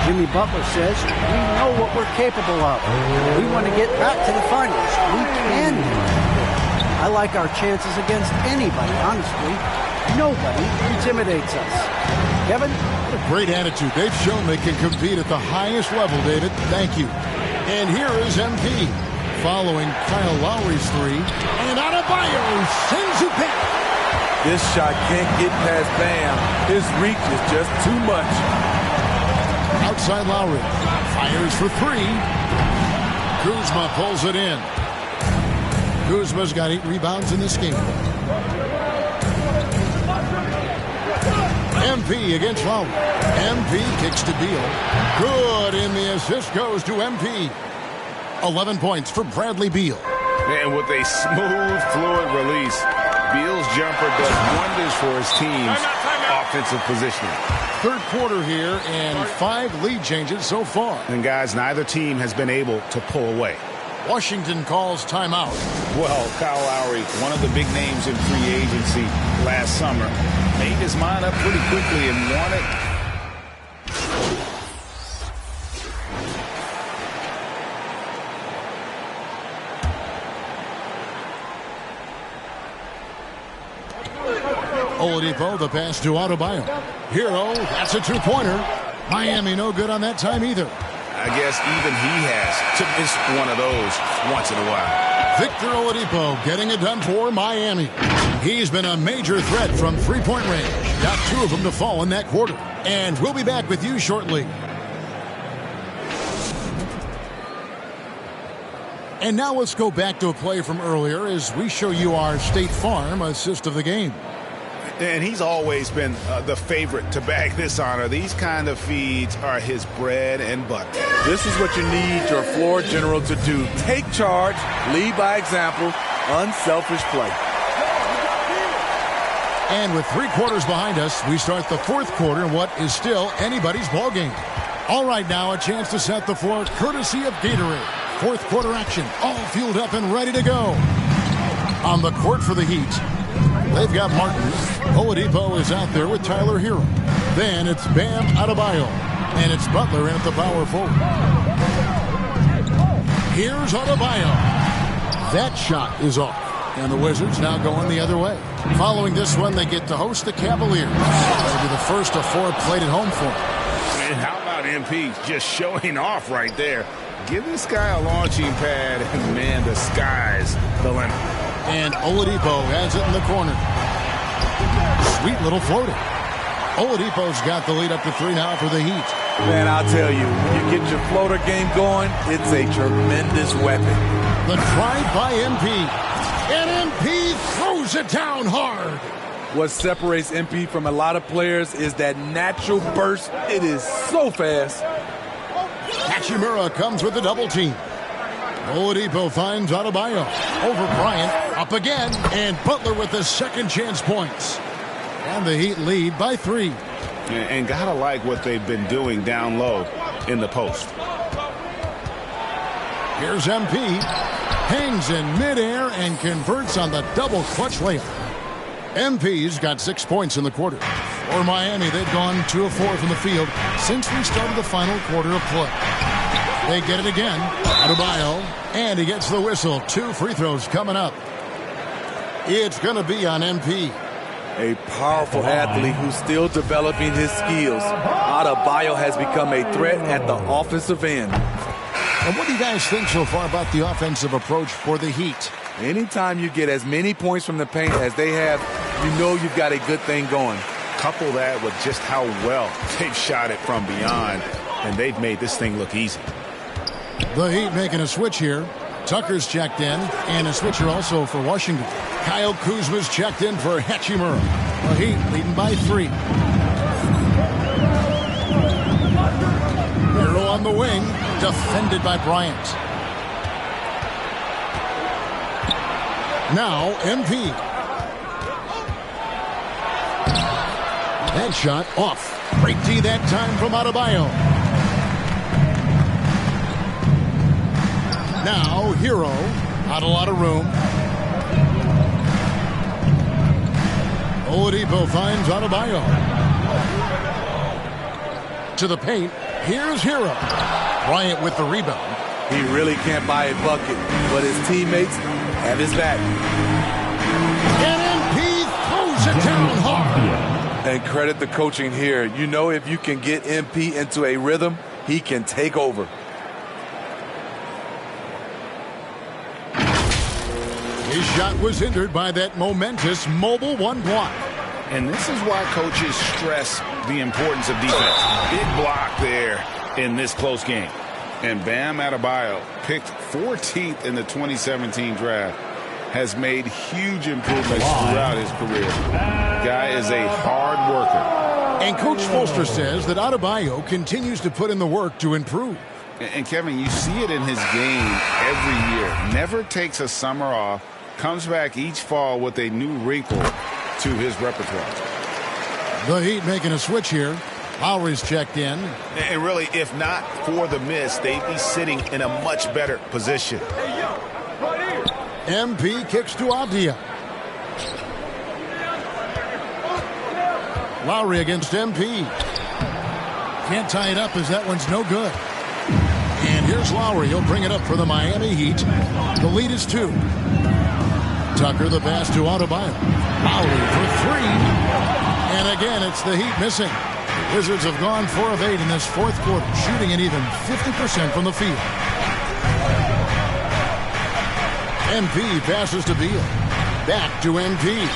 Jimmy Butler says, we know what we're capable of. We want to get back to the finals. We can do it. I like our chances against anybody, honestly. Nobody intimidates us. Kevin? What a great attitude. They've shown they can compete at the highest level, David. Thank you. And here is MP. Following Kyle Lowry's 3. And Adebayo sends it back. This shot can't get past Bam. His reach is just too much. Outside Lowry. Fires for 3. Kuzma pulls it in. Kuzma's got 8 rebounds in this game. MP against Lowry. MP kicks to Beal. Good, and the assist goes to MP. 11 points for Bradley Beal. And with a smooth, fluid release, Beal's jumper does wonders for his team's offensive positioning. Third quarter here, and 5 lead changes so far. And guys, neither team has been able to pull away. Washington calls timeout. Well, Kyle Lowry, one of the big names in free agency last summer, made his mind up pretty quickly and wanted... Oladipo, the pass to Adebayo. Hero, that's a two-pointer. Miami no good on that time either. I guess even he has to miss one of those once in a while. Victor Oladipo getting it done for Miami. He's been a major threat from three-point range. Got 2 of them to fall in that quarter. And we'll be back with you shortly. And now let's go back to a play from earlier as we show you our State Farm assist of the game. And he's always been the favorite to bag this honor. These kind of feeds are his bread and butter. This is what you need your floor general to do. Take charge, lead by example, unselfish play. And with 3 quarters behind us, we start the 4th quarter in what is still anybody's ball game. All right, now a chance to set the floor courtesy of Gatorade. 4th quarter action, all fueled up and ready to go. On the court for the Heat, they've got Martin. Oladipo is out there with Tyler Hero. Then it's Bam Adebayo. And it's Butler in at the power forward. Here's Adebayo. That shot is off. And the Wizards now going the other way. Following this one, they get to host the Cavaliers. That'll be the first of 4 played at home for them. And how about MP just showing off right there? Give this guy a launching pad, and man, the sky's the limit. And Oladipo has it in the corner. Sweet little floater. Oladipo's got the lead up to 3 now for the Heat. Man, I'll tell you, when you get your floater game going, it's a tremendous weapon. The drive by MP. And MP throws it down hard. What separates MP from a lot of players is that natural burst. It is so fast. Hachimura comes with a double team. Oladipo finds Adebayo. Over Bryant. Up again. And Butler with the second chance points. And the Heat lead by 3. And gotta like what they've been doing down low in the post. Here's MP. Hangs in midair and converts on the double clutch layup. MP's got 6 points in the quarter. For Miami, they've gone 2 of 4 from the field since we started the final quarter of play. They get it again. Adebayo. And he gets the whistle. 2 free throws coming up. It's going to be on MP. A powerful athlete who's still developing his skills. Adebayo has become a threat at the offensive end. And what do you guys think so far about the offensive approach for the Heat? Anytime you get as many points from the paint as they have, you know you've got a good thing going. Couple that with just how well they've shot it from beyond, and they've made this thing look easy. The Heat making a switch here. Tucker's checked in, and a switcher also for Washington. Kyle Kuzma's checked in for Hachimura. The Heat leading by 3. Hero on the wing, defended by Bryant. Now MP. That shot off. Great D that time from Adebayo. Now Hero. Not a lot of room. Oladipo finds Adebayo. To the paint. Here's Hero. Bryant with the rebound. He really can't buy a bucket, but his teammates have his back. And MP throws it down hard. And credit the coaching here. You know, if you can get MP into a rhythm, he can take over. His shot was hindered by that momentous mobile 1 block. And this is why coaches stress the importance of defense. Big block there in this close game. And Bam Adebayo, picked 14th in the 2017 draft, has made huge improvements throughout his career. Guy is a hard worker. And Coach Spolstra says that Adebayo continues to put in the work to improve. And Kevin, you see it in his game every year. Never takes a summer off, comes back each fall with a new wrinkle to his repertoire. The Heat making a switch here. Lowry's checked in. And really, if not for the miss, they'd be sitting in a much better position. MP kicks to Avdia. Lowry against MP. Can't tie it up as that one's no good. And here's Lowry. He'll bring it up for the Miami Heat. The lead is 2. Tucker the pass to Adebayo. Lowry for 3. And again, it's the Heat missing. The Wizards have gone 4 of 8 in this fourth quarter, shooting an even 50% from the field. MP passes to Beal. Back to MP.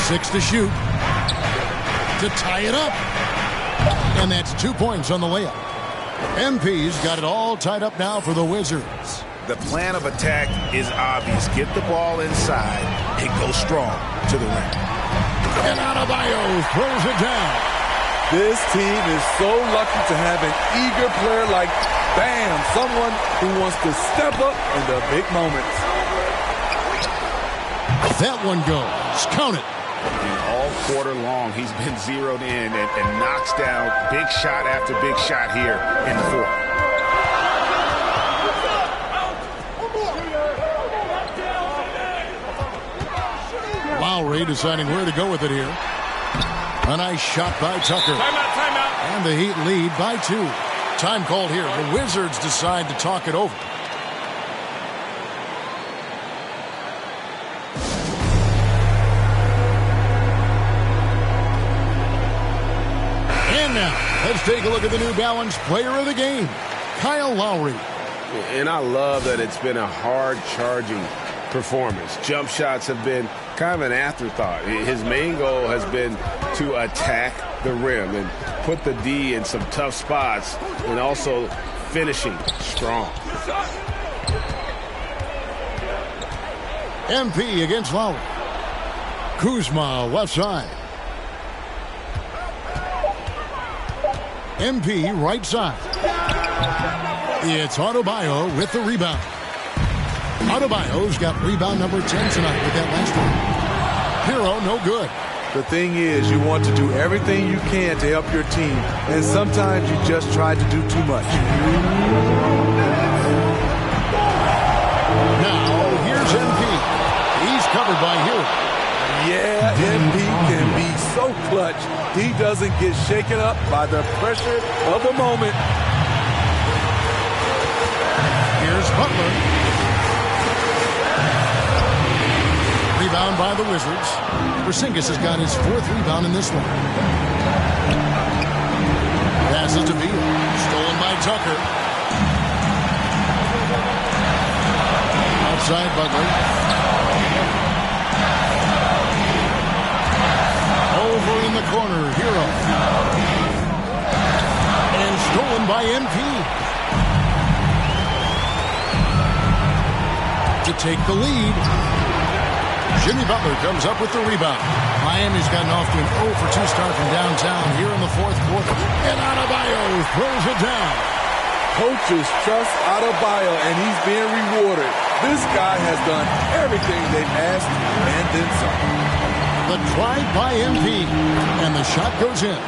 6 to shoot. To tie it up. And that's 2 points on the layup. MP's got it all tied up now for the Wizards. The plan of attack is obvious. Get the ball inside and go strong to the rim. And Adebayo throws it down. This team is so lucky to have an eager player like Bam, someone who wants to step up in the big moments. That one goes. Count it. All quarter long, he's been zeroed in and knocks down big shot after big shot here in the fourth. Lowry deciding where to go with it here. A nice shot by Tucker. Timeout. And the Heat lead by 2. Time called here. The Wizards decide to talk it over. And now, let's take a look at the New Balance player of the game, Kyle Lowry. And I love that it's been a hard-charging performance. Jump shots have been kind of an afterthought. His main goal has been to attack the rim and put the D in some tough spots and also finishing strong. MP against Lowry. Kuzma left side. MP right side. It's Adebayo with the rebound. Adebayo's got rebound number 10 tonight with that last one. Hero, no good. The thing is, you want to do everything you can to help your team, and sometimes you just try to do too much. Now, here's MP. He's covered by Hero. Yeah, MP can be so clutch. He doesn't get shaken up by the pressure of the moment. Here's Butler. Rebound by the Wizards. Porzingis has got his 4th rebound in this one. Passes to Beal. Stolen by Tucker. Outside Butler. Over in the corner, Hero. And stolen by MP. To take the lead. Jimmy Butler comes up with the rebound. Miami's gotten off to an 0 for 2 start from downtown here in the fourth quarter. And Adebayo throws it down. Coaches trust Adebayo, and he's being rewarded. This guy has done everything they've asked and then some. The drive by MP, and the shot goes in.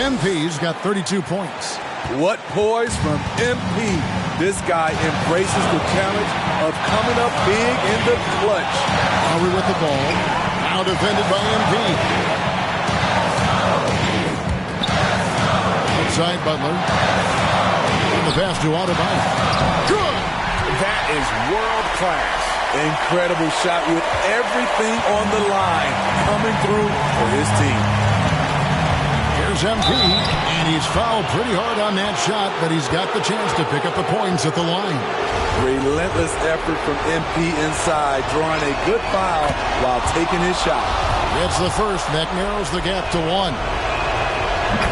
MP's got 32 points. What poise from MP. This guy embraces the challenge of coming up big in the clutch. Lowry with the ball. Now defended by MP. Outside Butler. And the pass to Adebayo. Good! That is world class. Incredible shot with everything on the line coming through for his team. Here's MP, and he's fouled pretty hard on that shot, but he's got the chance to pick up the points at the line. Relentless effort from MP inside, drawing a good foul while taking his shot. Gets the first, that narrows the gap to 1.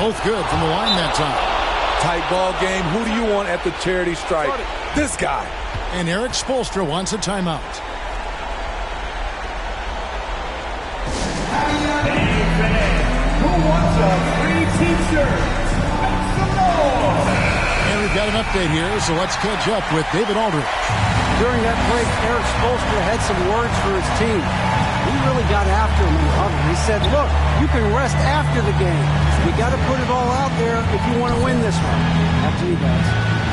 Both good from the line that time. Tight ball game. Who do you want at the charity stripe? This guy. And Eric Spoelstra wants a timeout. wants a free t-shirt? Make some noise! And we've got an update here, so let's catch up with David Aldridge. During that break, Eric Spoelstra had some words for his team. He really got after him in the huddle. He said, look, you can rest after the game. You got to put it all out there if you want to win this one. Back to you guys.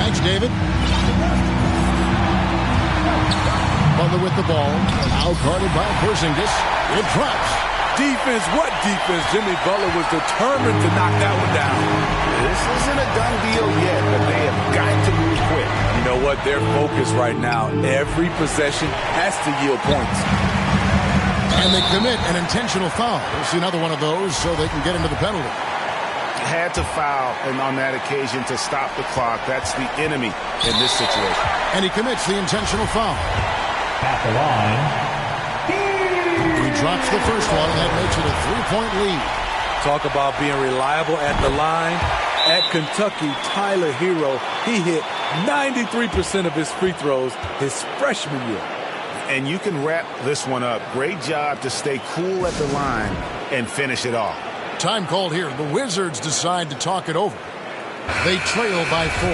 Thanks, David. Butler with the ball. Now guarded by Porzingis. It drops. Defense, what defense? Jimmy Butler was determined to knock that one down. This isn't a done deal yet, but they have got to move quick. You know what? Their focus right now, every possession has to yield points. And they commit an intentional foul. We'll see another one of those so they can get into the penalty. Had to foul and on that occasion to stop the clock. That's the enemy in this situation. And he commits the intentional foul. At the line. He drops the first one, and that makes it a 3-point lead. Talk about being reliable at the line. At Kentucky, Tyler Hero, he hit 93% of his free throws his freshman year. And you can wrap this one up. Great job to stay cool at the line and finish it off. Time called here. The Wizards decide to talk it over. They trail by 4.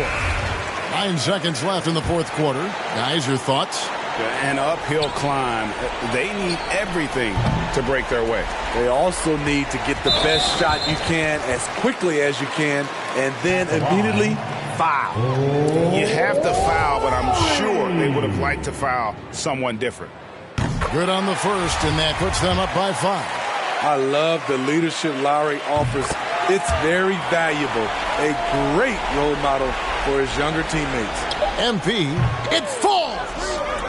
9 seconds left in the fourth quarter. Guys, your thoughts? An uphill climb. They need everything to break their way. They also need to get the best shot you can as quickly as you can and then immediately foul. You have to foul, but I'm sure they would have liked to foul someone different. Good on the first, and that puts them up by 5. I love the leadership Lowry offers. It's very valuable. A great role model for his younger teammates. MP, it falls!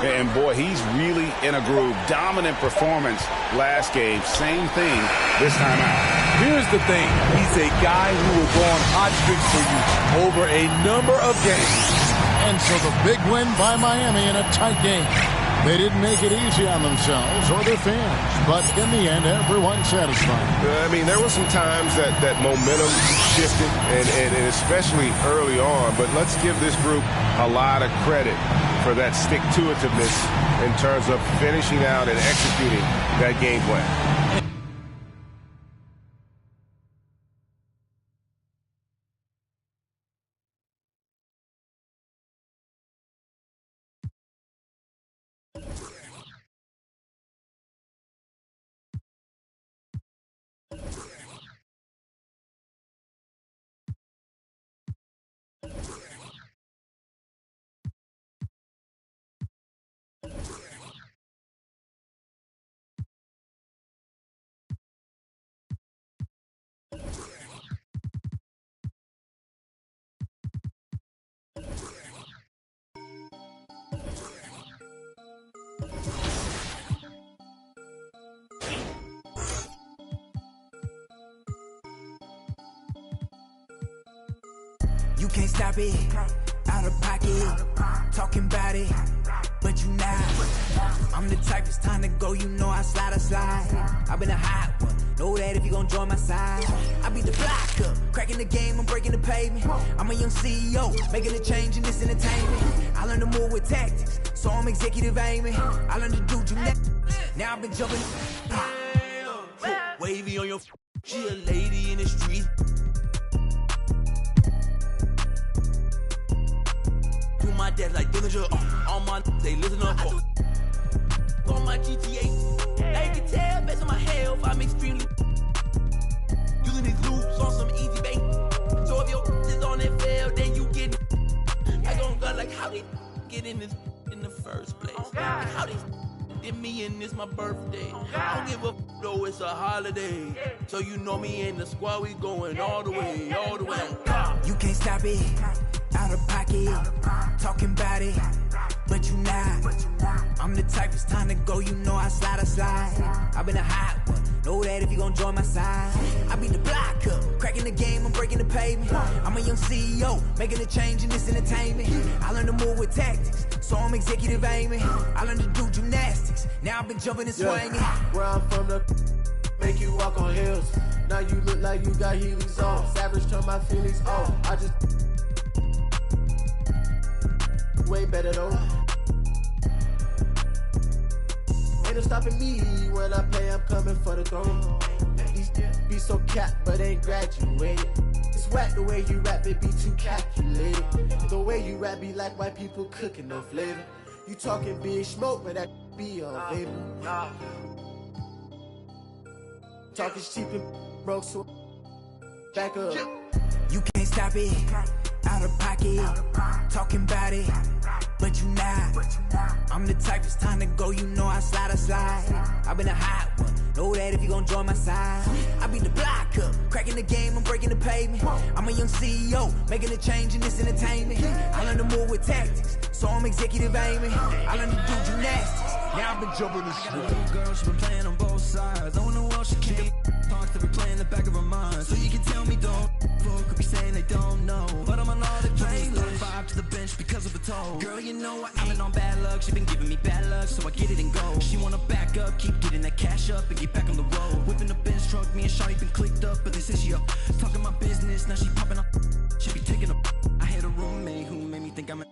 And boy, he's really in a groove. Dominant performance last game. Same thing this time out. Here's the thing. He's a guy who will go on hot streaks for you over a number of games. And so the big win by Miami in a tight game. They didn't make it easy on themselves or their fans, but in the end, everyone's satisfied. I mean, there were some times that momentum shifted, and especially early on, but let's give this group a lot of credit for that stick-to-itiveness in terms of finishing out and executing that game plan. You can't stop it, out of pocket, talking about it, but you not. I'm the type, it's time to go, you know I slide. I've been a hot one, know that if you gon' join my side. I be the blocker, cracking the game, I'm breaking the pavement. I'm a young CEO, making a change in this entertainment. I learned to move with tactics, so I'm executive aiming. I learned to do gymnastics, now I've been jumping. Wavy on your she a lady in the street. My dad like Dillinger, all my they listen up. On my GTA, they can tell based on my health, I'm extremely using these loops on some easy bait. So if your is on that fail, then you get. I gon' go like how they get in this in the first place. Like how they did me in this my birthday. I don't give a though it's a holiday. So you know me and the squad, we going all the way, all the way. You can't stop it. Out of pocket, talking about it, but you not. I'm the type, it's time to go, you know I slide. I've been a hot one, know that if you gon' join my side. I be the blocker, cracking the game, I'm breaking the pavement. I'm a young CEO, making a change in this entertainment. I learned to move with tactics, so I'm executive aiming. I learned to do gymnastics, now I've been jumping and swinging. Where I'm from, the make you walk on hills. Now you look like you got Heelys on. Savage turn my feelings on. I just way better though. Ain't no stopping me when I play, I'm coming for the throne. These be so capped, but ain't graduated. It's whack the way you rap, it be too calculated. The way you rap be like white people cooking, no flavor. You talking big smoke, but that be on vapor. Talking cheap and broke, so back up. You can't stop it, out of pocket, talking about it, but you not. I'm the type, it's time to go, you know I slide. I've been a hot one, know that if you gon' join my side. I be the block up, cracking the game, I'm breaking the pavement. I'm a young CEO, making a change in this entertainment. I learned to move with tactics, so I'm executive aiming. I learned to do gymnastics, now I've been jumping the shit. I got a little girl, she been playing on both sides. Don't know what she can't talk to replay in the back of her mind. So you can tell me don't fuck, could be saying they don't know, but I'm on all the playlists. Vibe to the bench because of a toe. Girl, you know I've been on bad luck. She been giving me bad luck, so I get it and go. She wanna back up, keep getting that cash up and get back on the road. Whipping the Benz truck, me and Shawty been clicked up, but this is she up talking my business. Now she popping up, she be taking up. I had a roommate who made me think I'm a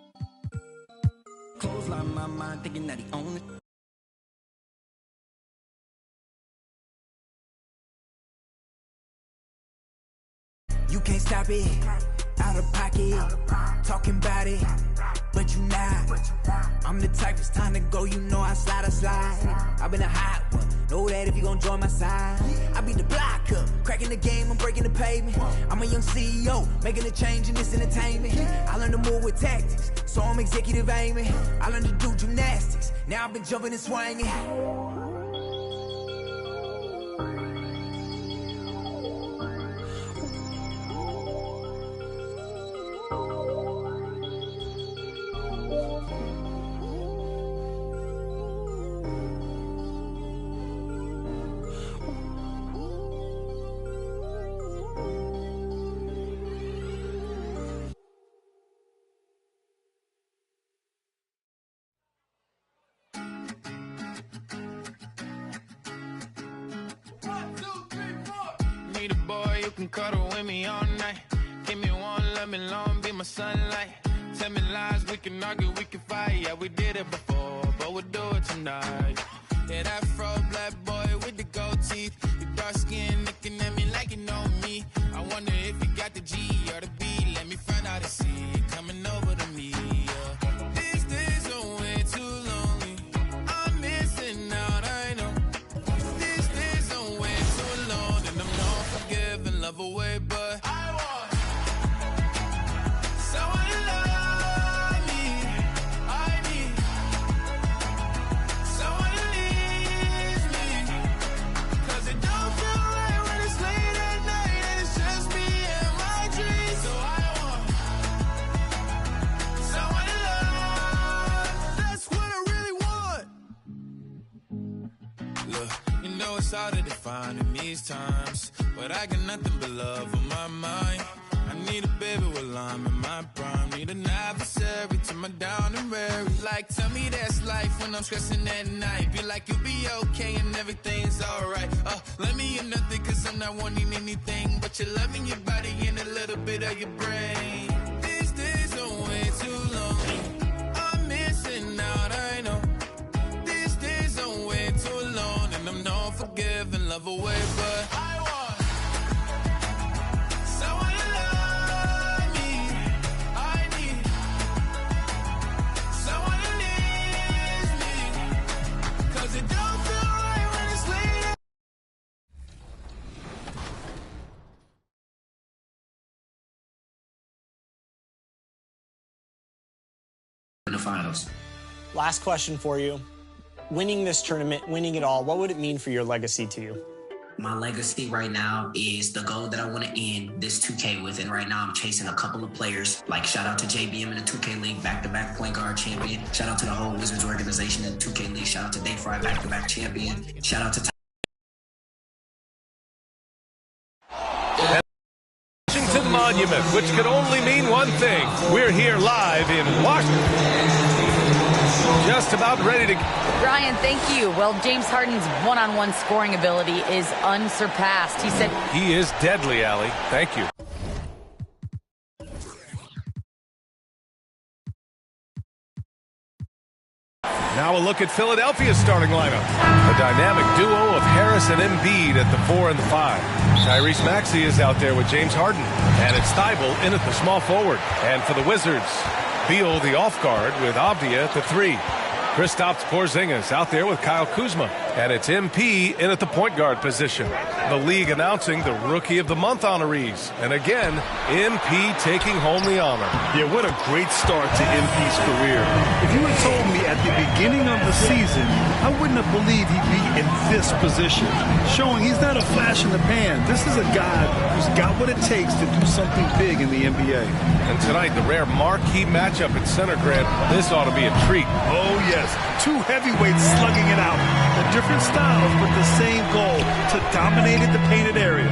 clothesline my mind, thinking that he owned it. You can't stop it, out of pocket, talking about it, but you not. I'm the type, it's time to go, you know I slide. I've been a hot one, know that if you gon' join my side. I be the block up, cracking the game, I'm breaking the pavement. I'm a young CEO, making a change in this entertainment. I learned to move with tactics, so I'm executive aiming. I learned to do gymnastics, now I've been jumping and swinging. Need a boy you can cuddle with me all night. Give me one, let me long, be my sunlight. Tell me lies, we can argue, we can fight. Yeah, we did it before, but we'll do it tonight. Yeah, that fro black boy with the gold teeth. Your dark skin looking at me like you know me. I wonder if you got the G or the B. Let me find out and see you coming over to me. Yeah. These days are way too lonely. I'm missing out, I know. These days are way too long, and I'm not forgiving, love away, but I want someone to love me. I need someone to leave me, 'cause it don't feel right when it's late at night and it's just me and my dreams. So I want someone to love. That's what I really want. Look, you know it's hard to define in these times, but I got nothing but love on my mind. I need a baby while I'm in my prime. Need an adversary to my down and weary. Like, tell me that's life when I'm stressing at night. Be like, you'll be okay and everything's alright. Let me in nothing, 'cause I'm not wanting anything but your love in your body and a little bit of your brain. These days are way too long. I'm missing out, I know. These days are way too long, and I'm not forgiving, love away, but I want someone to love me. I need someone to leave me, 'cause it don't feel right when it's late. In the finals. Last question for you. Winning this tournament, winning it all, what would it mean for your legacy to you? My legacy right now is the goal that I want to end this 2K with. And right now I'm chasing a couple of players. Like, shout out to JBM in the 2K League, back-to-back point guard champion. Shout out to the whole Wizards organization in the 2K League. Shout out to Day Fry, back-to-back champion. Shout out to Washington Monument, which could only mean one thing. We're here live in Washington. Just about ready to... Ryan, thank you. Well, James Harden's one-on-one scoring ability is unsurpassed. He said... He is deadly, Allie. Thank you. Now a look at Philadelphia's starting lineup. The dynamic duo of Harris and Embiid at the 4 and the 5. Tyrese Maxey is out there with James Harden. And it's Thibault in at the small forward. And for the Wizards, Beal the off guard with Avdia at the 3. Kristaps Porzingis out there with Kyle Kuzma. And it's MP in at the point guard position. The league announcing the Rookie of the Month honorees. And again, MP taking home the honor. Yeah, what a great start to MP's career. If you had told me at the beginning of the season, I wouldn't have believed he'd be in this position. Showing he's not a flash in the pan. This is a guy who's got what it takes to do something big in the NBA. And tonight, the rare marquee matchup at center, Grant. This ought to be a treat. Oh, yes. Two heavyweights slugging it out. The different styles, but the same goal, to dominate the painted area.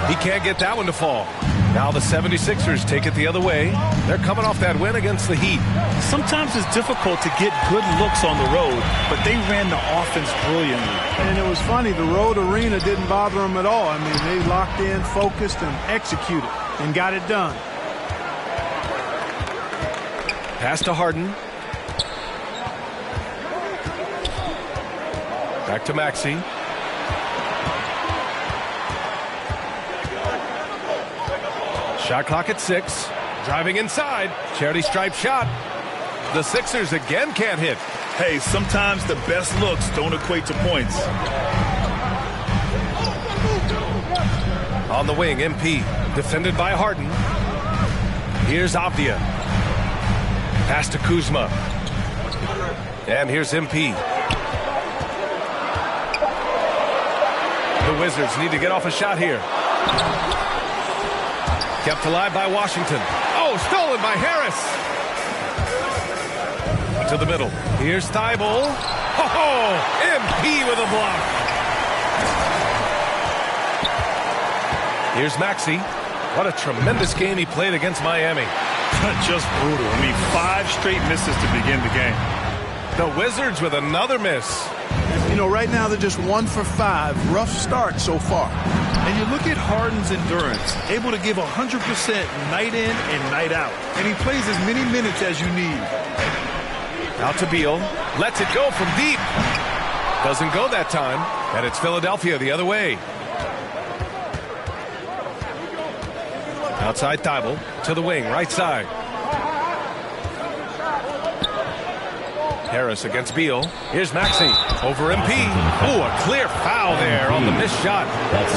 He can't get that one to fall. Now the 76ers take it the other way. They're coming off that win against the Heat. Sometimes it's difficult to get good looks on the road, but they ran the offense brilliantly. And it was funny, the road arena didn't bother them at all. I mean, they locked in, focused, and executed, and got it done. Pass to Harden. Back to Maxey. Shot clock at 6. Driving inside. Charity stripe shot. The Sixers again can't hit. Hey, sometimes the best looks don't equate to points. On the wing, MP. Defended by Harden. Here's Avdia. Pass to Kuzma. And here's MP. The Wizards need to get off a shot here. Kept alive by Washington. Oh, stolen by Harris. To the middle. Here's Thibault. Oh, MP with a block. Here's Maxey. What a tremendous game he played against Miami. Just brutal. I mean, 5 straight misses to begin the game. The Wizards with another miss. You know, right now they're just 1 for 5. Rough start so far. And you look at Harden's endurance, able to give 100% night in and night out. And he plays as many minutes as you need. Out to Beal. Lets it go from deep. Doesn't go that time. And it's Philadelphia the other way. Outside Thibault to the wing, right side. Harris against Beal. Here's Maxey over MP. Oh, a clear foul there on the missed shot.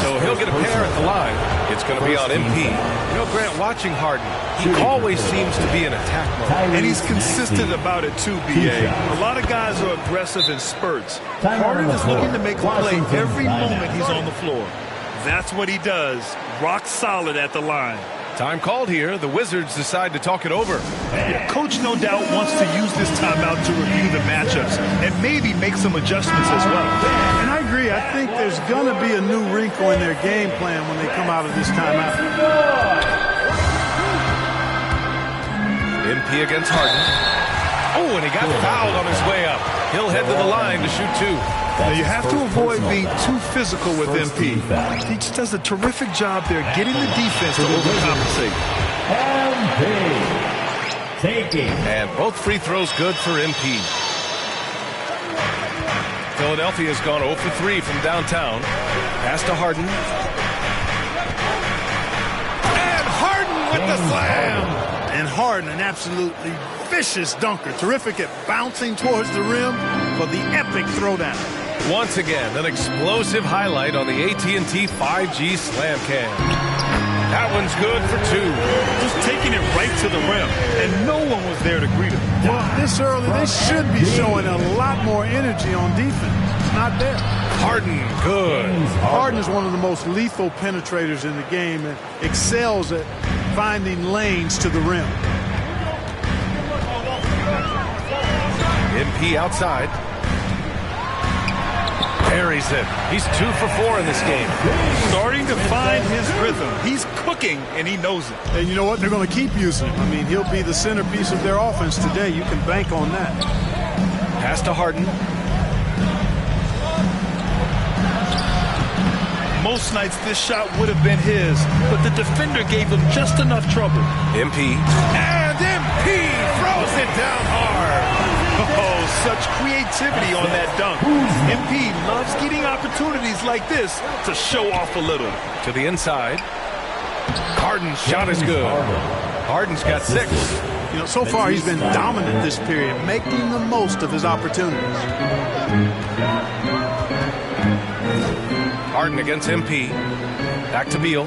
So he'll get a pair at the line. It's going to be on MP. You know, Grant, watching Harden, he always seems to be in attack mode. And he's consistent about it too, B.A. A lot of guys are aggressive in spurts. Harden is looking to make a play every moment he's on the floor. That's what he does. Rock solid at the line. Time called here. The Wizards decide to talk it over. Yeah, Coach no doubt wants to use this timeout to review the matchups and maybe make some adjustments as well. And I agree. I think there's going to be a new wrinkle in their game plan when they come out of this timeout. MP against Harden. Oh, and he got fouled on his way up. He'll head to the line to shoot 2. Now you have to avoid being too physical with MP. He just does a terrific job there getting the defense to overcompensate. And both free throws good for MP. Philadelphia's gone 0 for 3 from downtown. Pass to Harden. And Harden with the slam. And Harden, an absolutely vicious dunker. Terrific at bouncing towards the rim for the epic throwdown. Once again, an explosive highlight on the AT&T 5G Slam Cam. That one's good for 2. Just taking it right to the rim, and no one was there to greet him. Well, this early, they should be showing a lot more energy on defense. It's not there. Harden, good. Harden is one of the most lethal penetrators in the game and excels at finding lanes to the rim. MP outside. Buries it. He's 2 for 4 in this game. Starting to find his rhythm. He's cooking, and he knows it. And you know what? They're going to keep using him. I mean, he'll be the centerpiece of their offense today. You can bank on that. Pass to Harden. most nights this shot would have been his, but the defender gave him just enough trouble. MP. And MP throws it down hard. Oh, such creativity on that dunk. MP loves getting opportunities like this to show off a little. To the inside. Harden's shot is good. Harden's got 6. You know, so far he's been dominant this period, making the most of his opportunities. Harden against MP. Back to Beal.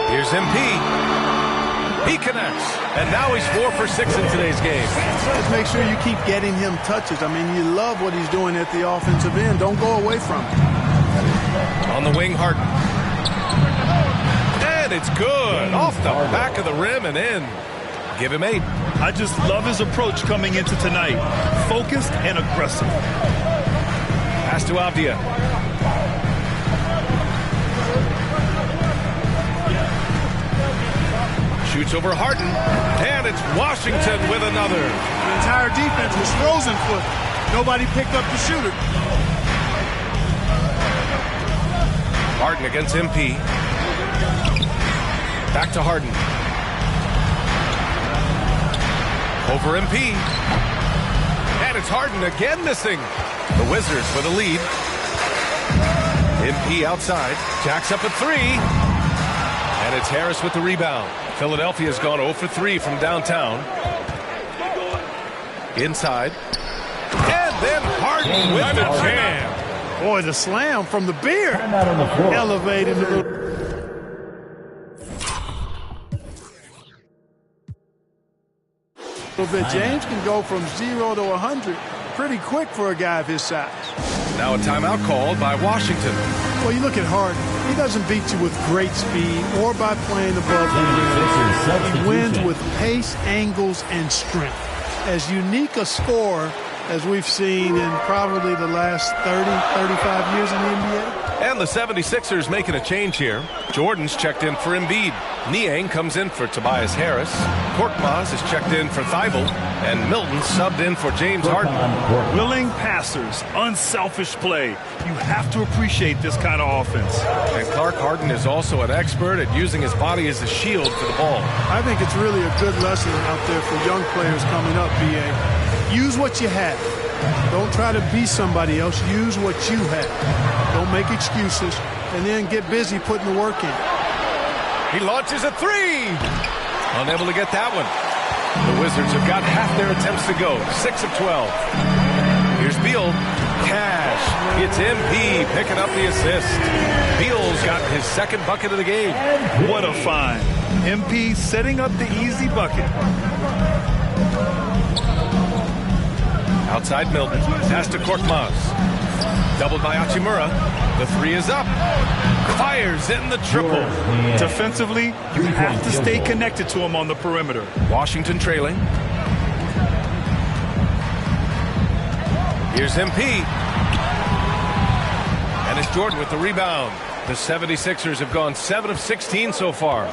Here's MP. He connects. And now he's 4 for 6 in today's game. Just make sure you keep getting him touches. I mean, you love what he's doing at the offensive end. Don't go away from it. On the wing, Harden. And it's good. Off the back of the rim and in. Give him 8. I just love his approach coming into tonight. Focused and aggressive. Pass to Avdia. Shoots over Harden. And it's Washington with another. The entire defense was frozen foot. Nobody picked up the shooter. Harden against MP. Back to Harden. Over MP. And it's Harden again missing. The Wizards with a lead. MP outside. Jacks up a 3. And it's Harris with the rebound. Philadelphia's gone 0 for 3 from downtown. Inside. And then Harden with the jam. Boy, the slam from the beard. Elevated a little. Bit. James can go from 0 to 100 pretty quick for a guy of his size. Now a timeout called by Washington. Well, you look at Harden. He doesn't beat you with great speed or by playing above the rim. He wins with pace, angles, and strength. As unique a scorer as we've seen in probably the last 30, 35 years in the NBA. And the 76ers making a change here. Jordan's checked in for Embiid. Niang comes in for Tobias Harris. Korkmaz is checked in for Thibault. And Milton subbed in for James Harden. Willing passers, unselfish play. You have to appreciate this kind of offense. And Clark Harden is also an expert at using his body as a shield for the ball. I think it's really a good lesson out there for young players coming up, B.A. Use what you have. Don't try to be somebody else. Use what you have. Don't make excuses. And then get busy putting the work in. He launches a 3. Unable to get that one. The Wizards have got half their attempts to go. 6 of 12. Here's Beal. Cash. It's MP picking up the assist. Beal's got his second bucket of the game. What a find. MP setting up the easy bucket. Outside Milton. Pass to Korkmaz. Doubled by Hachimura. The 3 is up. Fires in the triple. Defensively, you have to stay connected to him on the perimeter. Washington trailing. Here's MP. And it's Jordan with the rebound. The 76ers have gone 7 of 16 so far.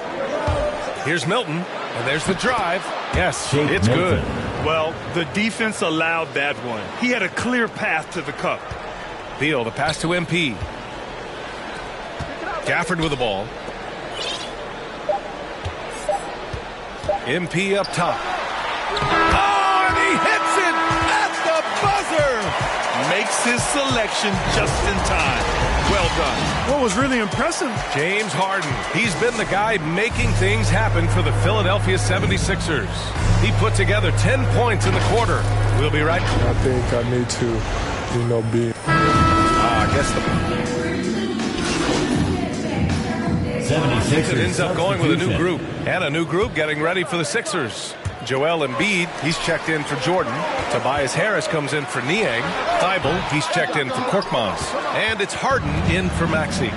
Here's Milton. And there's the drive. Yes, it's good. Well, the defense allowed that one. He had a clear path to the cup. Beal, the pass to MP. Gafford with the ball. MP up top. Oh, and he hits it at the buzzer. Makes his selection just in time. Well done. What was really impressive? James Harden. He's been the guy making things happen for the Philadelphia 76ers. He put together 10 points in the quarter. We'll be right back. I think I need to, be. I guess the 76ers ends up going with a new group. And a new group getting ready for the Sixers. Joel Embiid, he's checked in for Jordan. Tobias Harris comes in for Niang. Thibault, he's checked in for Korkmaz. And it's Harden in for Maxey.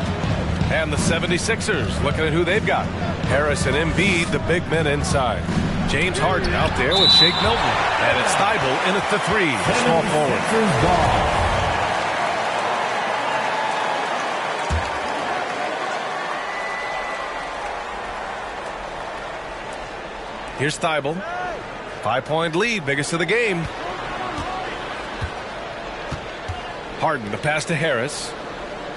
And the 76ers, looking at who they've got. Harris and Embiid, the big men inside. James Harden out there with Shake Milton. And it's Thibault in at the 3, small forward. Here's Thibault. 5-point lead, biggest of the game. Harden, the pass to Harris.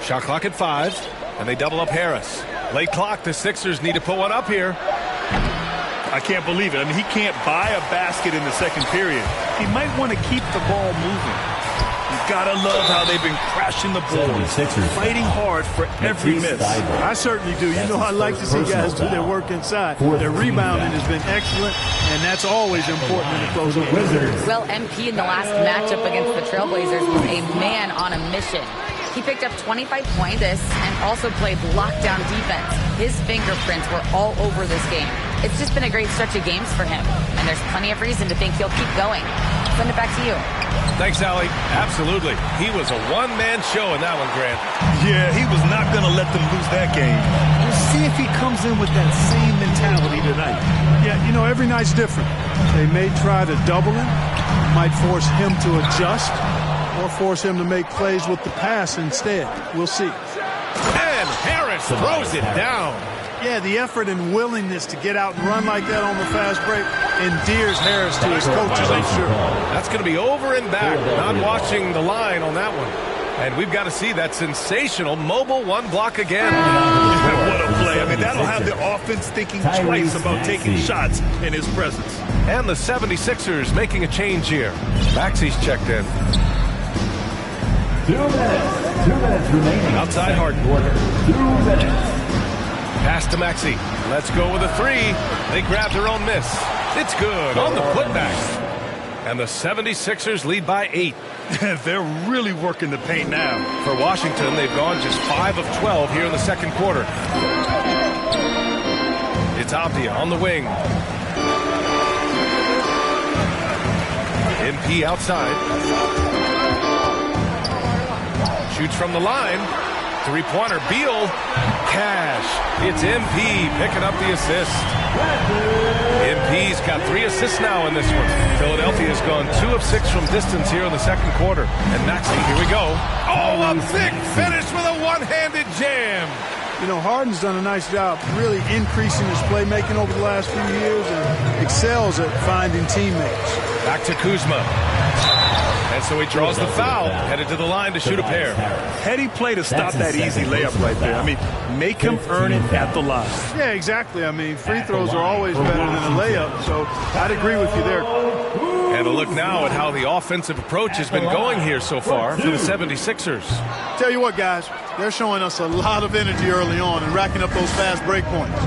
Shot clock at 5, and they double up Harris. Late clock, the Sixers need to put one up here. I can't believe it. I mean, he can't buy a basket in the second period. He might want to keep the ball moving. You gotta love how they've been crashing the boards, fighting hard for every miss. I certainly do. You know, I like to see guys do their work inside. Their rebounding has been excellent, and that's always important in the close game. Well, MP in the last matchup against the Trailblazers was a man on a mission. He picked up 25 points and also played lockdown defense. His fingerprints were all over this game. It's just been a great stretch of games for him, and there's plenty of reason to think he'll keep going. Send it back to you. Thanks, Allie. Absolutely. He was a one-man show in that one, Grant. Yeah, he was not going to let them lose that game. We'll see if he comes in with that same mentality tonight. Yeah, you know, every night's different. They may try to double him, might force him to adjust, or force him to make plays with the pass instead. We'll see. And Harris throws it down. Yeah, the effort and willingness to get out and run like that on the fast break endears Harris to his coaches, I'm sure. That's going to be over and back. Not watching the line on that one. And we've got to see that sensational mobile one block again. What a play. I mean, that'll have the offense thinking twice about taking shots in his presence. And the 76ers making a change here. Maxey's checked in. 2 minutes. 2 minutes remaining. Outside Harden. 2 minutes. Pass to Maxey. Let's go with a 3. They grab their own miss. It's good on the putback. And the 76ers lead by 8. They're really working the paint now. For Washington, they've gone just 5 of 12 here in the second quarter. It's Avdia on the wing. MP outside. Shoots from the line. Three-pointer, Beal. Cash. It's MP picking up the assist. MP's got 3 assists now in this one. Philadelphia's gone 2 of 6 from distance here in the second quarter. And Maxey, here we go. Oh, a big finish with a one-handed jam. You know, Harden's done a nice job really increasing his playmaking over the last few years and excels at finding teammates. Back to Kuzma. And so he draws the foul, headed to the line to shoot a pair. Heady play to stop that easy layup right there. I mean, make him earn it at the line. Yeah, exactly. I mean, free throws are always better than a layup, so I'd agree with you there. And a look now at how the offensive approach has been going here so far for the 76ers. Tell you what, guys, they're showing us a lot of energy early on and racking up those fast break points.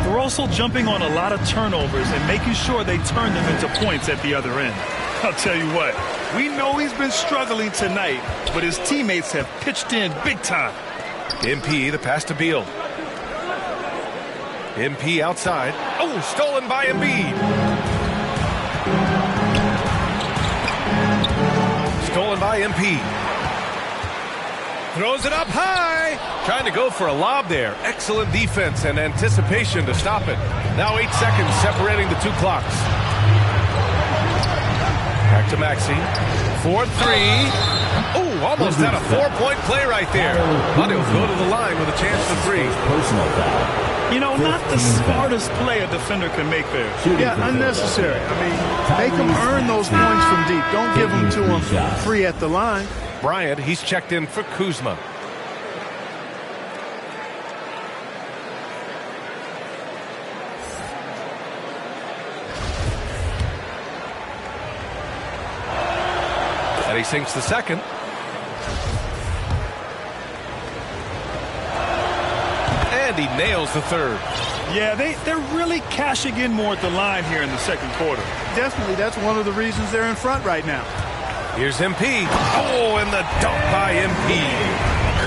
They're also jumping on a lot of turnovers and making sure they turn them into points at the other end. I'll tell you what, we know he's been struggling tonight, but his teammates have pitched in big time. MP, the pass to Beal. MP outside. Oh, stolen by Embiid. Stolen by MP. Throws it up high. Trying to go for a lob there. Excellent defense and anticipation to stop it. Now 8 seconds separating the 2 clocks. Back to Maxey. 4-3. Oh, almost had a 4-point play right there. But he'll go to the line with a chance for 3. You know, not the smartest play a defender can make there. Yeah, unnecessary. I mean, make them earn those points from deep. Don't give them to them free at the line. Bryant, he's checked in for Kuzma. And he sinks the second. And he nails the third. Yeah, they're really cashing in more at the line here in the second quarter. Definitely, that's one of the reasons they're in front right now. Here's MP. Oh, and the dunk by MP.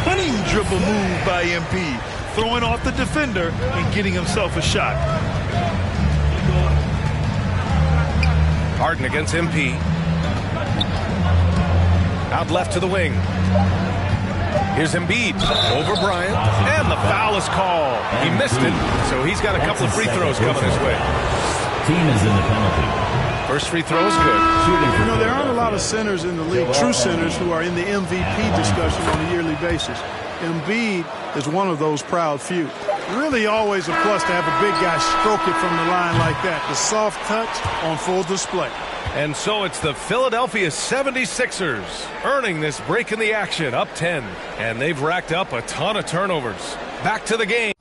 Cunning dribble move by MP. Throwing off the defender and getting himself a shot. Harden against MP. Out left to the wing. Here's Embiid over Bryant, and the foul is called. He missed it, so he's got a couple of free throws coming his way. Team is in the penalty. First free throw is good. You know, there aren't a lot of centers in the league, true centers, who are in the MVP discussion on a yearly basis. Embiid is one of those proud few. Really always a plus to have a big guy stroke it from the line like that. The soft touch on full display. And so it's the Philadelphia 76ers earning this break in the action, up 10. And they've racked up a ton of turnovers. Back to the game.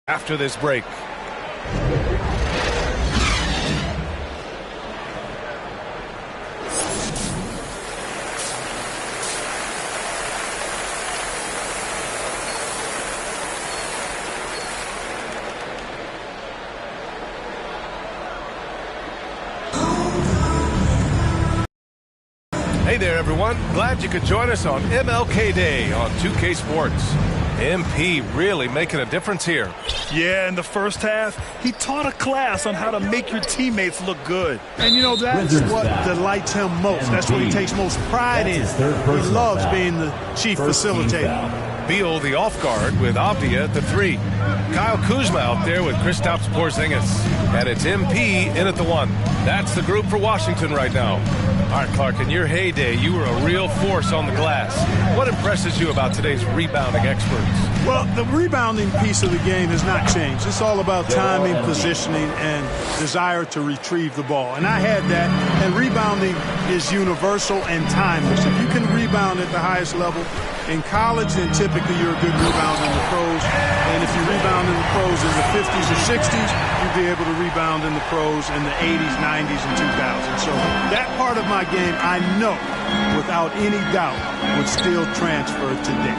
After this break. Hey there, everyone. Glad you could join us on MLK Day on 2K Sports. MP really making a difference here. Yeah, in the first half, he taught a class on how to make your teammates look good. And, you know, that's what delights him most. That's what he takes most pride in. He loves being the chief facilitator. Beal the off guard with Avdia at the 3. Kyle Kuzma out there with Kristaps Porzingis. And it's MP in at the 1. That's the group for Washington right now. All right, Clark, in your heyday, you were a real force on the glass. What impresses you about today's rebounding experts? Well, the rebounding piece of the game has not changed. It's all about timing, positioning, and desire to retrieve the ball. And I had that, and rebounding is universal and timeless. If you can rebound at the highest level in college, then typically you're a good rebounder in the pros. And if you rebound in the pros in the 50s or 60s, you'll be able to rebound in the pros in the 80s, 90s, and 2000s. So that part of my game, I know, without any doubt, would still transfer today.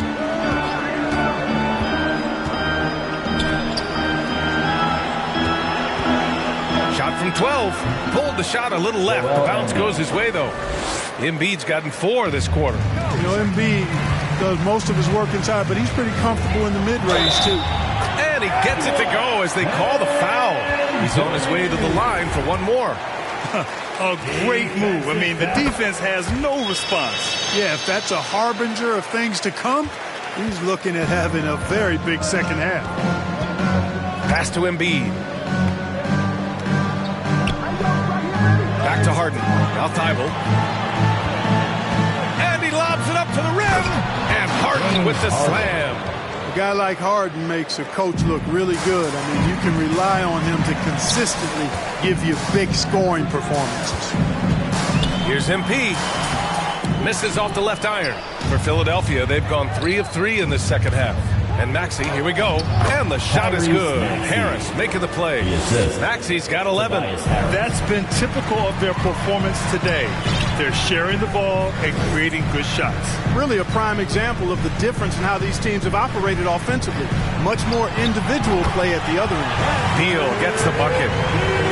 Shot from 12. Pulled the shot a little left. The bounce goes his way, though. Embiid's gotten 4 this quarter. You know, Embiid does most of his work inside, but he's pretty comfortable in the mid-range, too. And he gets it to go as they call the foul. He's on his way to the line for one more. A great move. I mean, the defense has no response. Yeah, if that's a harbinger of things to come, he's looking at having a very big second half. Pass to Embiid. Back to Harden. Now Thibault. And he lobs it up to the rim. And Harden with the slam. A guy like Harden makes a coach look really good. I mean, you can rely on him to consistently give you big scoring performances. Here's MP. Misses off the left iron. For Philadelphia, they've gone 3 of 3 in this second half. And Maxey, here we go. And the shot is good. Harris making the play. Maxey's got 11. That's been typical of their performance today. They're sharing the ball and creating good shots. Really a prime example of the difference in how these teams have operated offensively. Much more individual play at the other end. Beal gets the bucket.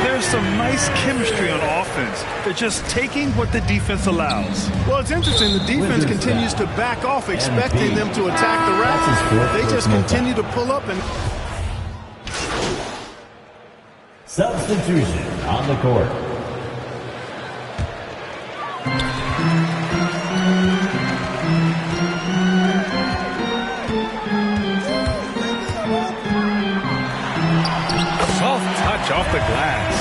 There's some nice chemistry on offense. They're just taking what the defense allows. Well, it's interesting. The defense continues to back off, expecting them to attack the rack. They just continue to pull up and... Substitution on the court. Soft touch off the glass.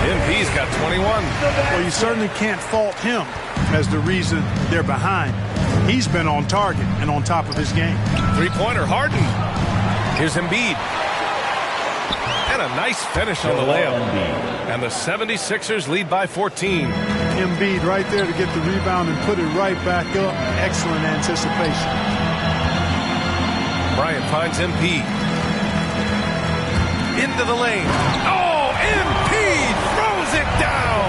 MP's got 21. Well, you certainly can't fault him as the reason they're behind. He's been on target and on top of his game. Three-pointer, Harden. Here's Embiid. And a nice finish on the layup. And the 76ers lead by 14. Embiid right there to get the rebound and put it right back up. Excellent anticipation. Bryant finds MP. Into the lane. Oh, MP throws it down.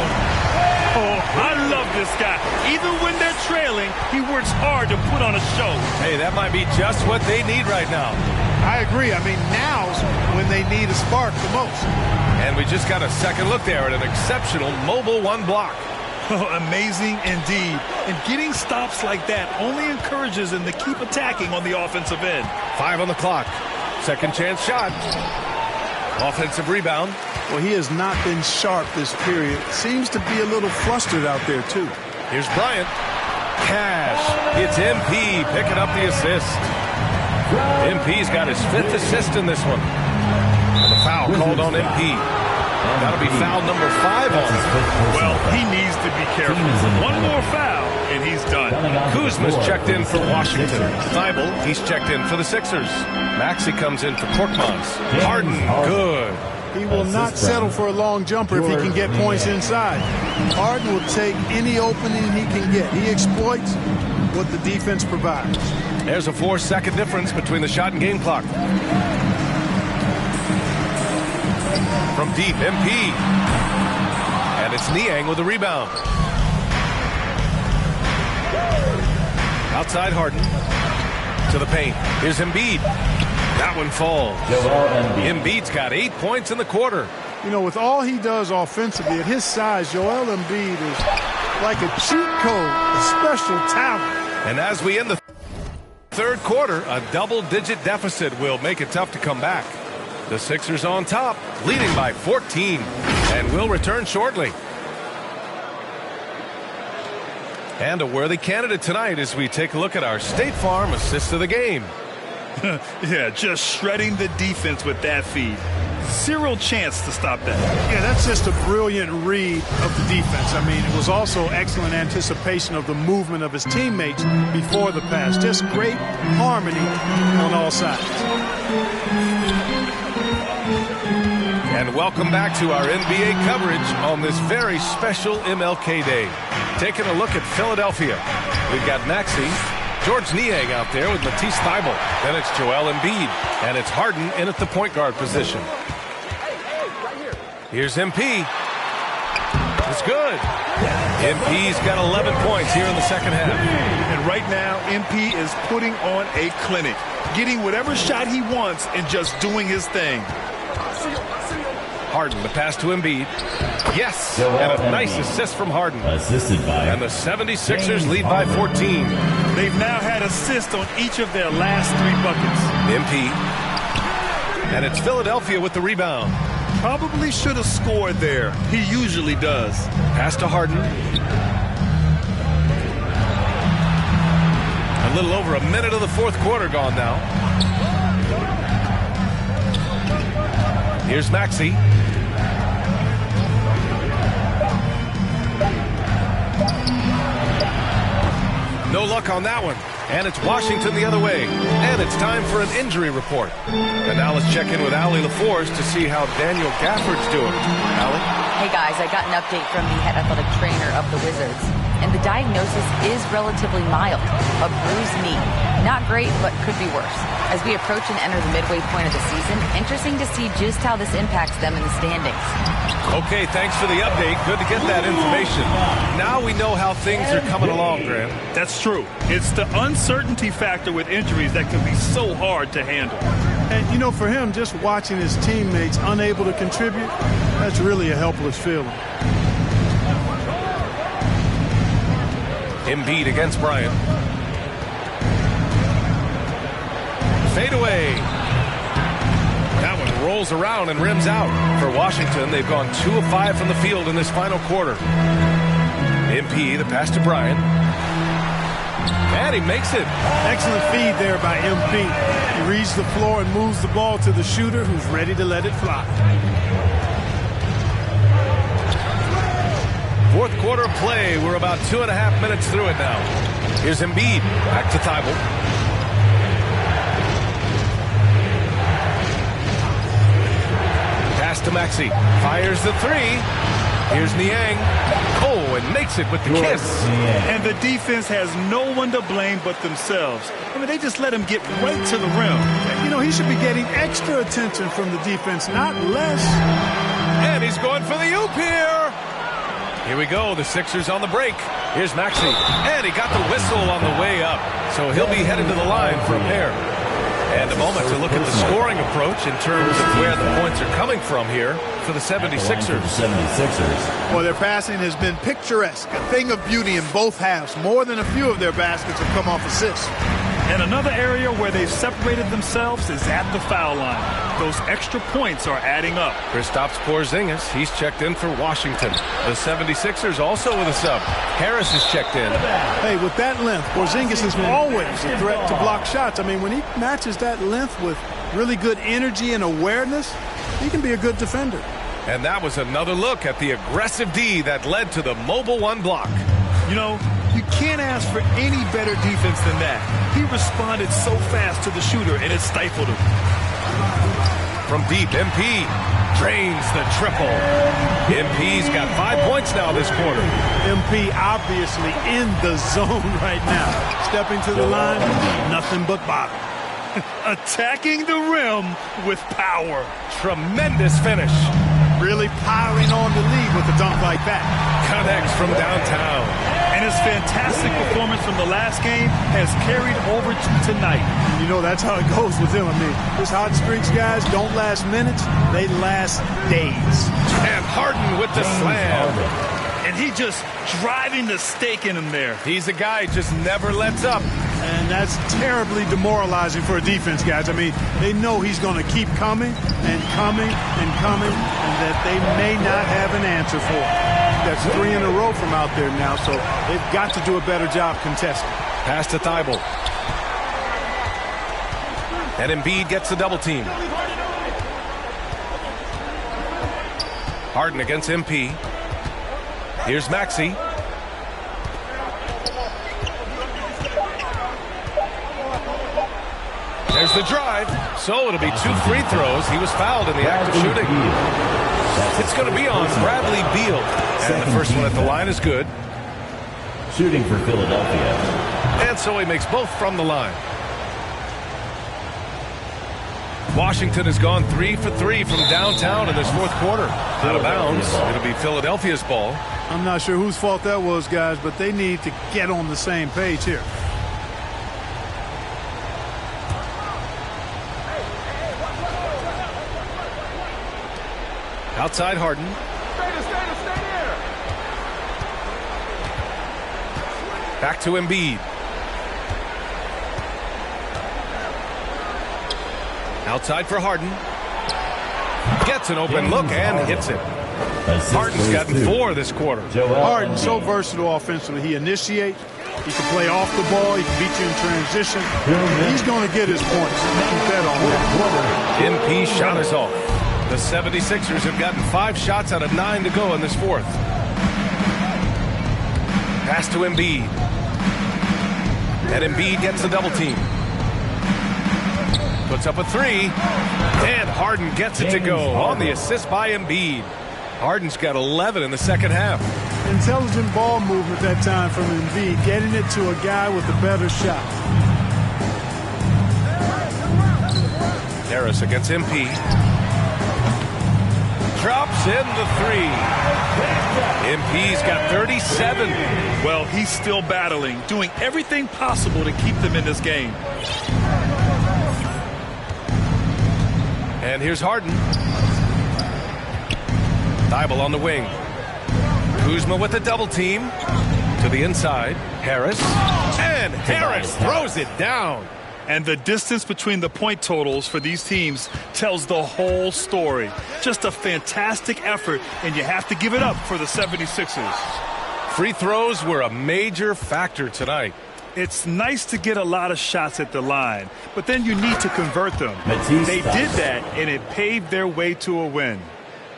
Oh, I love this guy. Even when they're trailing, he works hard to put on a show. Hey, that might be just what they need right now. I agree. I mean, now's when they need a spark the most. And we just got a second look there at an exceptional mobile one block. Oh, amazing indeed. And getting stops like that only encourages them to keep attacking on the offensive end. 5 on the clock. Second chance shot. Offensive rebound. Well, he has not been sharp this period. Seems to be a little flustered out there, too. Here's Bryant. Cash. It's MP picking up the assist. MP's got his 5th assist in this one. And the foul called on MP. That'll be foul number 5 on him. Well, he needs to be careful. One more foul, and he's done. Kuzma's checked in for Washington. Thibault, he's checked in for the Sixers. Maxey comes in for Korkmaz. Harden, good. He will not settle for a long jumper if he can get points inside. Harden will take any opening he can get. He exploits what the defense provides. There's a 4-second difference between the shot and game clock. From deep, MP. And it's Niang with the rebound. Outside Harden. To the paint. Here's Embiid. That one falls. Embiid's got 8 points in the quarter. You know, with all he does offensively, at his size, Joel Embiid is like a cheat code, a special talent. And as we end the third quarter, a double-digit deficit will make it tough to come back. The Sixers on top, leading by 14, and will return shortly. And a worthy candidate tonight as we take a look at our State Farm assist of the game. Yeah, just shredding the defense with that feed. Zero chance to stop that. Yeah, that's just a brilliant read of the defense. I mean, it was also excellent anticipation of the movement of his teammates before the pass. Just great harmony on all sides. And welcome back to our NBA coverage on this very special MLK Day. Taking a look at Philadelphia. We've got Maxey, George Niang out there with Matisse Thybulle. Then it's Joel Embiid. And it's Harden in at the point guard position. Here's MP. It's good. MP's got 11 points here in the second half. And right now, MP is putting on a clinic. Getting whatever shot he wants and just doing his thing. Harden, the pass to Embiid. Yes, and a nice assist from Harden. Assisted by. And the 76ers lead by 14. They've now had assists on each of their last 3 buckets. MP. And it's Philadelphia with the rebound. Probably should have scored there. He usually does. Pass to Harden. A little over a minute of the fourth quarter gone now. Here's Maxey. No luck on that one. And it's Washington the other way. And it's time for an injury report. And now let's check in with Allie LaForce to see how Daniel Gafford's doing. Allie? Hey guys, I got an update from the head athletic trainer of the Wizards. And the diagnosis is relatively mild. A bruised knee. Not great, but could be worse. As we approach and enter the midway point of the season, interesting to see just how this impacts them in the standings. Okay, thanks for the update. Good to get that information. Now we know how things are coming along, Grant. That's true. It's the uncertainty factor with injuries that can be so hard to handle. And, you know, for him, just watching his teammates unable to contribute, that's really a helpless feeling. Embiid against Bryant. Fade away. That one rolls around and rims out. For Washington, they've gone 2 of 5 from the field in this final quarter. MP, the pass to Bryant. And he makes it. Excellent feed there by MP. He reads the floor and moves the ball to the shooter who's ready to let it fly. Fourth quarter of play. We're about 2.5 minutes through it now. Here's Embiid. Back to Thybulle. Pass to Maxey. Fires the 3. Here's Niang. Oh, and makes it with the kiss. And the defense has no one to blame but themselves. I mean, they just let him get right to the rim. You know, he should be getting extra attention from the defense, not less. And he's going for the oop here. Here we go, the Sixers on the break. Here's Maxey, and he got the whistle on the way up. So he'll be headed to the line from there. And a moment to look at the scoring approach in terms of where the points are coming from here for the 76ers. Well, their passing has been picturesque, a thing of beauty in both halves. More than a few of their baskets have come off assists. And another area where they've separated themselves is at the foul line. Those extra points are adding up. Kristaps Porzingis, he's checked in for Washington. The 76ers also with a sub. Harris is checked in. Hey, with that length, Porzingis is always a threat to block shots. I mean, when he matches that length with really good energy and awareness, he can be a good defender. And that was another look at the aggressive D that led to the mobile one block. You know, you can't ask for any better defense than that. He responded so fast to the shooter, and it stifled him. From deep, MP drains the triple. MP's got 5 points now this quarter. MP obviously in the zone right now. Stepping to the line, nothing but bottom. Attacking the rim with power. Tremendous finish. Really piling on the lead with a dunk like that. Connects from downtown. And his fantastic performance from the last game has carried over to tonight. You know, that's how it goes with him. I mean, his hot streaks, guys, don't last minutes. They last days. And Harden with the slam. And he just driving the stake in him there. He's a guy just never lets up. And that's terribly demoralizing for a defense, guys. I mean, they know he's going to keep coming and coming and coming, and that they may not have an answer for it. That's 3 in a row from out there now, so they've got to do a better job contesting. Pass to Thibault. And Embiid gets the double team. Harden against MP. Here's Maxey. There's the drive. So it'll be 2 free throws. He was fouled in the act of shooting. It's going to be on Bradley Beal. And the first one at the line is good. Shooting for Philadelphia. And so he makes both from the line. Washington has gone 3 for 3 from downtown in this fourth quarter. Out of bounds. It'll be Philadelphia's ball. I'm not sure whose fault that was, guys, but they need to get on the same page here. Outside Harden. Back to Embiid. Outside for Harden. Gets an open look and hits it. Harden's gotten 4 this quarter. Harden's so versatile offensively. He initiates. He can play off the ball. He can beat you in transition. He's going to get his points. You can bet on that. MP shot is off. The 76ers have gotten 5 shots out of 9 to go in this fourth. Pass to Embiid. And Embiid gets the double team. Puts up a 3. And Harden gets it to go on the assist by Embiid. Harden's got 11 in the second half. Intelligent ball movement that time from Embiid, getting it to a guy with a better shot. Harris against MP. Drops in the 3. MP's got 37. Well, he's still battling, doing everything possible to keep them in this game. And here's Harden. Thibault on the wing. Kuzma with a double team. To the inside. Harris. And Harris throws it down. And the distance between the point totals for these teams tells the whole story. Just a fantastic effort, and you have to give it up for the 76ers. Free throws were a major factor tonight. It's nice to get a lot of shots at the line, but then you need to convert them. They did that, and it paved their way to a win.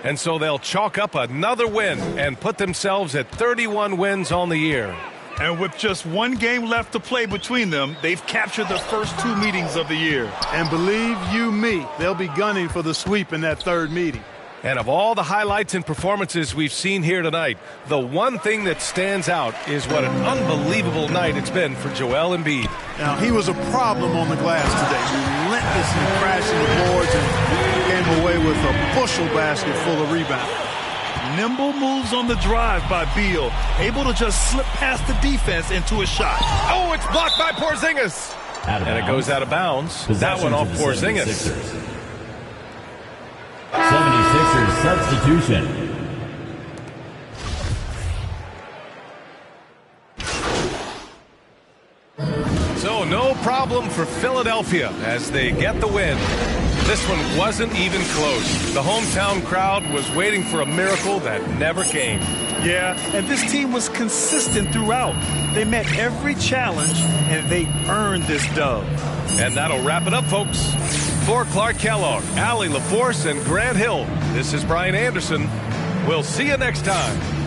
And so they'll chalk up another win and put themselves at 31 wins on the year. And with just 1 game left to play between them, they've captured the first 2 meetings of the year. And believe you me, they'll be gunning for the sweep in that 3rd meeting. And of all the highlights and performances we've seen here tonight, the one thing that stands out is what an unbelievable night it's been for Joel Embiid. Now, he was a problem on the glass today, relentlessly crashing the boards and came away with a bushel basket full of rebounds. Nimble moves on the drive by Beal, able to just slip past the defense into a shot. Oh, it's blocked by Porzingis. And it goes out of bounds. That one off Porzingis. 76ers substitution. So no problem for Philadelphia as they get the win. This one wasn't even close. The hometown crowd was waiting for a miracle that never came. Yeah, and this team was consistent throughout. They met every challenge, and they earned this dub. And that'll wrap it up, folks. For Clark Kellogg, Allie LaForce, and Grant Hill, this is Brian Anderson. We'll see you next time.